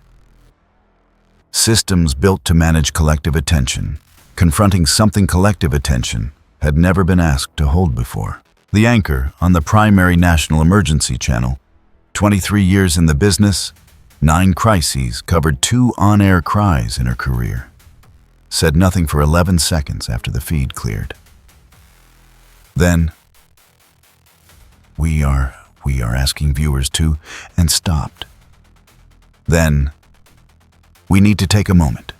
Systems built to manage collective attention, confronting something collective attention had never been asked to hold before. The anchor on the primary national emergency channel, 23 years in the business, 9 crises, covered 2 on-air cries in her career. Said nothing for 11 seconds after the feed cleared. Then, we are asking viewers to, and stopped. Then, we need to take a moment.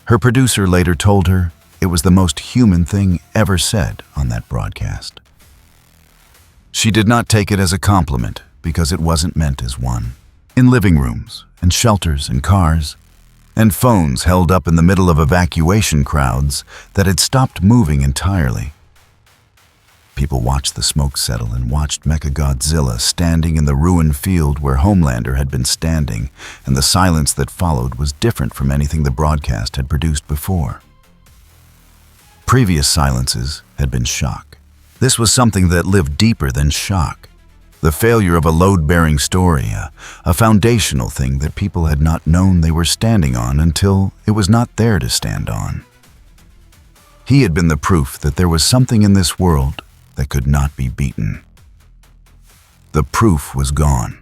Her producer later told her it was the most human thing ever said on that broadcast. She did not take it as a compliment because it wasn't meant as one. In living rooms, and shelters, and cars, and phones held up in the middle of evacuation crowds that had stopped moving entirely. People watched the smoke settle and watched Mechagodzilla standing in the ruined field where Homelander had been standing, and the silence that followed was different from anything the broadcast had produced before. Previous silences had been shock. This was something that lived deeper than shock. The failure of a load-bearing story, a foundational thing that people had not known they were standing on until it was not there to stand on. He had been the proof that there was something in this world that could not be beaten. The proof was gone.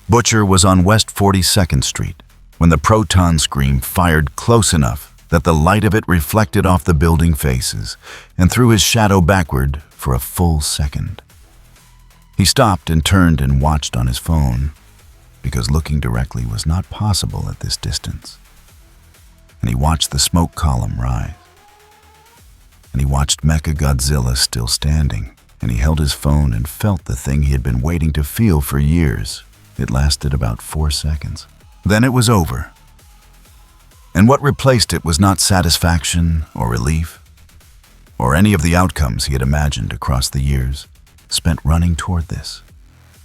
Butcher was on West 42nd Street when the proton scream fired close enough that the light of it reflected off the building faces and threw his shadow backward for a full second. He stopped and turned and watched on his phone, because looking directly was not possible at this distance. And he watched the smoke column rise. And he watched Mechagodzilla still standing, and he held his phone and felt the thing he had been waiting to feel for years. It lasted about 4 seconds. Then it was over. And what replaced it was not satisfaction or relief, or any of the outcomes he had imagined across the years, spent running toward this.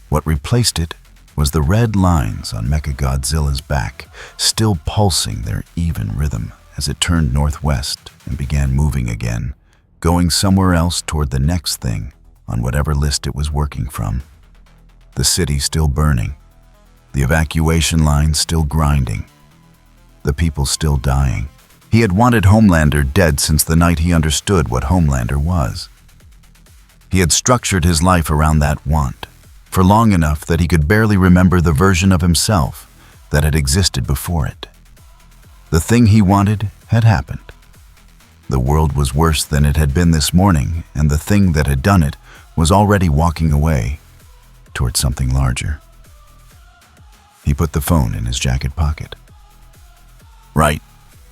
What replaced it was the red lines on Mechagodzilla's back, still pulsing their even rhythm as it turned northwest and began moving again, going somewhere else toward the next thing on whatever list it was working from. The city still burning, the evacuation lines still grinding, the people still dying. He had wanted Homelander dead since the night he understood what Homelander was. He had structured his life around that want, for long enough that he could barely remember the version of himself that had existed before it. The thing he wanted had happened. The world was worse than it had been this morning, and the thing that had done it was already walking away towards something larger. He put the phone in his jacket pocket. "Right,"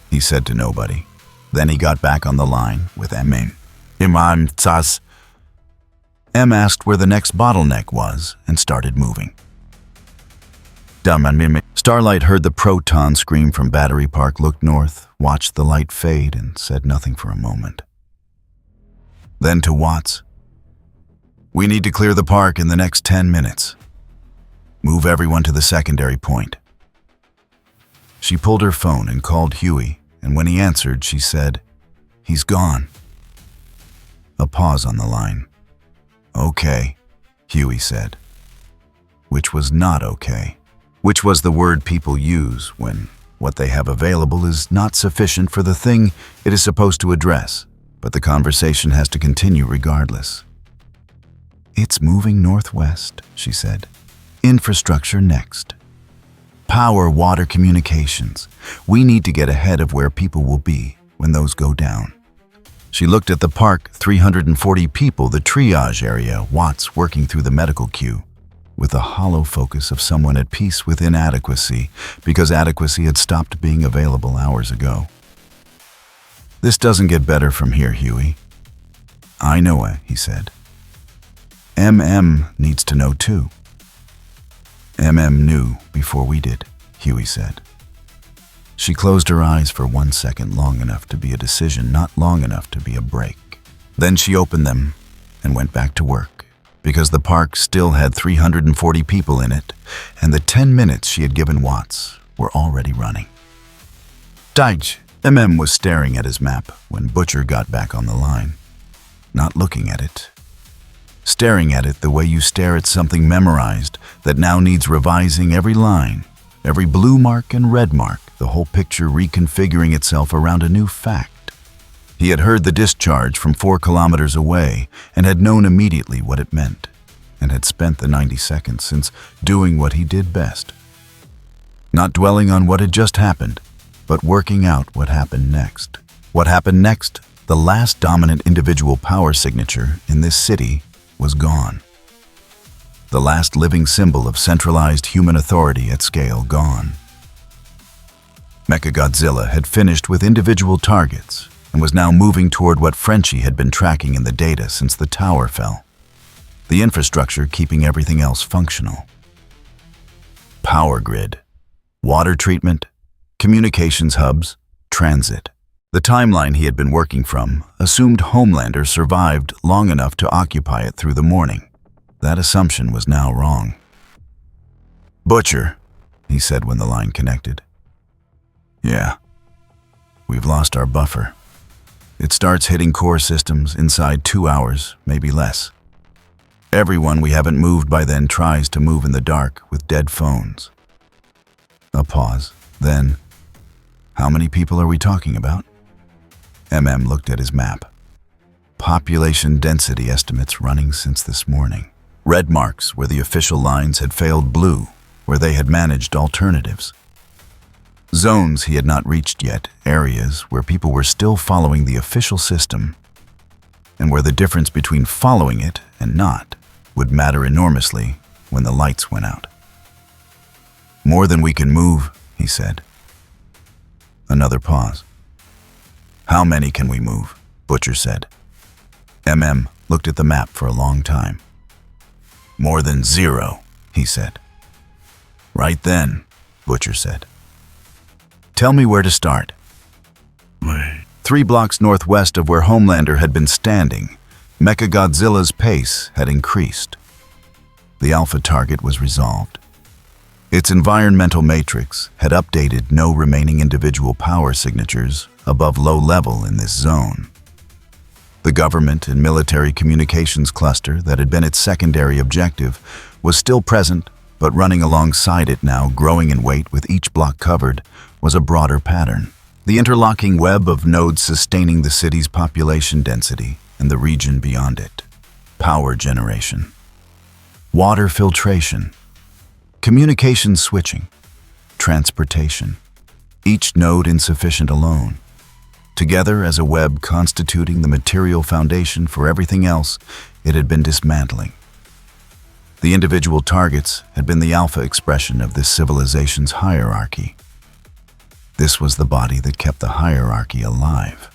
he said to nobody. Then he got back on the line with M. M asked where the next bottleneck was and started moving. Starlight heard the proton scream from Battery Park, looked north, watched the light fade, and said nothing for a moment. Then to Watts, "We need to clear the park in the next 10 minutes. Move everyone to the secondary point. She pulled her phone and called Huey, and when he answered, she said, "He's gone." A pause on the line. "Okay," Huey said. Which was not okay. Which was the word people use when what they have available is not sufficient for the thing it is supposed to address, but the conversation has to continue regardless. "It's moving northwest," she said. "Infrastructure next. Power, water, communications. We need to get ahead of where people will be when those go down." She looked at the park, 340 people, the triage area, Watts working through the medical queue, with a hollow focus of someone at peace with inadequacy, because adequacy had stopped being available hours ago. "This doesn't get better from here, Huey." "I know it," he said. "MM needs to know too." "MM knew before we did," Huey said. She closed her eyes for 1 second, long enough to be a decision, not long enough to be a break. Then she opened them and went back to work, because the park still had 340 people in it, and the 10 minutes she had given Watts were already running. Deitch, MM was staring at his map when Butcher got back on the line, not looking at it. Staring at it the way you stare at something memorized that now needs revising, every line, every blue mark and red mark, the whole picture reconfiguring itself around a new fact. He had heard the discharge from 4 kilometers away and had known immediately what it meant, and had spent the 90 seconds since doing what he did best. Not dwelling on what had just happened, but working out what happened next. What happened next? The last dominant individual power signature in this city was gone. The last living symbol of centralized human authority at scale gone. Mechagodzilla had finished with individual targets and was now moving toward what Frenchie had been tracking in the data since the tower fell. The infrastructure keeping everything else functional. Power grid, water treatment, communications hubs, transit. The timeline he had been working from assumed Homelander survived long enough to occupy it through the morning. That assumption was now wrong. "Butcher," he said when the line connected. "Yeah. We've lost our buffer. It starts hitting core systems inside 2 hours, maybe less. Everyone we haven't moved by then tries to move in the dark with dead phones." A pause. Then, "How many people are we talking about?" MM looked at his map. Population density estimates running since this morning. Red marks where the official lines had failed, blue where they had managed alternatives. Zones he had not reached yet, areas where people were still following the official system, and where the difference between following it and not would matter enormously when the lights went out. "More than we can move," he said. Another pause. "How many can we move?" Butcher said. MM looked at the map for a long time. "More than 0, he said. "Right then," Butcher said. "Tell me where to start." 3 blocks northwest of where Homelander had been standing, Mechagodzilla's pace had increased. The alpha target was resolved. Its environmental matrix had updated no remaining individual power signatures above low level in this zone. The government and military communications cluster that had been its secondary objective was still present, but running alongside it now, growing in weight with each block covered, was a broader pattern. The interlocking web of nodes sustaining the city's population density and the region beyond it. Power generation. Water filtration. Communication switching. Transportation. Each node insufficient alone. Together as a web constituting the material foundation for everything else it had been dismantling. The individual targets had been the alpha expression of this civilization's hierarchy. This was the body that kept the hierarchy alive.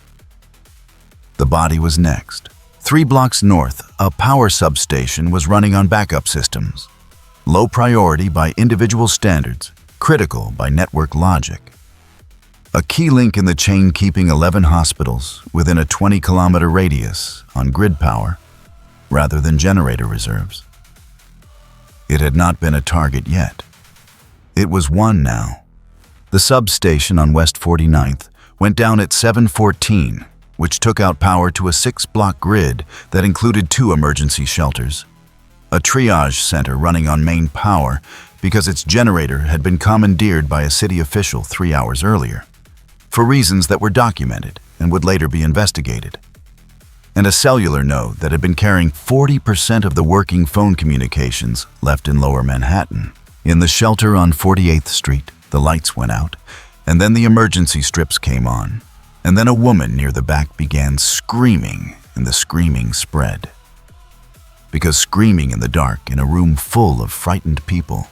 The body was next. 3 blocks north, a power substation was running on backup systems. Low priority by individual standards, critical by network logic. A key link in the chain keeping 11 hospitals within a 20-kilometer radius on grid power rather than generator reserves. It had not been a target yet. It was one now. The substation on West 49th went down at 7:14, which took out power to a 6-block grid that included 2 emergency shelters, a triage center running on main power because its generator had been commandeered by a city official 3 hours earlier, for reasons that were documented and would later be investigated, and a cellular node that had been carrying 40% of the working phone communications left in Lower Manhattan. In the shelter on 48th Street, the lights went out, and then the emergency strips came on, and then a woman near the back began screaming, and the screaming spread. Because screaming in the dark in a room full of frightened people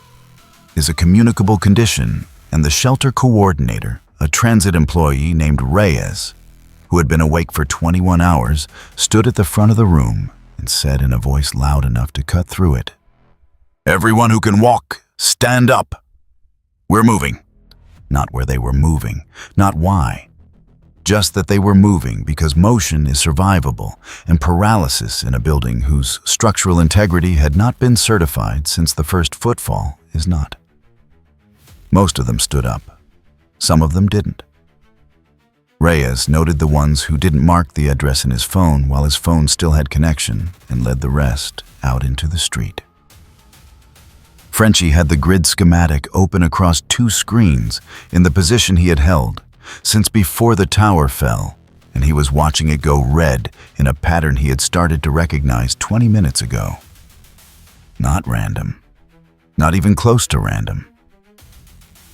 is a communicable condition, and the shelter coordinator, a transit employee named Reyes, who had been awake for 21 hours, stood at the front of the room and said in a voice loud enough to cut through it, "Everyone who can walk, stand up. We're moving." Not where they were moving, not why. Just that they were moving because motion is survivable, and paralysis in a building whose structural integrity had not been certified since the first footfall is not. Most of them stood up. Some of them didn't. Reyes noted the ones who didn't mark the address in his phone while his phone still had connection and led the rest out into the street. Frenchie had the grid schematic open across 2 screens in the position he had held since before the tower fell, and he was watching it go red in a pattern he had started to recognize 20 minutes ago. Not random. Not even close to random.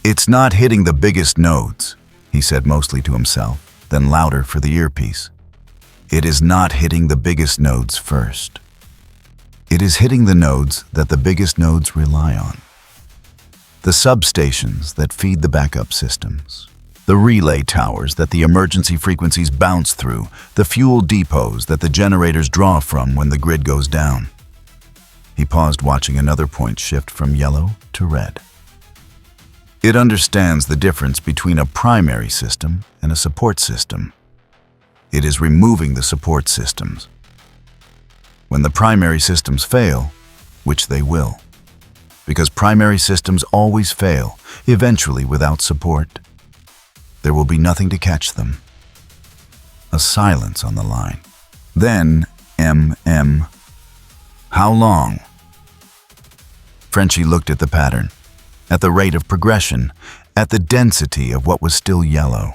"It's not hitting the biggest nodes," he said mostly to himself, then louder for the earpiece. "It is not hitting the biggest nodes first. It is hitting the nodes that the biggest nodes rely on. The substations that feed the backup systems, the relay towers that the emergency frequencies bounce through, the fuel depots that the generators draw from when the grid goes down." He paused, watching another point shift from yellow to red. It understands the difference between a primary system and a support system. It is removing the support systems. When the primary systems fail, which they will, because primary systems always fail, eventually without support, there will be nothing to catch them. A silence on the line. Then, How long? Frenchie looked at the pattern, at the rate of progression, at the density of what was still yellow.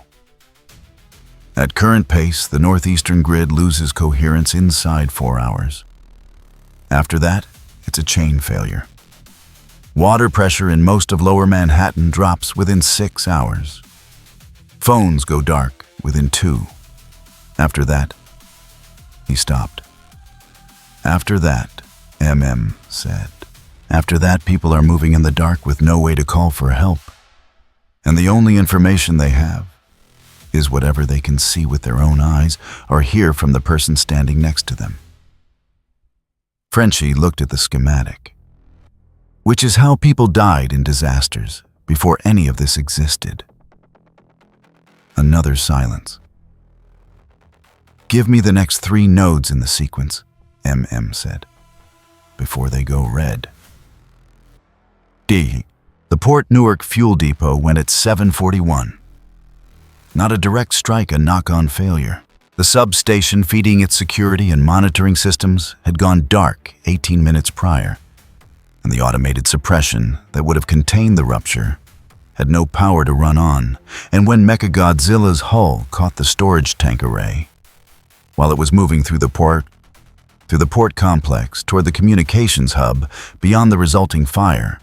At current pace, the northeastern grid loses coherence inside 4 hours. After that, it's a chain failure. Water pressure in most of Lower Manhattan drops within 6 hours. Phones go dark within 2. After that, he stopped. After that, said. After that, people are moving in the dark with no way to call for help. And the only information they have is whatever they can see with their own eyes or hear from the person standing next to them. Frenchie looked at the schematic, which is how people died in disasters before any of this existed. Another silence. "Give me the next 3 nodes in the sequence," said, "before they go red." D. The Port Newark fuel depot went at 7:41. Not a direct strike, a knock-on failure. The substation feeding its security and monitoring systems had gone dark 18 minutes prior, and the automated suppression that would have contained the rupture had no power to run on, and when Mechagodzilla's hull caught the storage tank array, while it was moving through the port complex toward the communications hub beyond the resulting fire,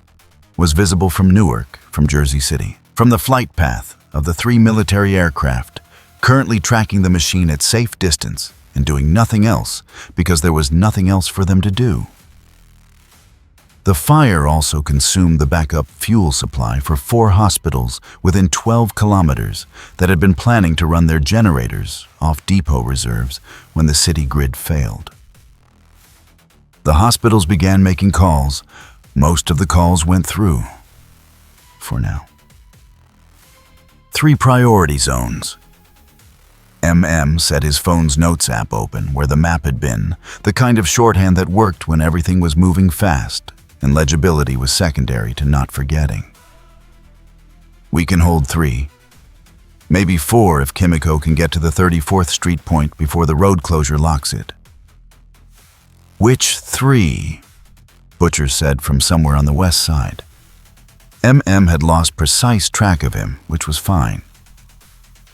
was visible from Newark, from Jersey City, from the flight path of the 3 military aircraft, currently tracking the machine at safe distance and doing nothing else because there was nothing else for them to do. The fire also consumed the backup fuel supply for 4 hospitals within 12 kilometers that had been planning to run their generators off depot reserves when the city grid failed. The hospitals began making calls. Most of the calls went through, for now. 3 priority zones. Set his phone's notes app open where the map had been, the kind of shorthand that worked when everything was moving fast, and legibility was secondary to not forgetting. We can hold 3, maybe 4 if Kimiko can get to the 34th Street point before the road closure locks it. Which 3? Butcher said from somewhere on the west side. MM had lost precise track of him, which was fine.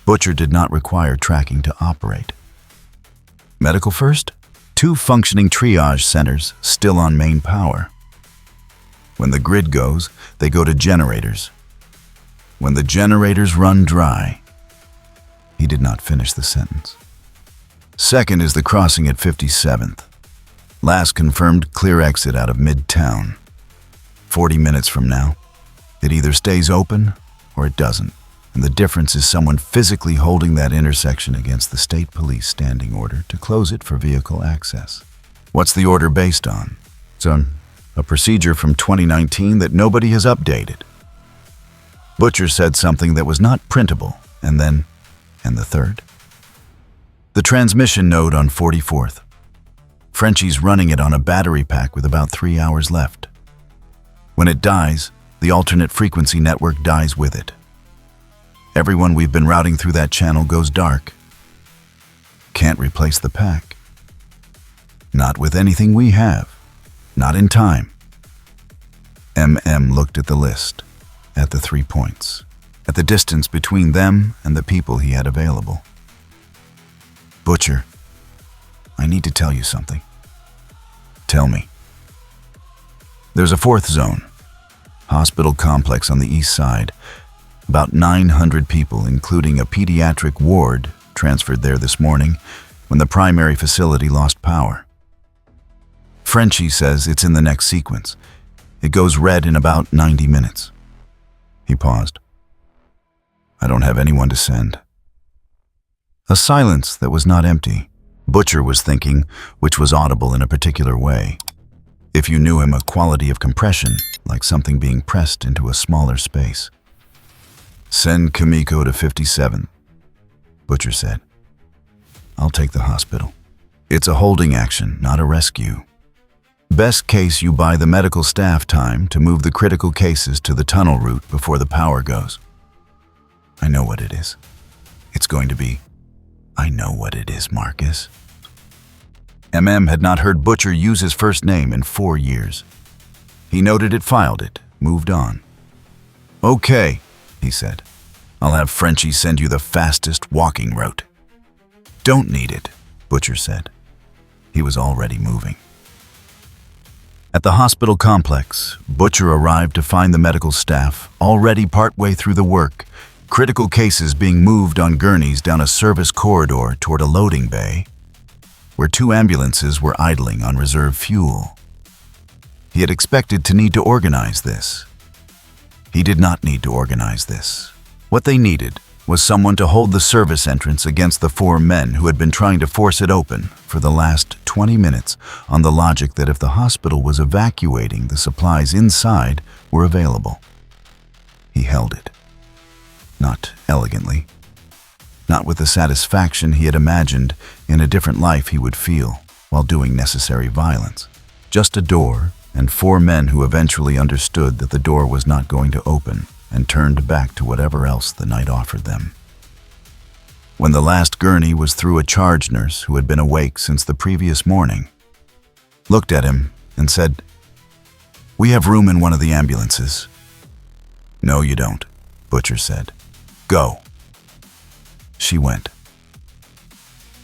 Butcher did not require tracking to operate. Medical first? 2 functioning triage centers still on main power. When the grid goes, they go to generators. When the generators run dry. He did not finish the sentence. Second is the crossing at 57th. Last confirmed clear exit out of Midtown. 40 minutes from now. It either stays open or it doesn't. And the difference is someone physically holding that intersection against the state police standing order to close it for vehicle access. What's the order based on? It's on a procedure from 2019 that nobody has updated. Butcher said something that was not printable, and the third. The transmission node on 44th. Frenchie's running it on a battery pack with about 3 hours left. When it dies, the alternate frequency network dies with it. Everyone we've been routing through that channel goes dark. Can't replace the pack. Not with anything we have. Not in time. MM looked at the list, at the 3 points, at the distance between them and the people he had available. Butcher, I need to tell you something. Tell me. There's a 4th zone. Hospital complex on the east side. About 900 people, including a pediatric ward, transferred there this morning when the primary facility lost power. Frenchie says it's in the next sequence. It goes red in about 90 minutes. He paused. I don't have anyone to send. A silence that was not empty. Butcher was thinking, which was audible in a particular way. If you knew him, a quality of compression, like something being pressed into a smaller space. Send Kimiko to 57, Butcher said. I'll take the hospital. It's a holding action, not a rescue. Best case, you buy the medical staff time to move the critical cases to the tunnel route before the power goes. I know what it is. It's going to be, I know what it is, Marcus. MM had not heard Butcher use his first name in 4 years. He noted it, filed it, moved on. Okay, he said. I'll have Frenchie send you the fastest walking route. Don't need it, Butcher said. He was already moving. At the hospital complex, Butcher arrived to find the medical staff already partway through the work, critical cases being moved on gurneys down a service corridor toward a loading bay, where 2 ambulances were idling on reserve fuel. He had expected to need to organize this. He did not need to organize this. What they needed was someone to hold the service entrance against the 4 men who had been trying to force it open for the last 20 minutes on the logic that if the hospital was evacuating, the supplies inside were available. He held it. Not elegantly. Not with the satisfaction he had imagined in a different life he would feel while doing necessary violence. Just a door and 4 men who eventually understood that the door was not going to open and turned back to whatever else the night offered them. When the last gurney was through, a charge nurse who had been awake since the previous morning looked at him and said, "We have room in one of the ambulances." "No, you don't," Butcher said. "Go." She went.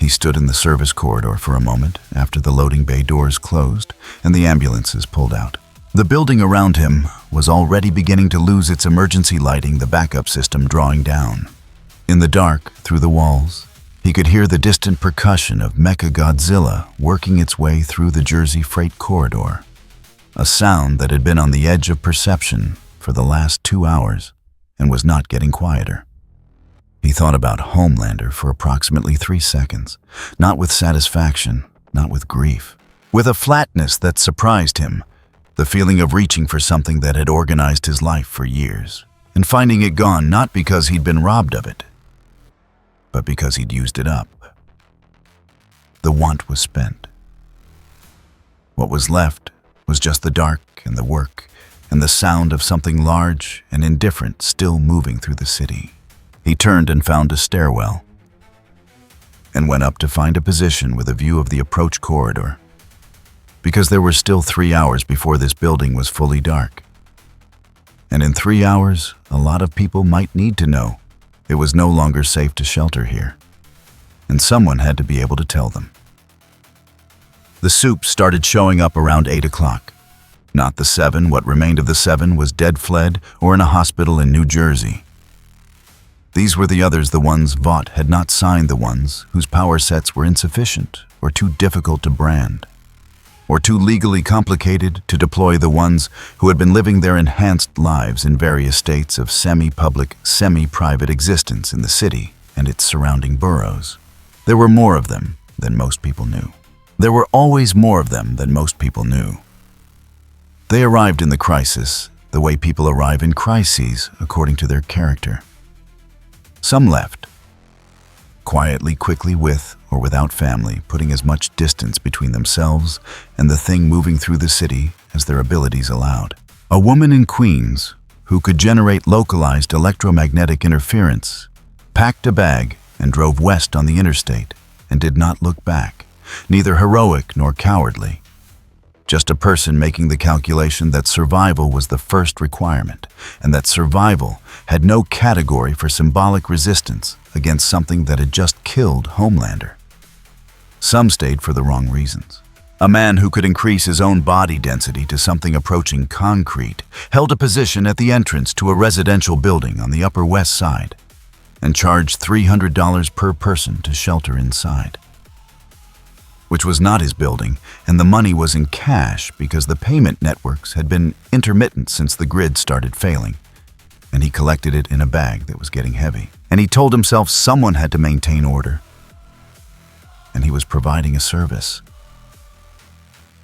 He stood in the service corridor for a moment after the loading bay doors closed and the ambulances pulled out. The building around him was already beginning to lose its emergency lighting, the backup system drawing down. In the dark, through the walls, he could hear the distant percussion of Mechagodzilla working its way through the Jersey freight corridor, a sound that had been on the edge of perception for the last 2 hours and was not getting quieter. He thought about Homelander for approximately 3 seconds, not with satisfaction, not with grief, with a flatness that surprised him, the feeling of reaching for something that had organized his life for years, and finding it gone not because he'd been robbed of it, but because he'd used it up. The want was spent. What was left was just the dark and the work and the sound of something large and indifferent still moving through the city. He turned and found a stairwell and went up to find a position with a view of the approach corridor, because there were still 3 hours before this building was fully dark. And in 3 hours, a lot of people might need to know it was no longer safe to shelter here, and someone had to be able to tell them. The soup started showing up around 8 o'clock. Not the 7, what remained of the 7 was dead, fled, or in a hospital in New Jersey. These were the others, the ones Vought had not signed, the ones whose power sets were insufficient or too difficult to brand, or too legally complicated to deploy, the ones who had been living their enhanced lives in various states of semi-public, semi-private existence in the city and its surrounding boroughs. There were more of them than most people knew. There were always more of them than most people knew. They arrived in the crisis the way people arrive in crises, according to their character. Some left, quietly, quickly, with or without family, putting as much distance between themselves and the thing moving through the city as their abilities allowed. A woman in Queens, who could generate localized electromagnetic interference, packed a bag and drove west on the interstate and did not look back, neither heroic nor cowardly. Just a person making the calculation that survival was the first requirement, and that survival had no category for symbolic resistance against something that had just killed Homelander. Some stayed for the wrong reasons. A man who could increase his own body density to something approaching concrete held a position at the entrance to a residential building on the Upper West Side and charged $300 per person to shelter inside, which was not his building, and the money was in cash because the payment networks had been intermittent since the grid started failing, and he collected it in a bag that was getting heavy. And he told himself someone had to maintain order, and he was providing a service.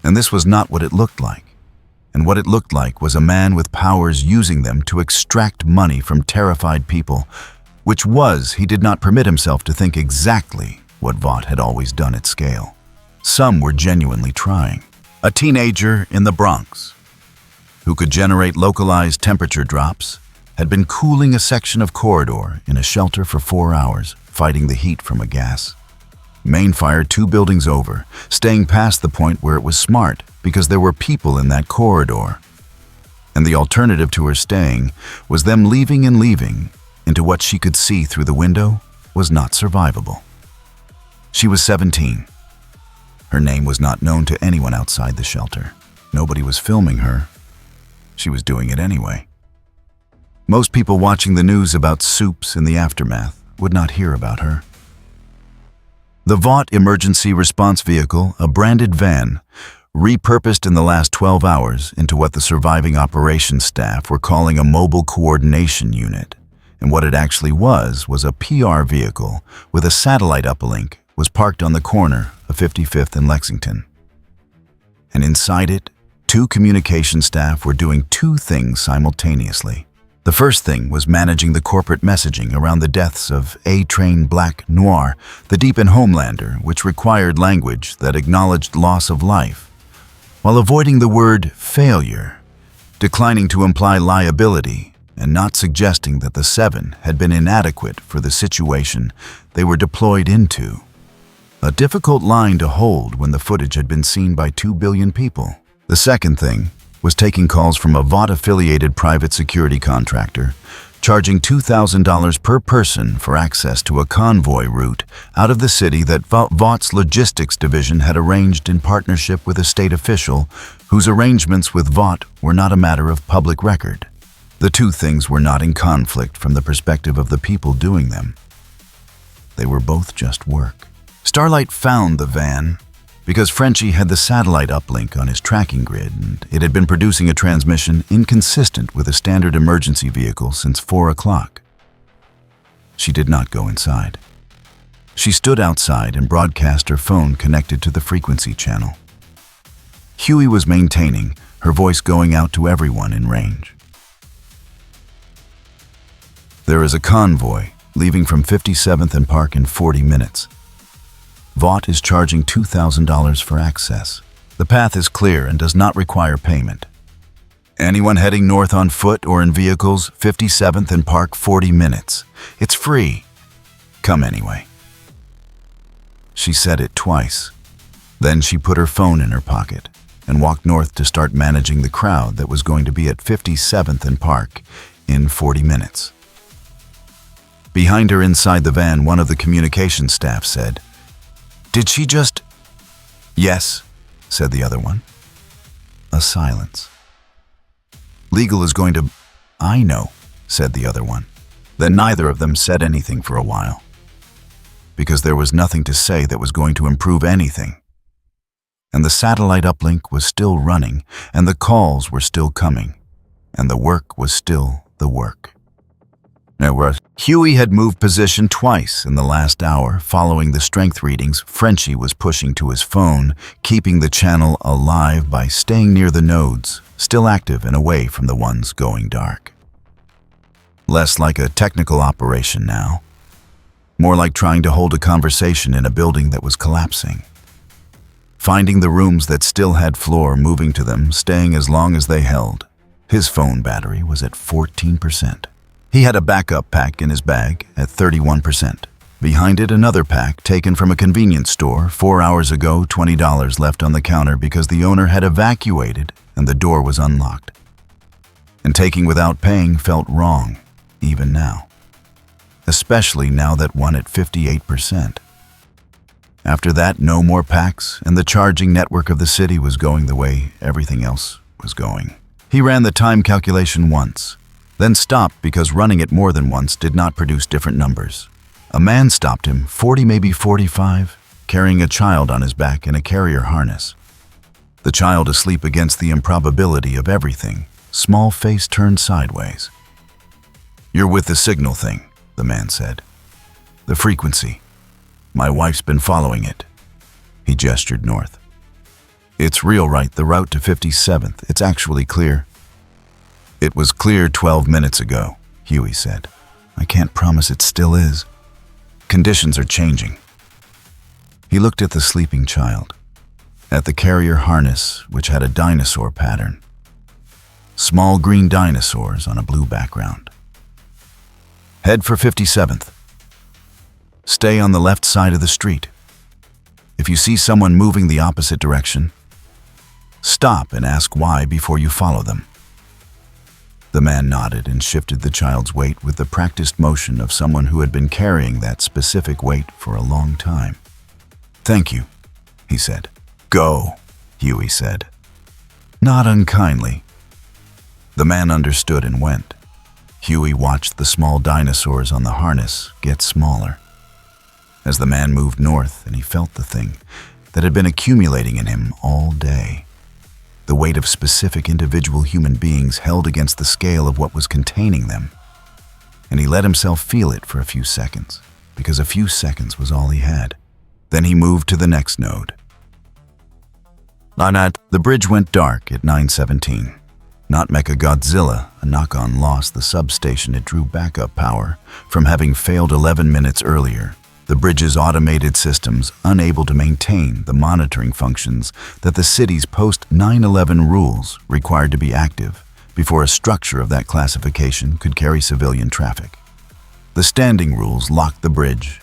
And this was not what it looked like. And what it looked like was a man with powers using them to extract money from terrified people, which was, he did not permit himself to think exactly what Vought had always done at scale. Some were genuinely trying. A teenager in the Bronx, who could generate localized temperature drops, had been cooling a section of corridor in a shelter for 4 hours, fighting the heat from a gas main fire 2 buildings over, staying past the point where it was smart because there were people in that corridor. And the alternative to her staying was them leaving, and leaving into what she could see through the window was not survivable. She was 17. Her name was not known to anyone outside the shelter. Nobody was filming her. She was doing it anyway. Most people watching the news about soups in the aftermath would not hear about her. The Vought Emergency Response Vehicle, a branded van, repurposed in the last 12 hours into what the surviving operations staff were calling a mobile coordination unit. And what it actually was a PR vehicle with a satellite uplink, was parked on the corner of 55th and Lexington. And inside it, 2 communication staff were doing 2 things simultaneously. The first thing was managing the corporate messaging around the deaths of A-Train Black Noir, the deep in Homelander, which required language that acknowledged loss of life, while avoiding the word failure, declining to imply liability, and not suggesting that the 7 had been inadequate for the situation they were deployed into. A difficult line to hold when the footage had been seen by 2 billion people. The second thing was taking calls from a Vought-affiliated private security contractor, charging $2,000 per person for access to a convoy route out of the city that Vought's logistics division had arranged in partnership with a state official whose arrangements with Vought were not a matter of public record. The 2 things were not in conflict from the perspective of the people doing them. They were both just work. Starlight found the van because Frenchie had the satellite uplink on his tracking grid, and it had been producing a transmission inconsistent with a standard emergency vehicle since 4 o'clock. She did not go inside. She stood outside and broadcast her phone connected to the frequency channel. Huey was maintaining, her voice going out to everyone in range. There is a convoy leaving from 57th and Park in 40 minutes. Vought is charging $2,000 for access. The path is clear and does not require payment. Anyone heading north on foot or in vehicles, 57th and Park, 40 minutes. It's free. Come anyway." She said it twice. Then she put her phone in her pocket and walked north to start managing the crowd that was going to be at 57th and Park in 40 minutes. Behind her inside the van, one of the communications staff said, "Did she just—" "Yes," said the other one. A silence. "Legal is going to—" "I know," said the other one. Then neither of them said anything for a while, because there was nothing to say that was going to improve anything. And the satellite uplink was still running, and the calls were still coming, and the work was still the work. Huey had moved position twice in the last hour. Following the strength readings, Frenchie was pushing to his phone, keeping the channel alive by staying near the nodes, still active and away from the ones going dark. Less like a technical operation now, more like trying to hold a conversation in a building that was collapsing. Finding the rooms that still had floor, moving to them, staying as long as they held. His phone battery was at 14%. He had a backup pack in his bag at 31%. Behind it, another pack taken from a convenience store 4 hours ago, $20 left on the counter because the owner had evacuated and the door was unlocked. And taking without paying felt wrong, even now. Especially now that one at 58%. After that, no more packs, and the charging network of the city was going the way everything else was going. He ran the time calculation once, then stopped because running it more than once did not produce different numbers. A man stopped him, 40, maybe 45, carrying a child on his back in a carrier harness. The child asleep against the improbability of everything, small face turned sideways. "You're with the signal thing," the man said. "The frequency. My wife's been following it." He gestured north. "It's real, right? The route to 57th. It's actually clear." "It was clear 12 minutes ago," Huey said. "I can't promise it still is. Conditions are changing." He looked at the sleeping child, at the carrier harness, which had a dinosaur pattern. Small green dinosaurs on a blue background. "Head for 57th. Stay on the left side of the street. If you see someone moving the opposite direction, stop and ask why before you follow them." The man nodded and shifted the child's weight with the practiced motion of someone who had been carrying that specific weight for a long time. "Thank you," he said. "Go," Huey said. Not unkindly. The man understood and went. Huey watched the small dinosaurs on the harness get smaller. As the man moved north, and he felt the thing that had been accumulating in him all day. The weight of specific individual human beings held against the scale of what was containing them. And he let himself feel it for a few seconds, because a few seconds was all he had. Then he moved to the next node. The bridge went dark at 9:17. Not Mechagodzilla, a knock-on loss the substation it drew backup power from having failed 11 minutes earlier. The bridge's automated systems unable to maintain the monitoring functions that the city's post-9/11 rules required to be active before a structure of that classification could carry civilian traffic. The standing rules locked the bridge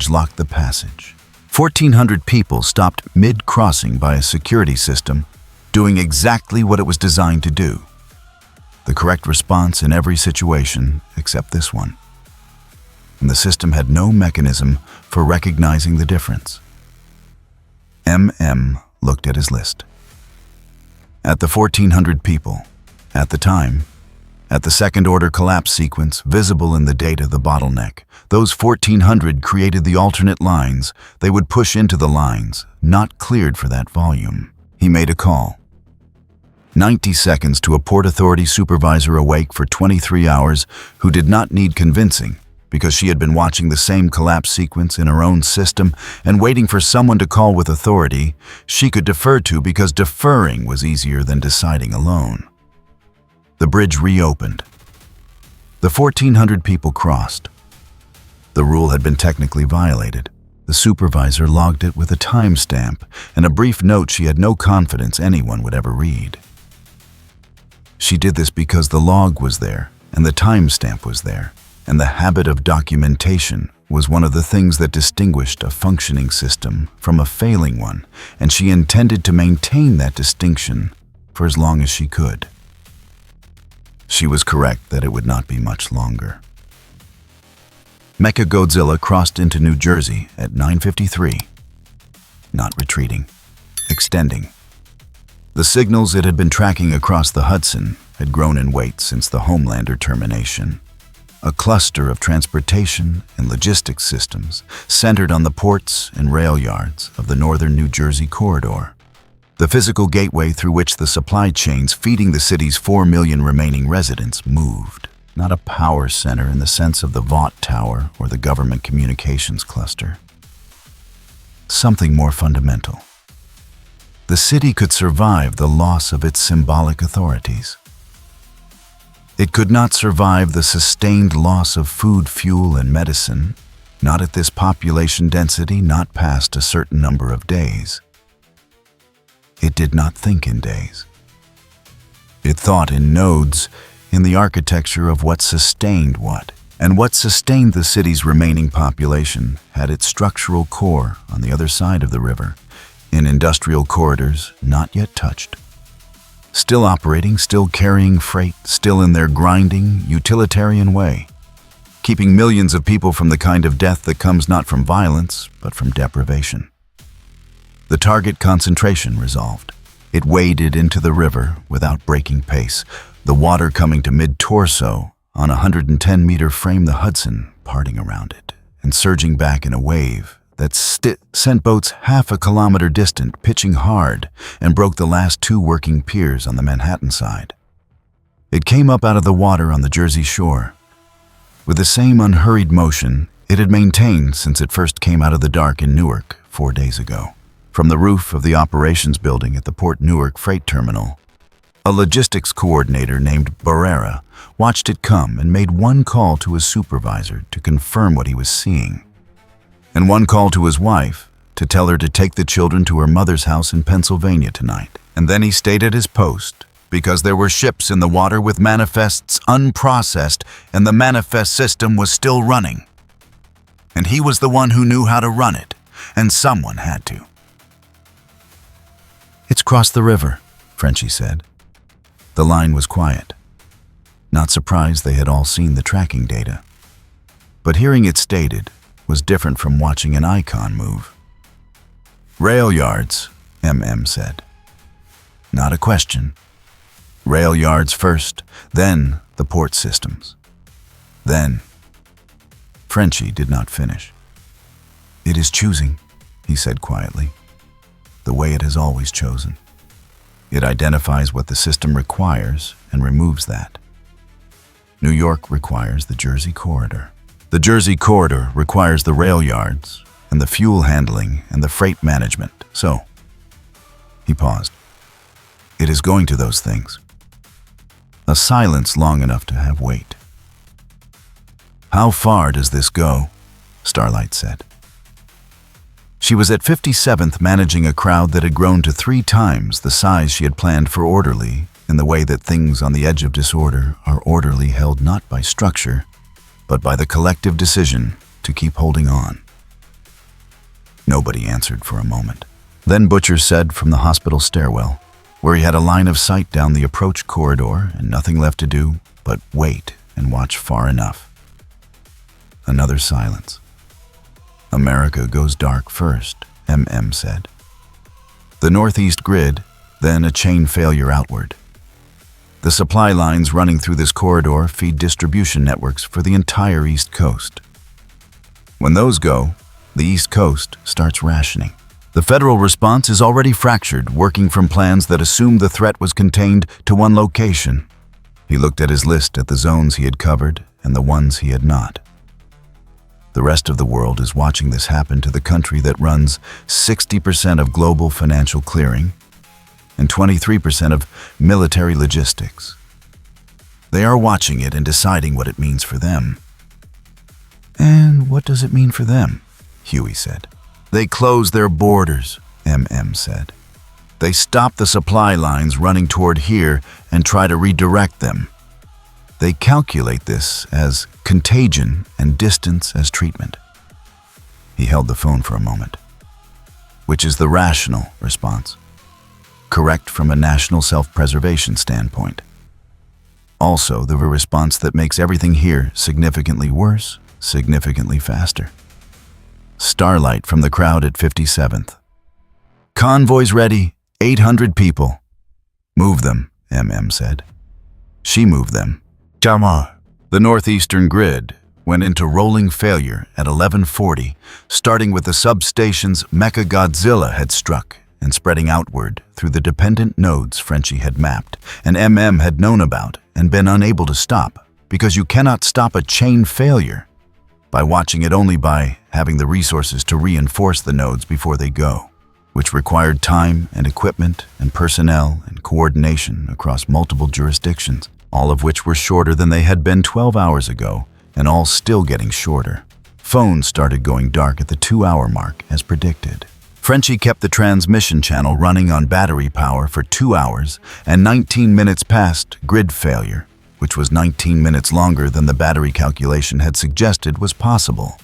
locked the passage. 1,400 people stopped mid-crossing by a security system doing exactly what it was designed to do. The correct response in every situation except this one. And the system had no mechanism for recognizing the difference. MM looked at his list. At the 1,400 people, at the time, at the second-order collapse sequence visible in the data, the bottleneck, those 1,400 created the alternate lines. They would push into the lines, not cleared for that volume. He made a call. 90 seconds to a Port Authority supervisor awake for 23 hours who did not need convincing, because she had been watching the same collapse sequence in her own system and waiting for someone to call with authority she could defer to because deferring was easier than deciding alone. The bridge reopened. The 1,400 people crossed. The rule had been technically violated. The supervisor logged it with a timestamp and a brief note she had no confidence anyone would ever read. She did this because the log was there, and the timestamp was there, and the habit of documentation was one of the things that distinguished a functioning system from a failing one, and she intended to maintain that distinction for as long as she could. She was correct that it would not be much longer. Mechagodzilla crossed into New Jersey at 9:53, not retreating, extending. The signals it had been tracking across the Hudson had grown in weight since the Homelander termination. A cluster of transportation and logistics systems centered on the ports and rail yards of the northern New Jersey corridor, the physical gateway through which the supply chains feeding the city's 4 million remaining residents moved. Not a power center in the sense of the Vought Tower or the government communications cluster. Something more fundamental. The city could survive the loss of its symbolic authorities. It could not survive the sustained loss of food, fuel, and medicine, not at this population density, not past a certain number of days. It did not think in days. It thought in nodes, in the architecture of what sustained what, and what sustained the city's remaining population had its structural core on the other side of the river, in industrial corridors not yet touched. Still operating, still carrying freight, still in their grinding, utilitarian way, keeping millions of people from the kind of death that comes not from violence, but from deprivation. The target concentration resolved. It waded into the river without breaking pace, the water coming to mid-torso on a 110-meter frame, the Hudson parting around it and surging back in a wave that sent boats half a kilometer distant, pitching hard, and broke the last 2 working piers on the Manhattan side. It came up out of the water on the Jersey shore. With the same unhurried motion it had maintained since it first came out of the dark in Newark 4 days ago. From the roof of the operations building at the Port Newark Freight Terminal, a logistics coordinator named Barrera watched it come and made one call to his supervisor to confirm what he was seeing, and one call to his wife to tell her to take the children to her mother's house in Pennsylvania tonight. And then he stayed at his post because there were ships in the water with manifests unprocessed and the manifest system was still running. And he was the one who knew how to run it, and someone had to. "It's crossed the river," Frenchie said. The line was quiet. Not surprised they had all seen the tracking data. But hearing it stated was different from watching an icon move. "Rail yards," MM said. Not a question. Rail yards first, then the port systems. Then. Frenchie did not finish. "It is choosing," he said quietly, "the way it has always chosen. It identifies what the system requires and removes that. New York requires the Jersey corridor. The Jersey corridor requires the rail yards and the fuel handling and the freight management. So," he paused, "it is going to those things." A silence long enough to have weight. "How far does this go?" Starlight said. She was at 57th, managing a crowd that had grown to 3 times the size she had planned for orderly, in the way that things on the edge of disorder are orderly, held not by structure, but by the collective decision to keep holding on. Nobody answered for a moment. Then Butcher said from the hospital stairwell, where he had a line of sight down the approach corridor and nothing left to do but wait and watch far enough. Another silence. "America goes dark first," MM said. "The northeast grid, then a chain failure outward. The supply lines running through this corridor feed distribution networks for the entire East Coast. When those go, the East Coast starts rationing. The federal response is already fractured, working from plans that assumed the threat was contained to one location." He looked at his list at the zones he had covered and the ones he had not. "The rest of the world is watching this happen to the country that runs 60% of global financial clearing and 23% of military logistics. They are watching it and deciding what it means for them." "And what does it mean for them?" Huey said. They close their borders, MM said. They stop the supply lines running toward here and try to redirect them. They calculate this as contagion and distance as treatment. He held the phone for a moment. Which is the rational response. Correct from a national self-preservation standpoint. Also, the response that makes everything here significantly worse, significantly faster. Starlight from the crowd at 57th. Convoys ready, 800 people. Move them, MM said. She moved them. Jamar. The northeastern grid went into rolling failure at 11:40, starting with the substations Mechagodzilla had struck and spreading outward through the dependent nodes Frenchie had mapped and MM had known about and been unable to stop, because you cannot stop a chain failure by watching it, only by having the resources to reinforce the nodes before they go, which required time and equipment and personnel and coordination across multiple jurisdictions, all of which were shorter than they had been 12 hours ago, and all still getting shorter. Phones started going dark at the 2-hour mark, as predicted. Frenchie kept the transmission channel running on battery power for 2 hours and 19 minutes past grid failure, which was 19 minutes longer than the battery calculation had suggested was possible,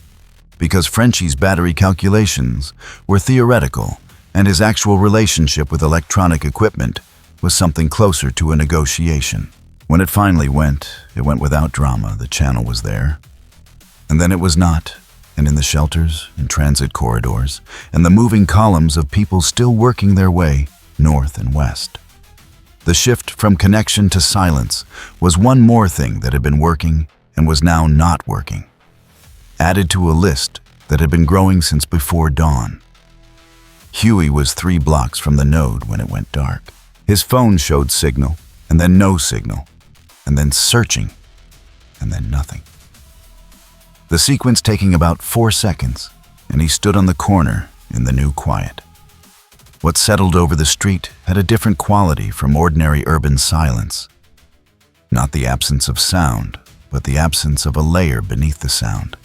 because Frenchie's battery calculations were theoretical and his actual relationship with electronic equipment was something closer to a negotiation. When it finally went, it went without drama. The channel was there. And then it was not, and in the shelters and transit corridors, and the moving columns of people still working their way north and west. The shift from connection to silence was one more thing that had been working and was now not working, added to a list that had been growing since before dawn. Huey was 3 blocks from the node when it went dark. His phone showed signal, and then no signal, and then searching, and then nothing. The sequence taking about 4 seconds, and he stood on the corner in the new quiet. What settled over the street had a different quality from ordinary urban silence. Not the absence of sound, but the absence of a layer beneath the sound.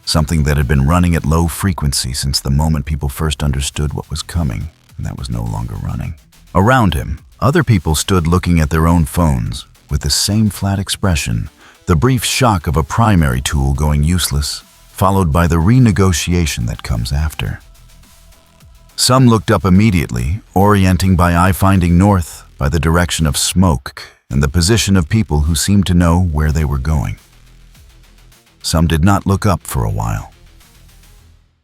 Something that had been running at low frequency since the moment people first understood what was coming, and that was no longer running. Around him, other people stood looking at their own phones with the same flat expression, the brief shock of a primary tool going useless, followed by the renegotiation that comes after. Some looked up immediately, orienting by eye finding north by the direction of smoke and the position of people who seemed to know where they were going. Some did not look up for a while.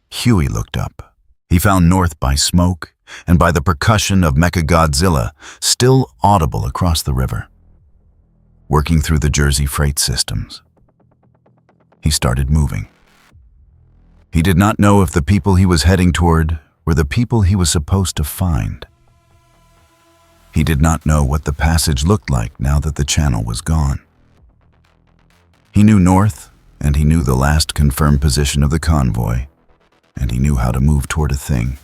Huey looked up. He found north by smoke and by the percussion of Mechagodzilla still audible across the river, working through the Jersey freight systems. He started moving. He did not know if the people he was heading toward were the people he was supposed to find. He did not know what the passage looked like now that the channel was gone. He knew north, and he knew the last confirmed position of the convoy, and he knew how to move toward a thing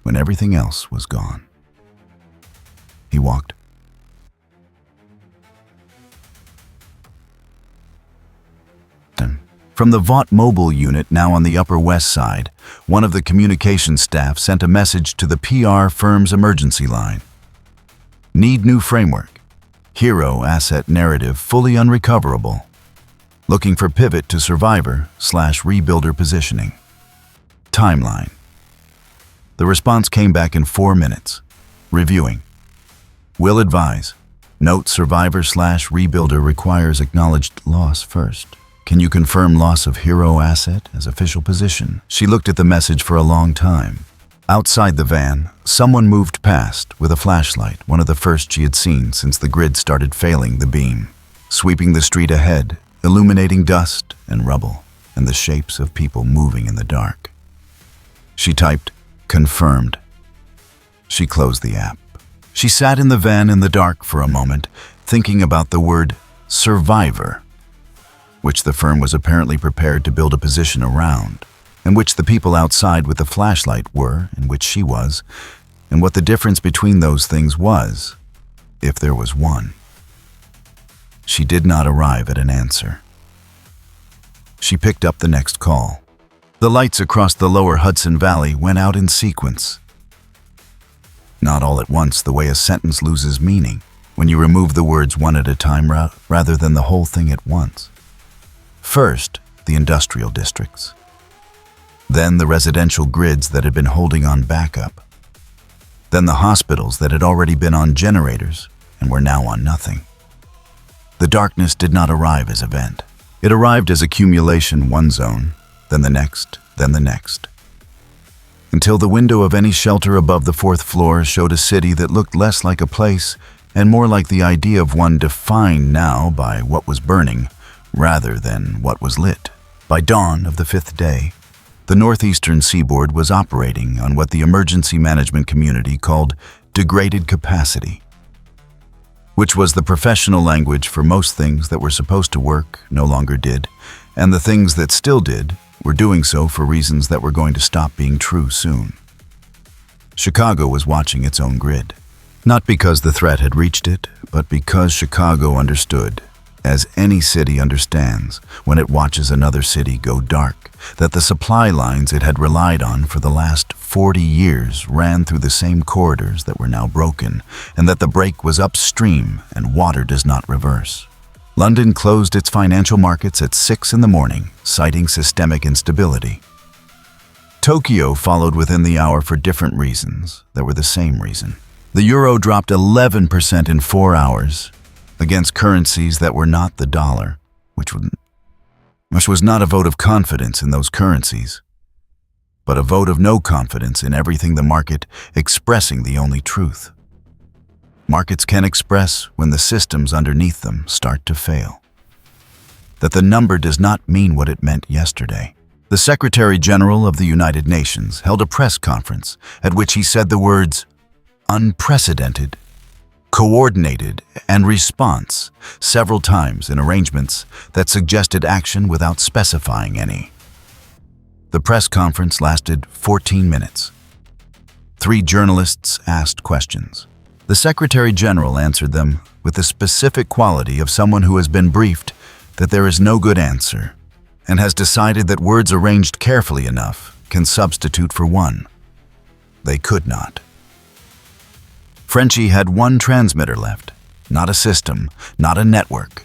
when everything else was gone. He walked. From the Vought mobile unit now on the Upper West Side, one of the communication staff sent a message to the PR firm's emergency line. Need new framework. Hero asset narrative fully unrecoverable. Looking for pivot to survivor/rebuilder positioning. Timeline. The response came back in 4 minutes. Reviewing. Will advise. Note survivor/rebuilder requires acknowledged loss first. Can you confirm loss of hero asset as official position? She looked at the message for a long time. Outside the van, someone moved past with a flashlight, one of the first she had seen since the grid started failing the beam, sweeping the street ahead, illuminating dust and rubble and the shapes of people moving in the dark. She typed, confirmed. She closed the app. She sat in the van in the dark for a moment, thinking about the word survivor, which the firm was apparently prepared to build a position around, and which the people outside with the flashlight were, and which she was, and what the difference between those things was, if there was one. She did not arrive at an answer. She picked up the next call. The lights across the lower Hudson Valley went out in sequence. Not all at once, the way a sentence loses meaning when you remove the words one at a time rather than the whole thing at once. First, the industrial districts. Then the residential grids that had been holding on backup. Then the hospitals that had already been on generators and were now on nothing. The darkness did not arrive as event. It arrived as accumulation one zone, then the next, then the next. Until the window of any shelter above the fourth floor showed a city that looked less like a place and more like the idea of one defined now by what was burning rather than what was lit. By dawn of the fifth day, the northeastern seaboard was operating on what the emergency management community called degraded capacity, which was the professional language for most things that were supposed to work no longer did, and the things that still did were doing so for reasons that were going to stop being true soon. Chicago was watching its own grid, not because the threat had reached it, but because Chicago understood, as any city understands when it watches another city go dark, that the supply lines it had relied on for the last 40 years ran through the same corridors that were now broken, and that the break was upstream and water does not reverse. London closed its financial markets at 6 in the morning, citing systemic instability. Tokyo followed within the hour for different reasons that were the same reason. The euro dropped 11% in 4 hours, against currencies that were not the dollar, which was not a vote of confidence in those currencies, but a vote of no confidence in everything the market expressing the only truth. Markets can express when the systems underneath them start to fail. That the number does not mean what it meant yesterday. The Secretary General of the United Nations held a press conference at which he said the words unprecedented, coordinated, and response several times in arrangements that suggested action without specifying any. The press conference lasted 14 minutes. 3 journalists asked questions. The Secretary General answered them with the specific quality of someone who has been briefed that there is no good answer and has decided that words arranged carefully enough can substitute for one. They could not. Frenchie had one transmitter left, not a system, not a network.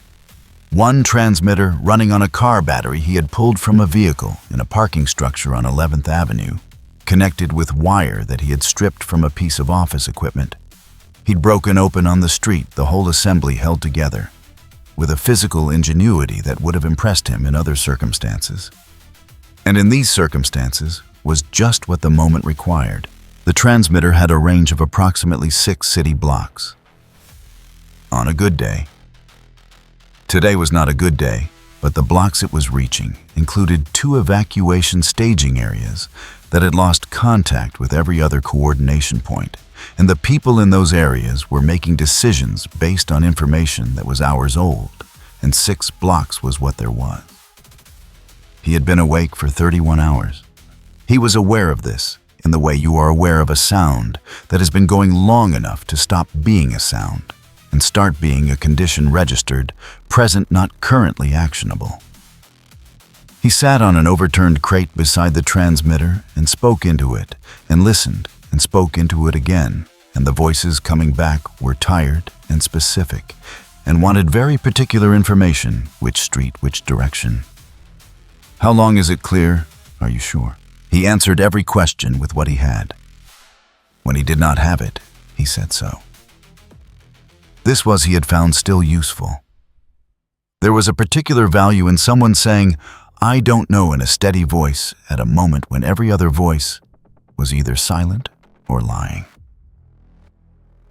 One transmitter running on a car battery he had pulled from a vehicle in a parking structure on 11th Avenue, connected with wire that he had stripped from a piece of office equipment. He'd broken open on the street the whole assembly held together, with a physical ingenuity that would have impressed him in other circumstances. And in these circumstances was just what the moment required. The transmitter had a range of approximately 6 city blocks. On a good day. Today was not a good day, but the blocks it was reaching included 2 evacuation staging areas that had lost contact with every other coordination point, and the people in those areas were making decisions based on information that was hours old, and 6 blocks was what there was. He had been awake for 31 hours. He was aware of this, in the way you are aware of a sound that has been going long enough to stop being a sound and start being a condition registered, present not currently actionable. He sat on an overturned crate beside the transmitter and spoke into it and listened and spoke into it again, and the voices coming back were tired and specific and wanted very particular information, which street, which direction. How long is it clear? Are you sure? He answered every question with what he had. When he did not have it, he said so. This was he had found still useful. There was a particular value in someone saying, "I don't know," in a steady voice at a moment when every other voice was either silent or lying.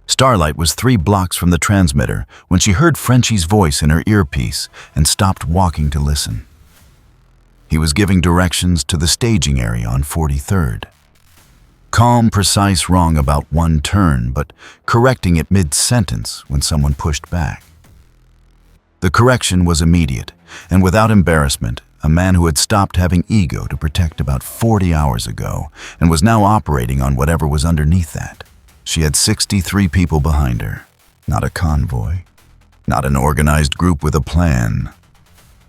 Starlight was 3 blocks from the transmitter when she heard Frenchie's voice in her earpiece and stopped walking to listen. He was giving directions to the staging area on 43rd. Calm, precise, wrong about one turn, but correcting it mid-sentence when someone pushed back. The correction was immediate, and without embarrassment, a man who had stopped having ego to protect about 40 hours ago and was now operating on whatever was underneath that. She had 63 people behind her, not a convoy, not an organized group with a plan.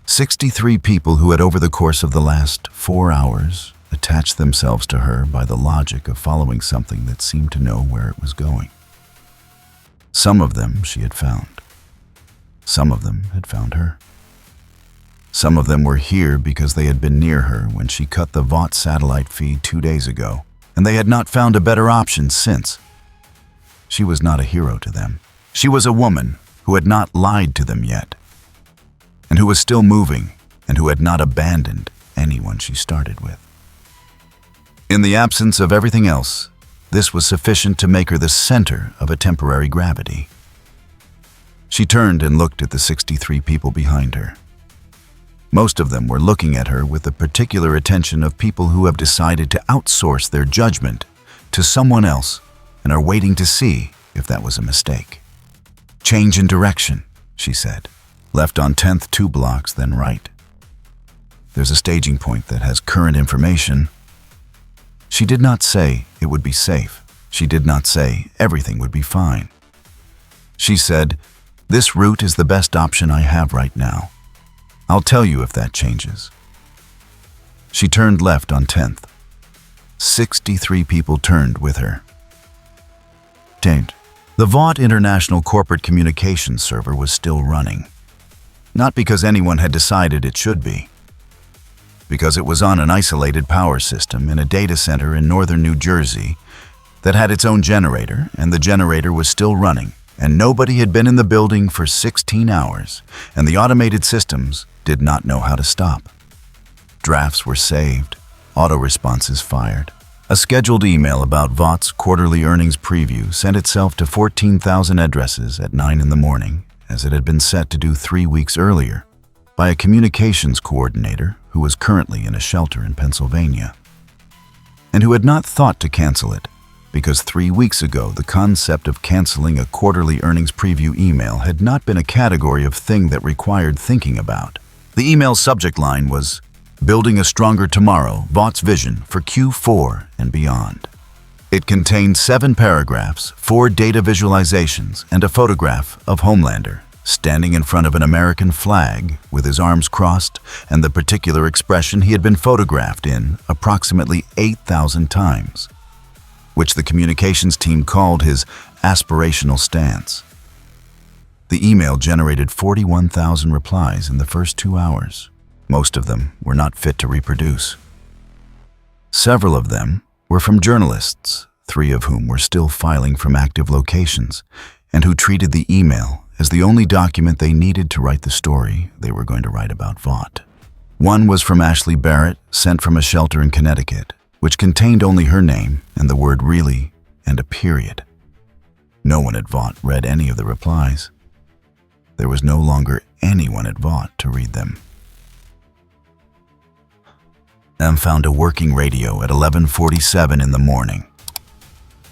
63 people who had over the course of the last 4 hours attached themselves to her by the logic of following something that seemed to know where it was going. Some of them she had found. Some of them had found her. Some of them were here because they had been near her when she cut the Vought satellite feed 2 days ago, and they had not found a better option since. She was not a hero to them. She was a woman who had not lied to them yet, and who was still moving, and who had not abandoned anyone she started with. In the absence of everything else, this was sufficient to make her the center of a temporary gravity. She turned and looked at the 63 people behind her. Most of them were looking at her with the particular attention of people who have decided to outsource their judgment to someone else and are waiting to see if that was a mistake. "Change in direction," she said. "Left on 10th 2 blocks, then right. There's a staging point that has current information." She did not say it would be safe. She did not say everything would be fine. She said, "This route is the best option I have right now. I'll tell you if that changes." She turned left on 10th. 63 people turned with her. The Vought International Corporate Communications server was still running. Not because anyone had decided it should be. Because it was on an isolated power system in a data center in northern New Jersey that had its own generator, and the generator was still running, and nobody had been in the building for 16 hours, and the automated systems did not know how to stop. Drafts were saved, auto-responses fired. A scheduled email about Vought's quarterly earnings preview sent itself to 14,000 addresses at 9 in the morning, as it had been set to do 3 weeks earlier, by a communications coordinator who was currently in a shelter in Pennsylvania, and who had not thought to cancel it, because 3 weeks ago the concept of canceling a quarterly earnings preview email had not been a category of thing that required thinking about. The email's subject line was, "Building a Stronger Tomorrow, Vought's Vision for Q4 and Beyond." It contained 7 paragraphs, 4 data visualizations, and a photograph of Homelander, standing in front of an American flag with his arms crossed and the particular expression he had been photographed in approximately 8,000 times, which the communications team called his aspirational stance. The email generated 41,000 replies in the first 2 hours. Most of them were not fit to reproduce. Several of them were from journalists, 3 of whom were still filing from active locations, and who treated the email as the only document they needed to write the story they were going to write about Vought. One was from Ashley Barrett, sent from a shelter in Connecticut, which contained only her name and the word "really" and a period. No one at Vought read any of the replies. There was no longer anyone at Vought to read them. M found a working radio at 11:47 in the morning.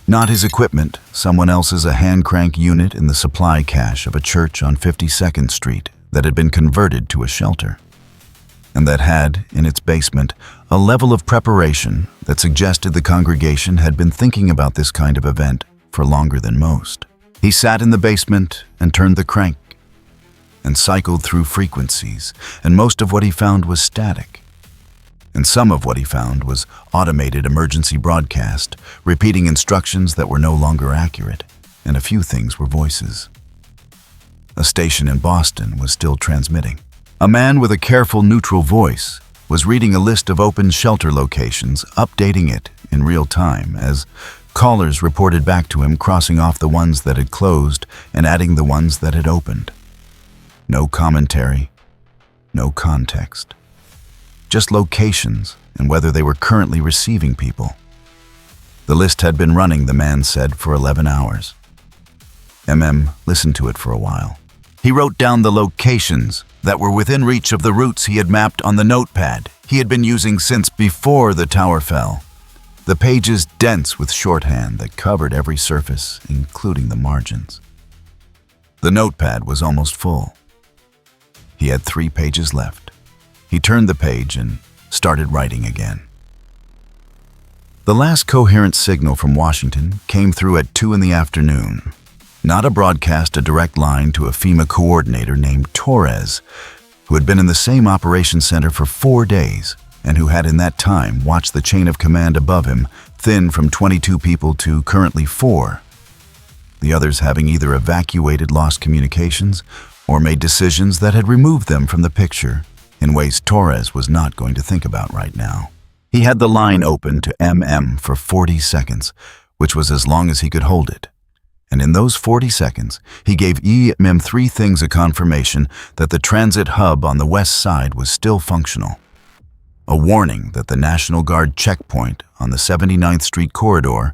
Not his equipment, someone else's, a hand-crank unit in the supply cache of a church on 52nd Street that had been converted to a shelter, and that had, in its basement, a level of preparation that suggested the congregation had been thinking about this kind of event for longer than most. He sat in the basement and turned the crank, and cycled through frequencies, and most of what he found was static. And some of what he found was automated emergency broadcast, repeating instructions that were no longer accurate, and a few things were voices. A station in Boston was still transmitting. A man with a careful, neutral voice was reading a list of open shelter locations, updating it in real time as callers reported back to him, crossing off the ones that had closed and adding the ones that had opened. No commentary, no context. Just locations and whether they were currently receiving people. The list had been running, the man said, for 11 hours. Listened to it for a while. He wrote down the locations that were within reach of the routes he had mapped on the notepad he had been using since before the tower fell. The pages dense with shorthand that covered every surface, including the margins. The notepad was almost full. He had 3 pages left. He turned the page and started writing again. The last coherent signal from Washington came through at 2 in the afternoon. Not a broadcast, a direct line to a FEMA coordinator named Torres, who had been in the same operations center for 4 days, and who had in that time watched the chain of command above him thin from 22 people to currently 4, the others having either evacuated lost communications or made decisions that had removed them from the picture in ways Torres was not going to think about right now. He had the line open to MM for 40 seconds, which was as long as he could hold it. And in those 40 seconds, he gave MM 3 things a confirmation that the transit hub on the west side was still functional. A warning that the National Guard checkpoint on the 79th Street corridor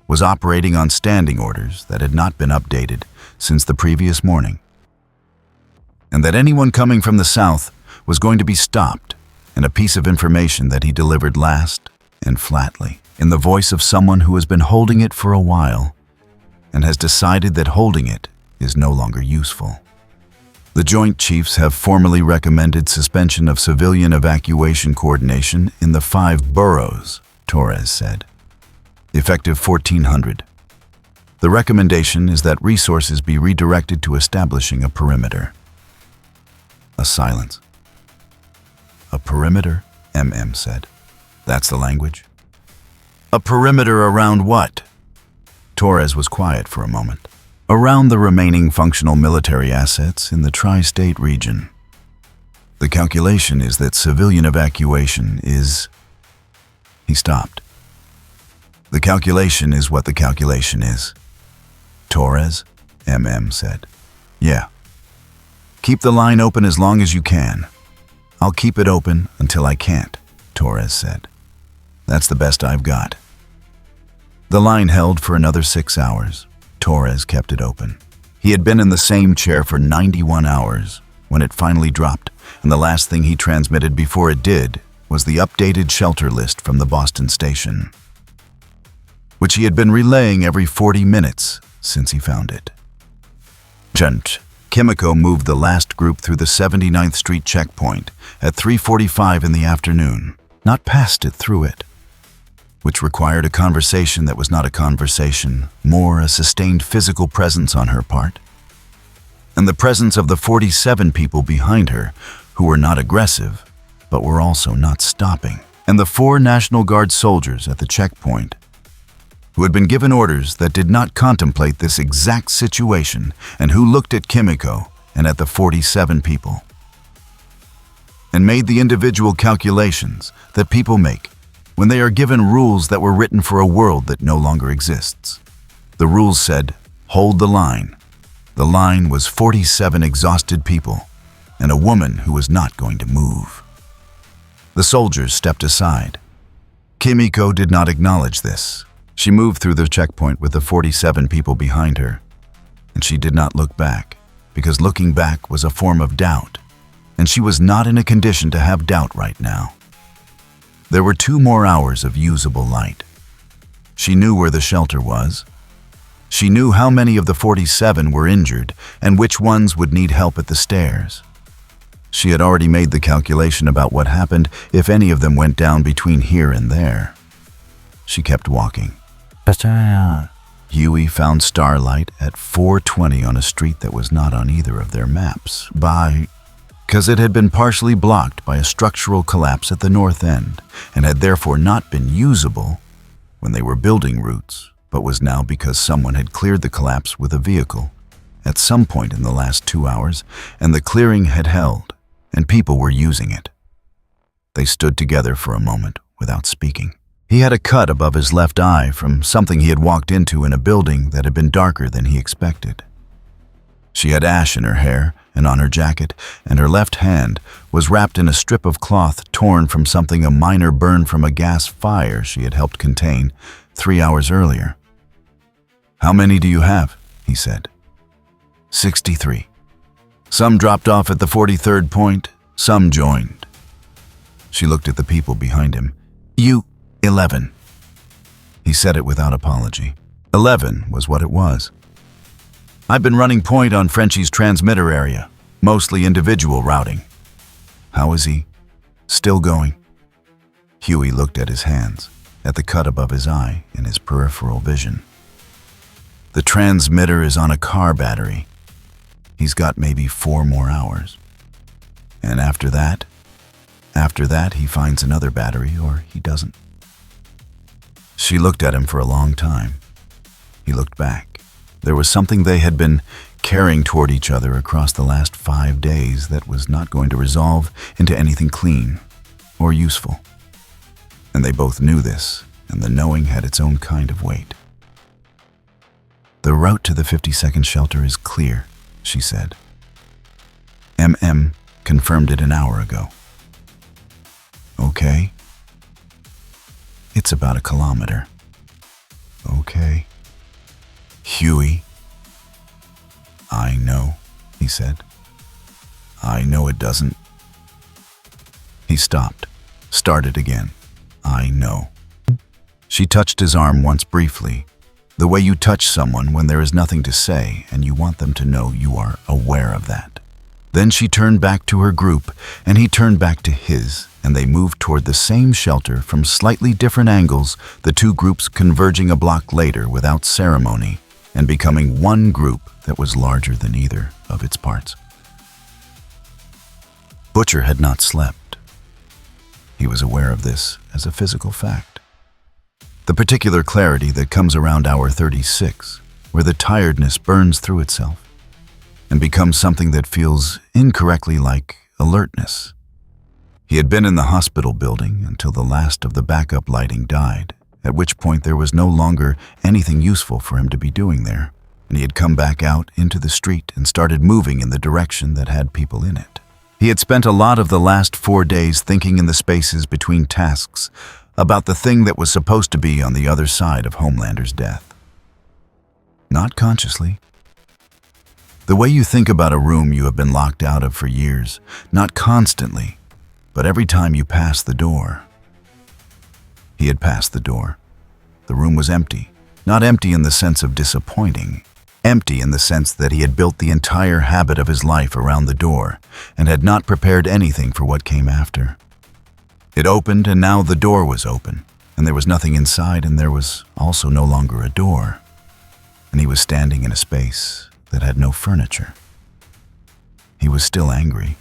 was operating on standing orders that had not been updated since the previous morning. And that anyone coming from the south was going to be stopped, and a piece of information that he delivered last and flatly, in the voice of someone who has been holding it for a while and has decided that holding it is no longer useful. The Joint Chiefs have formally recommended suspension of civilian evacuation coordination in the 5 boroughs, Torres said, effective 1400. The recommendation is that resources be redirected to establishing a perimeter. A silence. A perimeter, MM said. That's the language. A perimeter around what? Torres was quiet for a moment. Around the remaining functional military assets in the tri-state region. The calculation is that civilian evacuation is... He stopped. The calculation is what the calculation is. Torres, MM said. Yeah. Keep the line open as long as you can. I'll keep it open until I can't, Torres said. That's the best I've got. The line held for another 6 hours. Torres kept it open. He had been in the same chair for 91 hours when it finally dropped, and the last thing he transmitted before it did was the updated shelter list from the Boston station, which he had been relaying every 40 minutes since he found it. Kimiko moved the last group through the 79th Street checkpoint at 3:45 in the afternoon, not past it, through it, which required a conversation that was not a conversation, more a sustained physical presence on her part, and the presence of the 47 people behind her who were not aggressive, but were also not stopping, and the 4 National Guard soldiers at the checkpoint who had been given orders that did not contemplate this exact situation and who looked at Kimiko and at the 47 people and made the individual calculations that people make when they are given rules that were written for a world that no longer exists. The rules said, hold the line. The line was 47 exhausted people and a woman who was not going to move. The soldiers stepped aside. Kimiko did not acknowledge this. She moved through the checkpoint with the 47 people behind her, and she did not look back, because looking back was a form of doubt, and she was not in a condition to have doubt right now. There were 2 more hours of usable light. She knew where the shelter was. She knew how many of the 47 were injured and which ones would need help at the stairs. She had already made the calculation about what happened if any of them went down between here and there. She kept walking. Huey found Starlight at 4:20 on a street that was not on either of their maps, because it had been partially blocked by a structural collapse at the north end and had therefore not been usable when they were building routes, but was now because someone had cleared the collapse with a vehicle at some point in the last 2 hours, and the clearing had held, and people were using it. They stood together for a moment without speaking. He had a cut above his left eye from something he had walked into in a building that had been darker than he expected. She had ash in her hair and on her jacket, and her left hand was wrapped in a strip of cloth torn from something a minor burn from a gas fire she had helped contain 3 hours earlier. How many do you have? He said. 63. Some dropped off at the 43rd point, some joined. She looked at the people behind him. 11. He said it without apology. 11 was what it was. I've been running point on Frenchie's transmitter area, mostly individual routing. How is he? Still going? Huey looked at his hands, at the cut above his eye in his peripheral vision. The transmitter is on a car battery. He's got maybe 4 more hours. And after that he finds another battery, or he doesn't. She looked at him for a long time. He looked back. There was something they had been carrying toward each other across the last 5 days that was not going to resolve into anything clean or useful. And they both knew this, and the knowing had its own kind of weight. "The route to the 52nd shelter is clear," she said. "MM confirmed it an hour ago." "Okay." "It's about a kilometer." "Okay." "Huey." "I know," he said. "I know it doesn't." He stopped, started again. "I know." She touched his arm once briefly, the way you touch someone when there is nothing to say and you want them to know you are aware of that. Then she turned back to her group, and he turned back to his, and they moved toward the same shelter from slightly different angles, the two groups converging a block later without ceremony and becoming one group that was larger than either of its parts. Butcher had not slept. He was aware of this as a physical fact. The particular clarity that comes around hour 36, where the tiredness burns through itself and becomes something that feels incorrectly like alertness. He had been in the hospital building until the last of the backup lighting died, at which point there was no longer anything useful for him to be doing there, and he had come back out into the street and started moving in the direction that had people in it. He had spent a lot of the last 4 days thinking in the spaces between tasks about the thing that was supposed to be on the other side of Homelander's death. Not consciously. The way you think about a room you have been locked out of for years, not constantly, but every time you pass the door. He had passed the door. The room was empty, not empty in the sense of disappointing, empty in the sense that he had built the entire habit of his life around the door and had not prepared anything for what came after. It opened, and now the door was open, and there was nothing inside, and there was also no longer a door, and he was standing in a space that had no furniture. He was still angry.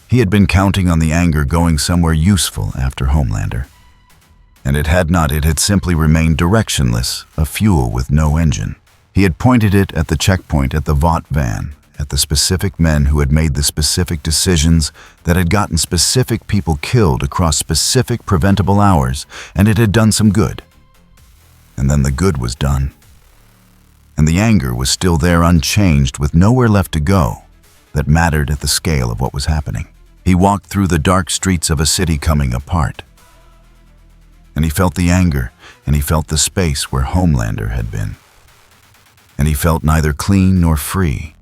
He had been counting on the anger going somewhere useful after Homelander, and it had not. It had simply remained directionless, a fuel with no engine. He had pointed it at the checkpoint at the Vought van, at the specific men who had made the specific decisions that had gotten specific people killed across specific preventable hours, and it had done some good. And then the good was done. And the anger was still there unchanged, with nowhere left to go that mattered at the scale of what was happening. He walked through the dark streets of a city coming apart. And he felt the anger, and he felt the space where Homelander had been. And he felt neither clean nor free,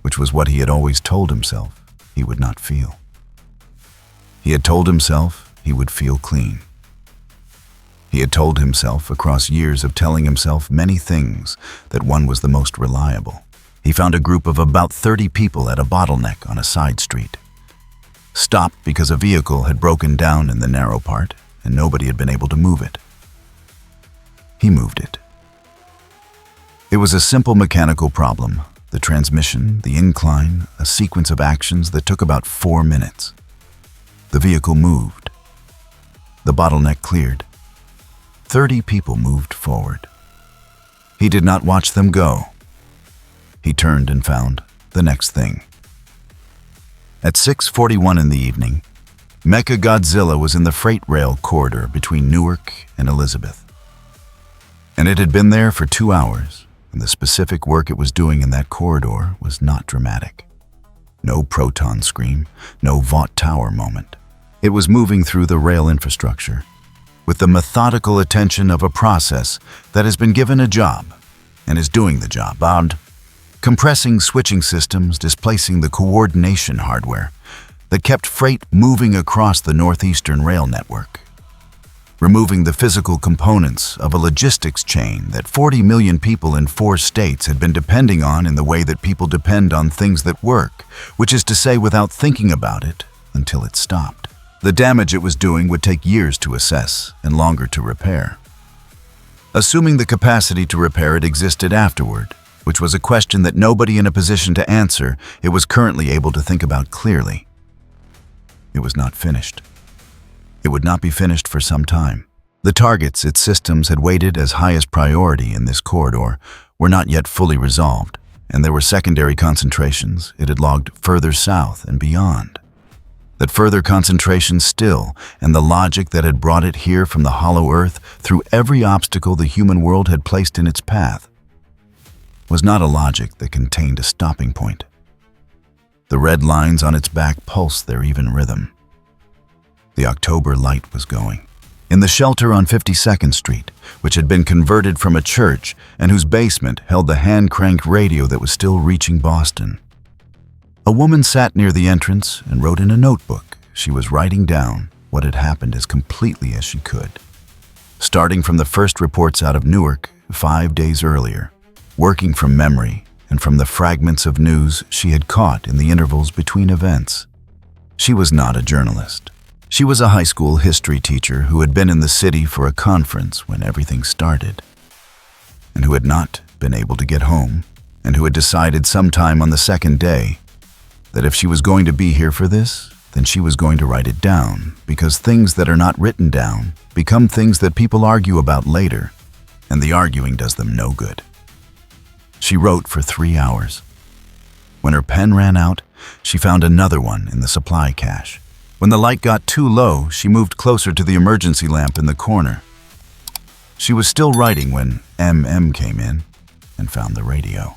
which was what he had always told himself he would not feel. He had told himself he would feel clean. He had told himself, across years of telling himself many things, that one was the most reliable. He found a group of about 30 people at a bottleneck on a side street. Stopped because a vehicle had broken down in the narrow part, and nobody had been able to move it. He moved it. It was a simple mechanical problem. The transmission, the incline, a sequence of actions that took about 4 minutes. The vehicle moved. The bottleneck cleared. 30 people moved forward. He did not watch them go. He turned and found the next thing. At 6:41 in the evening, Mechagodzilla was in the freight rail corridor between Newark and Elizabeth. And it had been there for 2 hours. And the specific work it was doing in that corridor was not dramatic. No proton scream, no Vought Tower moment. It was moving through the rail infrastructure, with the methodical attention of a process that has been given a job and is doing the job, and compressing switching systems, displacing the coordination hardware that kept freight moving across the northeastern rail network, removing the physical components of a logistics chain that 40 million people in 4 states had been depending on in the way that people depend on things that work, which is to say without thinking about it until it stopped. The damage it was doing would take years to assess and longer to repair. Assuming the capacity to repair it existed afterward, which was a question that nobody in a position to answer it was currently able to think about clearly. It was not finished. It would not be finished for some time. The targets its systems had weighted as highest priority in this corridor were not yet fully resolved, and there were secondary concentrations it had logged further south and beyond. That further concentration still, and the logic that had brought it here from the hollow earth through every obstacle the human world had placed in its path, was not a logic that contained a stopping point. The red lines on its back pulsed their even rhythm. The October light was going. In the shelter on 52nd Street, which had been converted from a church and whose basement held the hand-cranked radio that was still reaching Boston. A woman sat near the entrance and wrote in a notebook. She was writing down what had happened as completely as she could. Starting from the first reports out of Newark 5 days earlier, working from memory and from the fragments of news she had caught in the intervals between events. She was not a journalist. She was a high school history teacher who had been in the city for a conference when everything started, and who had not been able to get home, and who had decided sometime on the second day that if she was going to be here for this, then she was going to write it down, because things that are not written down become things that people argue about later, and the arguing does them no good. She wrote for 3 hours. When her pen ran out, she found another one in the supply cache. When the light got too low, she moved closer to the emergency lamp in the corner. She was still writing when MM came in and found the radio.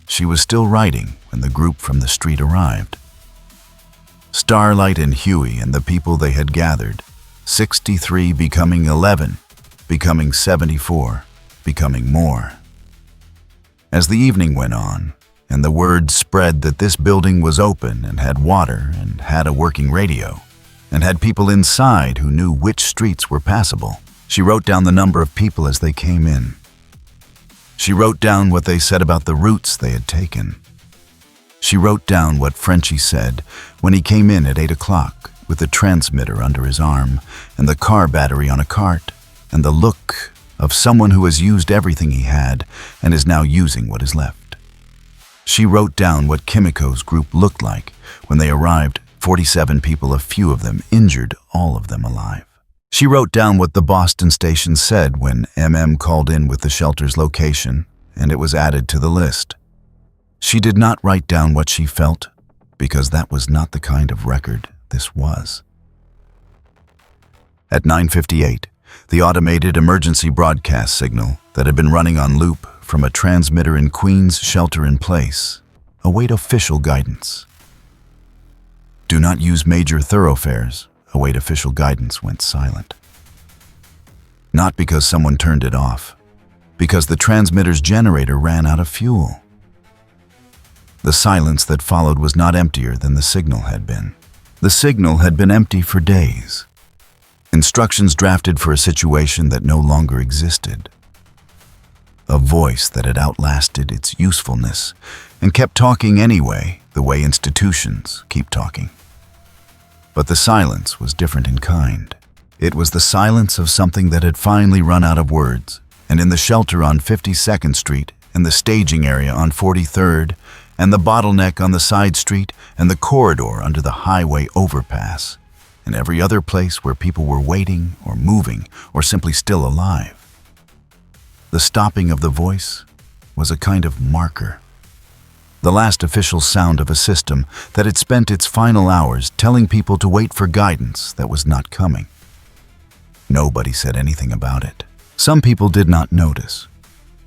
She was still writing when the group from the street arrived. Starlight and Huey and the people they had gathered, 63 becoming 11, becoming 74, becoming more. As the evening went on, and the word spread that this building was open and had water and had a working radio, and had people inside who knew which streets were passable, she wrote down the number of people as they came in. She wrote down what they said about the routes they had taken. She wrote down what Frenchie said when he came in at 8 o'clock with a transmitter under his arm and the car battery on a cart, and the look of someone who has used everything he had and is now using what is left. She wrote down what Kimiko's group looked like when they arrived, 47 people, a few of them injured, all of them alive. She wrote down what the Boston station said when MM called in with the shelter's location, and it was added to the list. She did not write down what she felt, because that was not the kind of record this was. At 9:58, the automated emergency broadcast signal that had been running on loop from a transmitter in Queens shelter in place await official guidance. Do not use major thoroughfares. Await official guidance went silent. Not because someone turned it off, because the transmitter's generator ran out of fuel. The silence that followed was not emptier than the signal had been. The signal had been empty for days. Instructions drafted for a situation that no longer existed. A voice that had outlasted its usefulness and kept talking anyway, the way institutions keep talking. But the silence was different in kind. It was the silence of something that had finally run out of words, and in the shelter on 52nd Street, and the staging area on 43rd, and the bottleneck on the side street, and the corridor under the highway overpass, and every other place where people were waiting or moving or simply still alive. The stopping of the voice was a kind of marker. The last official sound of a system that had spent its final hours telling people to wait for guidance that was not coming. Nobody said anything about it. Some people did not notice.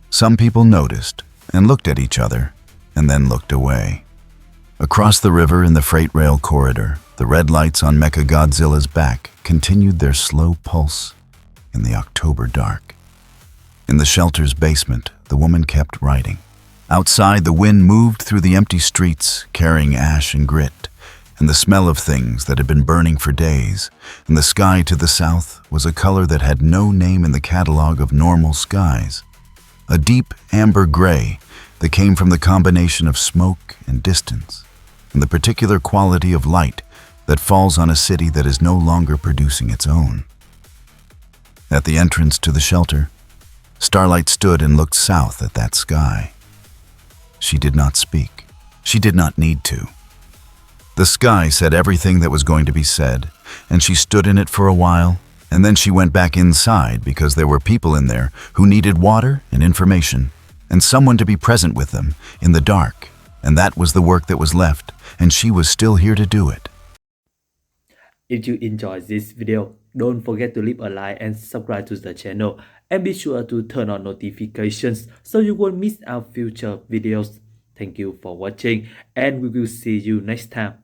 Some people noticed and looked at each other and then looked away. Across the river in the freight rail corridor, the red lights on Mechagodzilla's back continued their slow pulse in the October dark. In the shelter's basement, the woman kept writing. Outside, the wind moved through the empty streets, carrying ash and grit, and the smell of things that had been burning for days, and the sky to the south was a color that had no name in the catalog of normal skies. A deep amber gray that came from the combination of smoke and distance, and the particular quality of light that falls on a city that is no longer producing its own. At the entrance to the shelter, Starlight stood and looked south at that sky. She did not speak. She did not need to. The sky said everything that was going to be said, and she stood in it for a while, and then she went back inside because there were people in there who needed water and information, and someone to be present with them in the dark, and that was the work that was left, and she was still here to do it. If you enjoyed this video, don't forget to leave a like and subscribe to the channel, and be sure to turn on notifications so you won't miss our future videos. Thank you for watching, and we will see you next time.